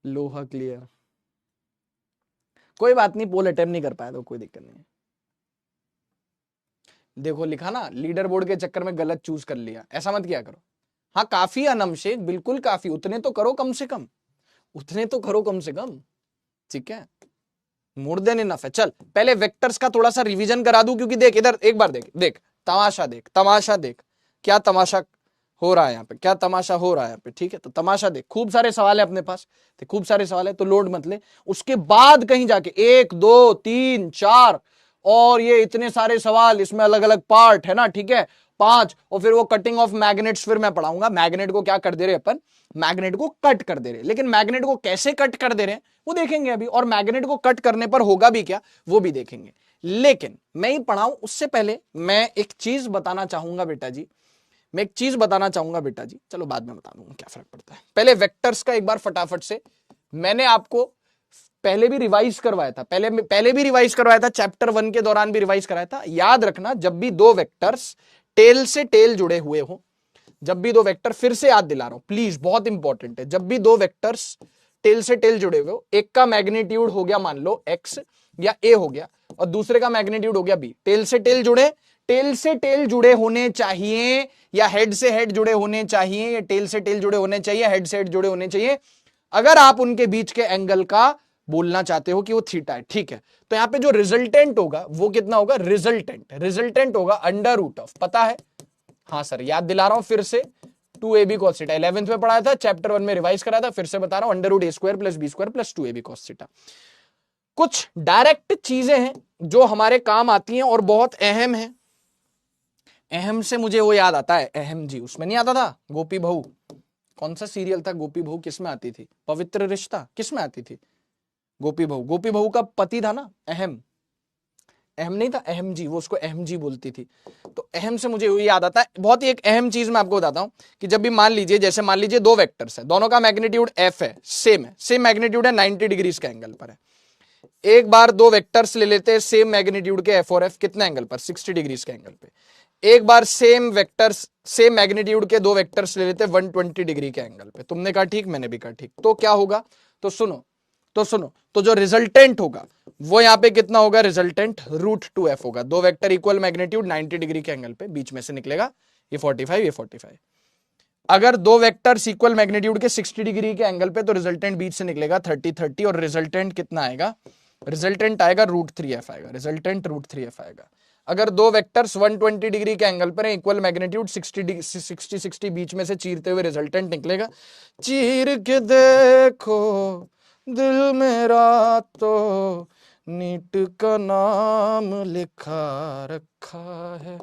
लोहा क्लियर। कोई बात नहीं, पोल अटेम्प्ट नहीं कर पाया तो कोई दिक्कत नहीं है। देखो लिखा ना, लीडर बोर्ड के चक्कर में गलत चूज कर लिया, ऐसा मत किया करो। हाँ काफी अनम शेख, बिल्कुल काफी, उतने तो करो कम से कम, उतने तो करो कम से कम, ठीक है, मोर देन इनफ है। चल पहले वेक्टर्स का थोड़ा सा रिवीजन करा दूं, क्योंकि देख इधर एक बार देख, देख तमाशा देख, तमाशा देख, क्या तमाशा हो रहा है यहाँ पे, क्या तमाशा हो रहा है यहाँ पे, ठीक है। तो तमाशा देख, खूब सारे सवाल है अपने पास, तो खूब सारे सवाल है, तो लोड मत ले। उसके बाद कहीं जाके 1 2 3 4 और ये इतने सारे सवाल, इसमें अलग अलग पार्ट है ना, ठीक है, 5, और फिर वो कटिंग ऑफ मैग्नेट्स फिर मैं पढ़ाऊंगा। मैग्नेट को क्या कर दे रहे अपन, मैग्नेट को कट कर दे रहे, लेकिन मैग्नेट को कैसे कट कर दे रहे हैं वो देखेंगे अभी, और मैग्नेट को कट करने पर होगा भी क्या वो भी देखेंगे। लेकिन मैं ही पढ़ाऊं उससे पहले मैं एक चीज बताना चाहूंगा बेटा जी, मैं एक चीज बताना चाहूंगा बेटा जी, चलो बाद में बता दूंगा क्या फर्क पड़ता है। पहले वेक्टर्स का एक बार फटाफट से, मैंने आपको पहले भी रिवाइज करवाया था, पहले भी रिवाइज करवाया था, चैप्टर 1 के दौरान भी रिवाइज कराया था। याद रखना, जब भी दो वेक्टर्स टेल से टेल जुड़े हुए हो, जब भी दो वेक्टर, फिर से याद दिला रहा हूं प्लीज, बहुत इंपॉर्टेंट है, जब भी दो वेक्टर्स टेल से टेल जुड़े हुए हो, एक का मैग्नीट्यूड हो गया मान लो x या a हो गया, और दूसरे का मैग्नीट्यूड हो गया b, टेल से टेल जुड़े, टेल से टेल जुड़े होने चाहिए या हेड से हेड जुड़े होने चाहिए, या टेल से टेल जुड़े होने चाहिए, हेड से हेड जुड़े होने चाहिए, अगर आप उनके बीच के एंगल का बोलना चाहते हो कि वो थीटा है, ठीक है। तो यहां पे जो रिजल्टेंट होगा वो कितना होगा, रिजल्टेंट होगा अंडर रूट ऑफ, पता है, हाँ सर याद दिला रहा हूं फिर से, 2ab cos थीटा 11th में पढ़ाया था, चैप्टर 1 में रिवाइज कराया था, फिर से बता रहा हूं, under root a square plus b square plus 2ab cos theta. कुछ डायरेक्ट चीजें हैं जो हमारे काम आती हैं और बहुत अहम है। अहम से मुझे वो याद आता है, अहम जी, उसमें नहीं आता था गोपी बहू, कौन सा सीरियल था गोपी बहू, किसमें आती थी, पवित्र रिश्ता, किसमें आती थी गोपी बहू, गोपी बहू का पति था ना अहम, अहम नहीं था, अहम जी, वो उसको अहम जी बोलती थी। तो अहम से मुझे ये याद आता है, बहुत ही एक अहम चीज मैं आपको बताता हूं कि जब भी मान लीजिए, जैसे मान लीजिए दो वेक्टर्स है, दोनों का मैग्नीट्यूड f है, सेम मैग्नीट्यूड है, 90 डिग्रीज के एंगल पर है। एक बार दो वेक्टर्स ले लेते हैं सेम मैग्नीट्यूड के f और f, कितने एंगल पर, 60 डिग्रीज के एंगल पे। एक बार सेम वेक्टर्स सेम मैग्नीट्यूड के दो वेक्टर्स ले लेते हैं 120 डिग्री के एंगल पे, तुमने कहा ठीक, मैंने भी कहा ठीक, तो क्या होगा, तो सुनो, तो जो रिजल्टेंट होगा वो यहां पे कितना होगा, रिजल्टेंट √2f होगा। दो वेक्टर इक्वल मैग्नीट्यूड 90 डिग्री के एंगल पे, बीच में से निकलेगा ये 45 ये 45। अगर दो वेक्टर्स इक्वल मैग्नीट्यूड के 60 डिग्री के एंगल पे, तो रिजल्टेंट बीच से निकलेगा 30 30, और रिजल्टेंट कितना आएगा, रिजल्टेंट आएगा √3f आएगा, रिजल्टेंट √3f आएगा। अगर दो वेक्टर्स 120 डिग्री के एंगल पर है, इक्वल मैग्नीट्यूड 60 बीच में से चीरते हुए रिजल्टेंट निकलेगा, चीर के देखो दिल मेरा तो नीट का नाम लिखा रखा है,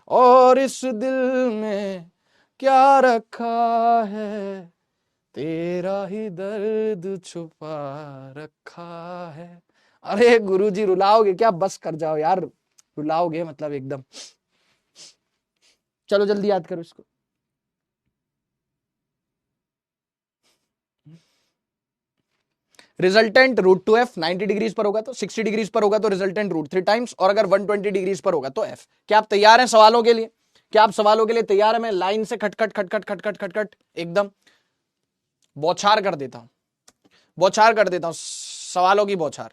और इस दिल में क्या रखा है, तेरा ही दर्द छुपा रखा है। अरे गुरुजी रुलाओगे क्या, बस कर जाओ यार, रुलाओगे मतलब एकदम, चलो जल्दी याद करो इसको। रिजल्टेंट √2f 90 डिग्रीज पर होगा तो, 60 डिग्रीज पर होगा तो रिजल्टेंट √3 टाइम्स, और अगर 120 डिग्रीज पर होगा तो f। क्या आप तैयार हैं सवालों के लिए, क्या आप सवालों के लिए तैयार है? मैं लाइन से खटखट खटखट खटखट खटखट एकदम बौछार कर देता हूं, बौछार कर देता हूं, सवालों की बौछार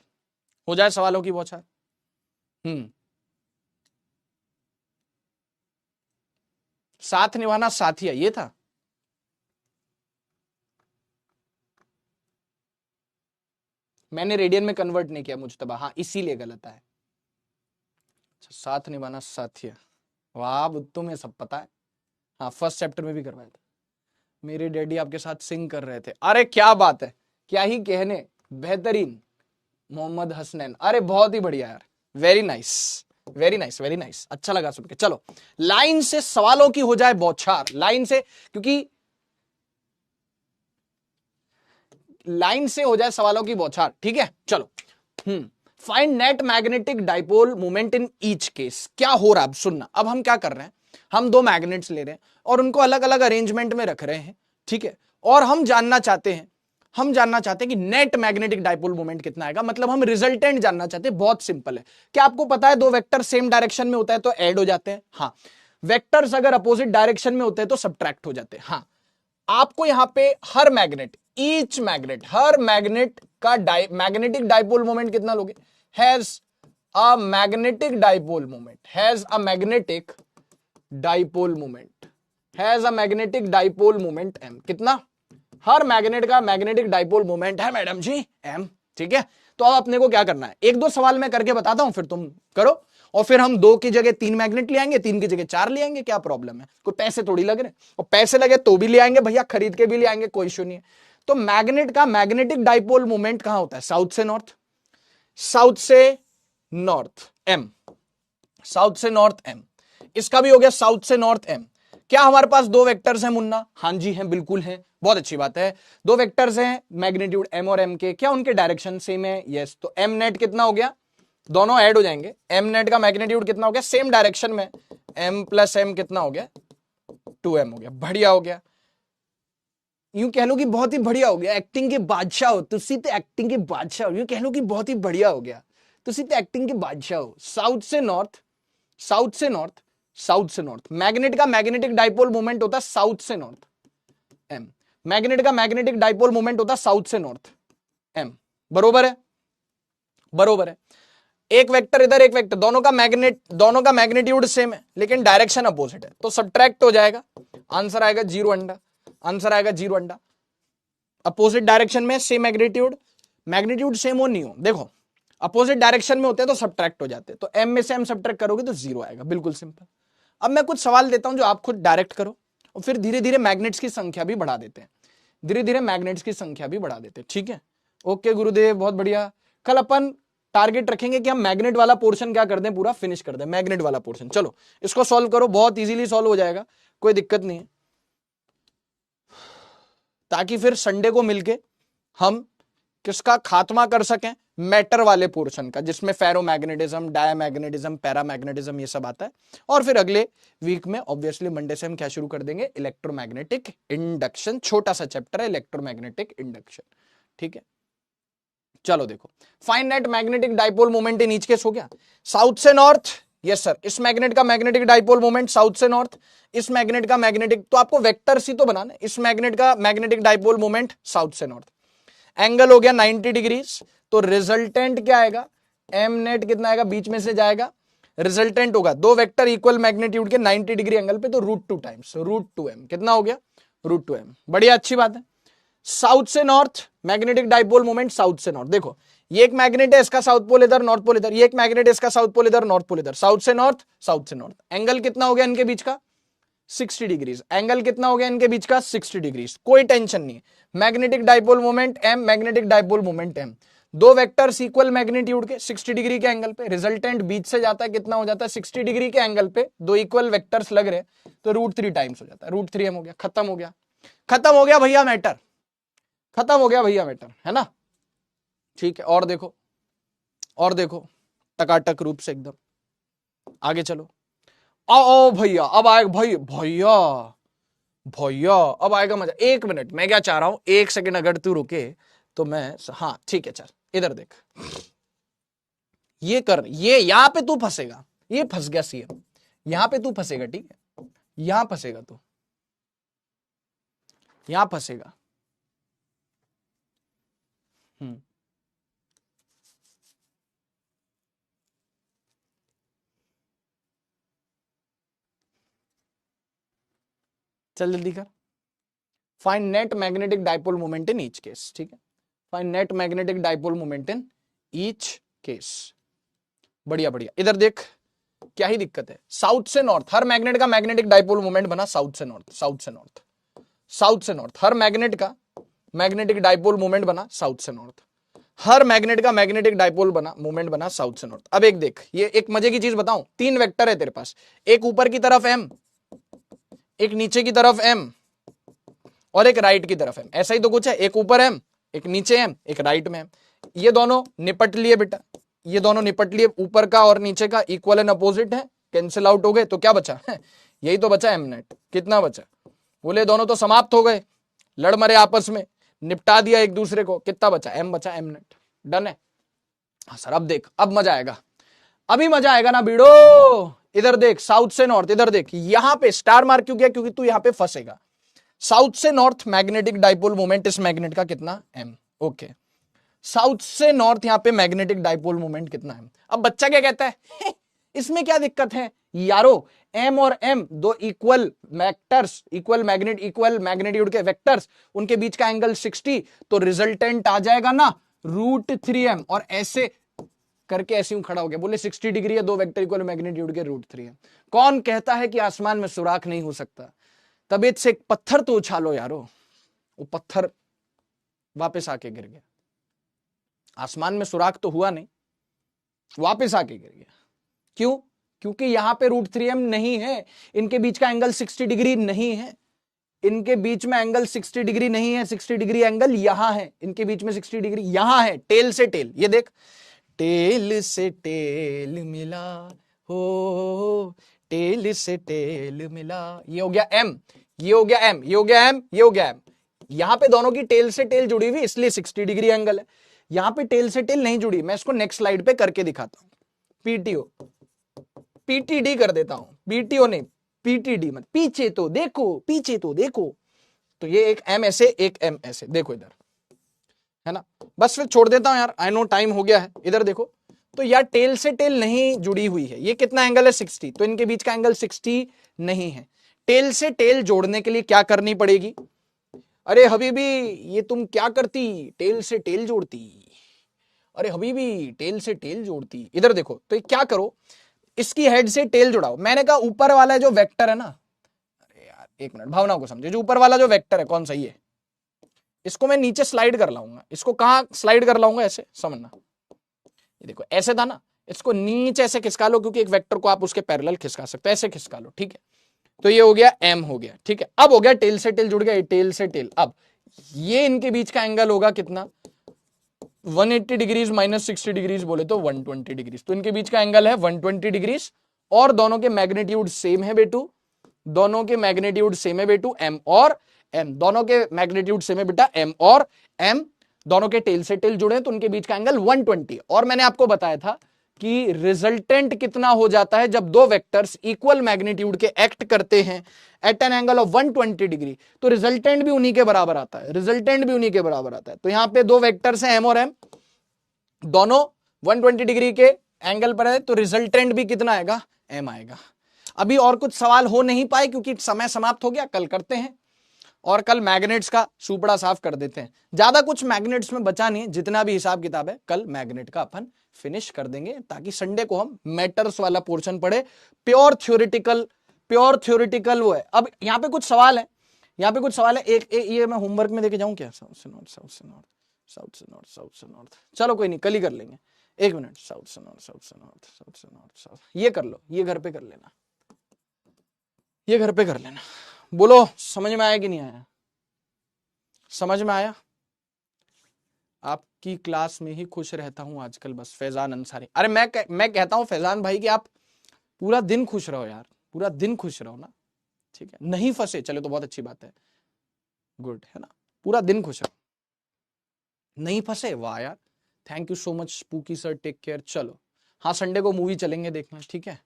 हो जाए, सवालों की बौछार। साथ निभाना साथिया, ये था, मैंने रेडियन में कन्वर्ट नहीं किया मुझतबा, हाँ इसीलिए गलत है। साथ निभाना साथिया, वाह तुम्हें सब पता है, हाँ फर्स्ट चैप्टर में भी करवाया था। मेरे डैडी आपके साथ सिंग कर रहे थे, अरे क्या बात है, क्या ही कहने, बेहतरीन मोहम्मद हसनैन, अरे बहुत ही बढ़िया यार, very nice very nice very nice, अच्छा लगा सुन के। चलो लाइन से सवालों की हो जाए बौछार, लाइन से, क्योंकि लाइन से हो जाए सवालों की बौछार, ठीक है। चलो find net magnetic dipole moment in each case, क्या हो रहा है अब सुनना। अब हम क्या कर रहे हैं, हम दो मैग्नेट्स ले रहे हैं और उनको अलग अलग अरेंजमेंट में रख रहे हैं, ठीक है, और हम जानना चाहते हैं, हम जानना चाहते हैं कि नेट मैग्नेटिक डाइपोल मोमेंट कितना आएगा, मतलब हम रिजल्टेंट जानना चाहते हैं। बहुत सिंपल है। क्या आपको पता है दो वेक्टर सेम डायरेक्शन में होता है तो ऐड हो जाते हैं? हाँ। वेक्टर्स अगर अपोजिट डायरेक्शन में होते हैं तो सबट्रैक्ट हो जाते हैं। हाँ। आपको यहां पे हर मैग्नेट, ईच मैग्नेट, हर मैग्नेट का मैग्नेटिक डाइपोल मोमेंट कितना लोगे? Has a magnetic dipole moment, has a magnetic dipole moment, has a magnetic dipole moment m। कितना? हर मैग्नेट का मैग्नेटिक डाइपोल मोमेंट है मैडम जी m। ठीक है, तो अब अपने को क्या करना है, एक दो सवाल मैं करके बताता हूं, फिर तुम करो, और फिर हम 2 की जगह 3 मैग्नेट ले आएंगे, 3 की जगह 4 ले आएंगे। क्या प्रॉब्लम है? कोई पैसे थोड़ी लग रहे, और पैसे लगे तो भी ले आएंगे भैया, खरीद के भी ले आएंगे, कोई इश्यू नहीं है। तो मैग्नेट का मैग्नेटिक डाइपोल मोमेंट कहां होता है? साउथ से नॉर्थ, साउथ से नॉर्थ m, साउथ से नॉर्थ m। इसका भी हो गया साउथ से नॉर्थ m। क्या हमारे पास 2 वेक्टर्स हैं मुन्ना? हाँ जी हैं, बिल्कुल हैं, बहुत अच्छी बात है। 2 वेक्टर्स हैं मैग्नीट्यूड m और m के, क्या उनके डायरेक्शन सेम है? यस। तो m नेट कितना हो गया? दोनों ऐड हो जाएंगे। m नेट का मैग्नीट्यूड कितना हो गया? सेम डायरेक्शन में m प्लस m कितना हो गया? 2m हो गया। बढ़िया हो गया, यूं कह लो कि बहुत ही बढ़िया हो गया। एक्टिंग के बादशाह हो तुसी, तो एक्टिंग के बादशाह हो, यूं कह लो कि बहुत ही बढ़िया हो गया, तुसी तो एक्टिंग के बादशाह हो। साउथ से नॉर्थ, साउथ से नॉर्थ, साउथ से नॉर्थ, मैग्नेट का मैग्नेटिक डाइपोल मोमेंट होता है साउथ से नॉर्थ m। मैग्नेट का मैग्नेटिक डाइपोल मोमेंट होता है साउथ से नॉर्थ m। बरोबर है? बरोबर है। एक वेक्टर इधर, एक वेक्टर, दोनों का मैग्नीट्यूड सेम है लेकिन डायरेक्शन अपोजिट है, तो सब्ट्रैक्ट हो जाएगा। आंसर आएगा 0 अंडा, आंसर आएगा 0 अंडा। अपोजिट डायरेक्शन में सेम मैग्नीट्यूड, मैग्नीट्यूड सेम हो नहीं हो, देखो अपोजिट डायरेक्शन में होते हैं तो सब्ट्रैक्ट हो जाते हैं, तो m में से m सब्ट्रैक्ट करोगे तो 0 आएगा, बिल्कुल सिंपल। अब मैं कुछ सवाल देता हूं जो आप खुद डायरेक्ट करो, और फिर धीरे धीरे मैग्नेट्स की संख्या भी बढ़ा देते हैं, धीरे धीरे मैग्नेट्स की संख्या भी बढ़ा देते हैं। ठीक है, ओके गुरुदेव, बहुत बढ़िया। कल अपन टारगेट रखेंगे कि हम मैग्नेट वाला पोर्शन क्या कर दें, पूरा फिनिश कर दें, मैग्नेट वाला पोर्शन। चलो इसको सॉल्व करो, बहुत इजीली सॉल्व हो जाएगा, कोई दिक्कत नहीं है, ताकि फिर संडे को मिलके हम किसका खात्मा कर सकें, मैटर वाले पोर्शन का, जिसमें फेरोमैग्नेटिज्म, डायमैग्नेटिज्म, पैरामैग्नेटिज्म ये सब आता है। और फिर अगले वीक में ऑब्वियसली मंडे से हम क्या शुरू कर देंगे, इलेक्ट्रोमैग्नेटिक इंडक्शन, छोटा सा चैप्टर है इलेक्ट्रोमैग्नेटिक इंडक्शन। ठीक है, चलो देखो, find net magnetic dipole moment in each case हो गया। साउथ से नॉर्थ, यस सर, इस मैग्नेट का मैग्नेटिक डाइपोल मोमेंट साउथ से नॉर्थ, इस मैग्नेट का मैग्नेटिक, तो आपको वेक्टर सी तो बनाना है, इस मैग्नेट का मैग्नेटिक डाइपोल मोमेंट साउथ से नॉर्थ, एंगल हो गया 90 डिग्रीज, तो रिजल्टेंट क्या आएगा, m नेट कितना आएगा, बीच में से जाएगा, रिजल्टेंट होगा 2 वेक्टर इक्वल मैग्नीट्यूड के 90 डिग्री एंगल पे, तो √2 टाइम्स √2m, कितना हो गया, √2m। बढ़िया, अच्छी बात है। साउथ से north magnetic dipole moment south से नॉर्थ, देखो ये एक मैग्नेट है, इसका साउथ पोल इधर, नॉर्थ पोल इधर, ये एक मैग्नेट है, इसका साउथ पोल इधर, नॉर्थ पोल इधर, साउथ से नॉर्थ, साउथ से नॉर्थ, एंगल कितना हो गया इनके बीच का, 60 डिग्रीज, एंगल कितना हो गया इनके बीच का, 60 डिग्रीज, कोई टेंशन नहीं। Magnetic dipole moment m, magnetic dipole moment m, 2 vectors equal magnitude के 60 डिग्री के एंगल पे, रिजल्टेंट बीच से जाता है, कितना हो जाता है, 60 डिग्री के एंगल पे 2 इक्वल वेक्टर्स लग रहे, तो √3 टाइम्स हो जाता है, √3m हो गया, खत्म हो गया, खत्म हो गया भैया मैटर, खत्म हो गया भैया मैटर, है ना। ठीक है, और देखो, और देखो, टकाटक रूप से एकदम आगे चलो। आओ भैया, अब आएगा भाई, भैया भैया अब आएगा मजा। 1 मिनट, मैं क्या चाह रहा हूं, 1 सेकंड अगर तू रुके तो मैं, हाँ ठीक है, चल इधर देख, ये कर, ये यहां पे तू फंसेगा, ये फंस गया सीएम, यहां पे तू फंसेगा, ठीक है, यहां फंसेगा तू, यहां फंसेगा। चल जल्दी कर, find net magnetic dipole moment in each case. ठीक है, find net magnetic dipole moment in each case. बढ़िया बढ़िया, इधर देख, क्या ही दिक्कत है, साउथ से नॉर्थ, हर मैग्नेट का मैग्नेटिक डाइपोल मोमेंट बना साउथ से नॉर्थ, साउथ से नॉर्थ, साउथ से नॉर्थ, हर मैग्नेट का मैग्नेटिक डाइपोल मोमेंट बना साउथ से नॉर्थ, हर मैग्नेट का मैग्नेटिक डाइपोल बना मोमेंट बना साउथ से नॉर्थ। अब एक देख, ये एक मजे की चीज बताऊं, 3 वेक्टर है तेरे पास, एक ऊपर की तरफ m, एक नीचे की तरफ m, और एक राइट की तरफ m, ऐसा ही तो कुछ है, एक ऊपर m, एक नीचे m, एक राइट में m, ये दोनों निपट लिए बेटा, ये दोनों निपट लिए, ऊपर का और नीचे का इक्वल एंड अपोजिट है, कैंसिल आउट हो गए, तो क्या बचा यही तो बचा m नेट, कितना बचा, बोले दोनों तो समाप्त हो गए, लड़ मरे आपस में, निपटा दिया एक दूसरे को, कितना बचा, m बचा, m नेट, डन है। हाँ सर, अब देख, अब मजा आएगा, अभी मजा आएगा ना बीड़ो। इधर देख, साउथ से नॉर्थ, इधर देख, यहां पे स्टार मार्क क्यों किया, क्योंकि तू यहां पे फंसेगा। साउथ से नॉर्थ मैग्नेटिक डाइपोल मोमेंट इस मैग्नेट का कितना, m, ओके। साउथ से नॉर्थ यहां पे मैग्नेटिक डाइपोल मोमेंट कितना है। अब बच्चा क्या कहता है इसमें क्या दिक्कत है यारो, m और m दो equal vectors, equal magnet, equal magnitude के वेक्टर्स, उनके बीच का एंगल 60, तो रिजल्टेंट आ जाएगा ना √3m, और ऐसे करके ऐसे यूं खड़ा हो गया, बोले 60 डिग्री है, दो वेक्टर इक्वल मैग्नेट्यूड के √3m। कौन कहता है कि आसमान में सुराख नहीं हो सकता। तबीयत से एक पत्थर तो उछालो यारो, वो पत्थर वापस आके गिर गया, आसमान में सुराख तो हुआ नहीं, वापस आके गिर गया। क्यों, क्योंकि यहां पे √3m नहीं है, इनके बीच का एंगल 60 डिग्री नहीं है, इनके बीच में एंगल 60 डिग्री नहीं है, 60 डिग्री एंगल यहां है, इनके बीच में 60 डिग्री यहां है, टेल से टेल, ये देख, टेल से टेल मिला हो, टेल से टेल मिला, ये हो गया m, ये हो गया m, ये हो गया m, ये हो गया m। यहां पे दोनों की टेल से टेल जुड़ी हुई, इसलिए 60 डिग्री एंगल है। यहां पे टेल से टेल नहीं जुड़ी, मैं इसको नेक्स्ट स्लाइड पे करके दिखाता हूं, पीटीओ, पीटीडी कर देता हूं, पीटीओ नहीं, पीटीडी मत, पीछे तो देखो, पीछे तो देखो। तो ये एक m ऐसे, एक m ऐसे, देखो इधर है ना, बस फिर छोड़ देता हूं यार, आई नो टाइम हो गया है। इधर देखो, तो यार टेल से टेल नहीं जुड़ी हुई है, ये कितना एंगल है 60, तो इनके बीच का एंगल 60 नहीं है। टेल से टेल जोड़ने के लिए क्या करनी पड़ेगी, अरे हबीबी ये तुम क्या करती, टेल से टेल जोड़ती, अरे हबीबी टेल से टेल जोड़ती। इधर देखो, तो क्या करो, इसकी हेड से टेल जुड़ाओ। मैंने कहा ऊपर वाला जो वेक्टर है ना, अरे यार एक मिनट, भावना को समझे, जो ऊपर वाला जो वेक्टर है कौन सा, ये, इसको मैं नीचे स्लाइड कर लाऊंगा, इसको कहां स्लाइड कर लाऊंगा, ऐसे समझना, ये देखो ऐसे था ना, इसको नीचे ऐसे खिसका लो, क्योंकि एक वेक्टर को आप उसके पैरेलल खिसका सकते हो, ऐसे खिसका लो, ठीक है। तो ये हो गया m हो गया, ठीक है। अब हो गया टेल से टेल जुड़ गया, टेल से टेल, अब ये इनके बीच का एंगल होगा कितना, 180 डिग्रीज माइनस 60 डिग्रीज बोले तो 120 डिग्रीज, तो इनके बीच का एंगल है 120 डिग्रीज, और दोनों के मैग्नीट्यूड सेम है बेटू, दोनों के मैग्नीट्यूड सेम है बेटू, m और m, दोनों के मैग्नीट्यूड सेम है बेटा, m और m, दोनों के टेल से टेल जुड़े, तो उनके बीच का एंगल 120। और मैंने आपको बताया था कि रिजल्टेंट कितना हो जाता है जब दो वेक्टर्स इक्वल मैग्नीट्यूड के एक्ट करते हैं at an angle of 120 degree, तो रिजल्टेंट भी उन्हीं के बराबर आता है, रिजल्टेंट भी उन्हीं के बराबर आता है। तो यहां पे दो वेक्टर्स हैं m और m, दोनों 120 डिग्री के एंगल पर है, तो रिजल्टेंट भी कितना आएगा, m आएगा। अभी और कुछ सवाल हो नहीं पाए क्योंकि समय समाप्त हो गया, कल करते हैं, और कल मैग्नेट्स का सुपड़ा साफ कर देते हैं। ज्यादा कुछ मैग्नेट्स में बचा नहीं है, जितना भी हिसाब किताब है कल मैग्नेट का अपन फिनिश कर देंगे, ताकि संडे को हम मैटर्स वाला पोर्शन पढ़े, प्योर थ्योरेटिकल वो है। अब यहाँ पे कुछ सवाल है, यहाँ पे कुछ सवाल है, एक ये मैं होमवर्क में देके जाऊं क्या, साउथ से नॉर्थ, साउथ से नॉर्थ, साउथ से नॉर्थ, साउथ से नॉर्थ, चलो कोई नहीं, कल ही कर लेंगे, एक मिनट, साउथ से नॉर्थ, साउथ से नॉर्थ, साउथ से नॉर्थ, साउथ, ये कर लो, ये घर पे कर लेना, ये घर पे कर लेना। बोलो समझ में आया कि नहीं आया, समझ में आया। आपकी क्लास में ही खुश रहता हूं आजकल बस, फैजान अंसारी। अरे मैं कहता हूं फैजान भाई कि आप पूरा दिन खुश रहो यार, पूरा दिन खुश रहो ना, ठीक है, नहीं फंसे चले तो बहुत अच्छी बात है, गुड है ना, पूरा दिन खुश रहो, नहीं फंसे वाह यार, thank you so much spooky sir, take care. चलो हाँ, संडे को मूवी चलेंगे देखना, ठीक है,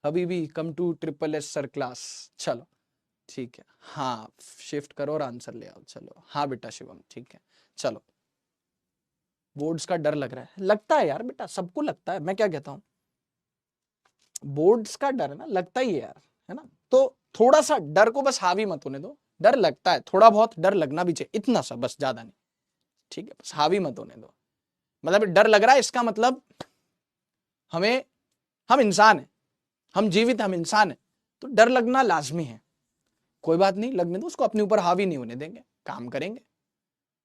अभी भी come to SSS sir class, चलो ठीक है, हाँ शिफ्ट करो और आंसर ले आओ, चलो हाँ बेटा शिवम, ठीक है, चलो। बोर्ड्स का डर लग रहा है, लगता है यार बेटा, सबको लगता है, मैं क्या कहता हूं, बोर्ड्स का डर है ना, लगता ही है यार, है ना, तो थोड़ा सा डर को बस हावी मत होने दो, डर लगता है, थोड़ा बहुत डर लगना भी चाहिए, इतना सा बस, ज्यादा नहीं, ठीक है, बस हावी मत होने दो। मतलब डर लग रहा है इसका मतलब हमें, हम इंसान है, हम जीवित, हम इंसान है, तो डर लगना लाजमी है, कोई बात नहीं, लगने दो उसको, अपने ऊपर हावी नहीं होने देंगे, काम करेंगे,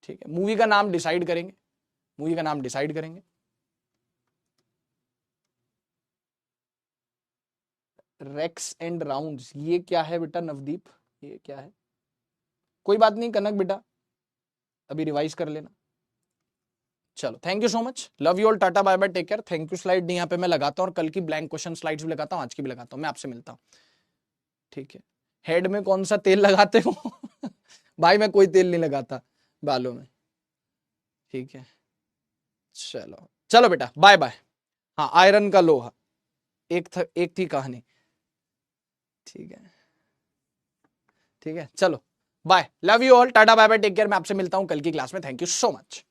ठीक है। मूवी का नाम डिसाइड करेंगे, मूवी का नाम डिसाइड करेंगे, रेक्स एंड राउंड्स, ये क्या है बेटा नवदीप, ये क्या है, कोई बात नहीं कनक बेटा, अभी रिवाइज कर लेना। चलो thank you so much, love you all, tata bye bye, take care, thank you. Slide नहीं यहाँ पे मैं लगाता हूँ, और कल की ब्लैंक क्वेश्चन स्लाइड्स भी लगाता हूँ, आज की भी लगाता हूँ, मैं आपसे मिलता हूँ, ठीक है। हेड में कौन सा तेल लगाते हो भाई मैं कोई तेल नहीं लगाता, बालों में। ठीक है, चलो चलो बेटा, बाय बाय। हाँ, आयरन का लोहा, एक थी कहानी। ठीक है, ठीक है, चलो bye, love you all, tata bye bye, take care. मैं आपसे मिलता हूं कल की क्लास में। Thank you so much.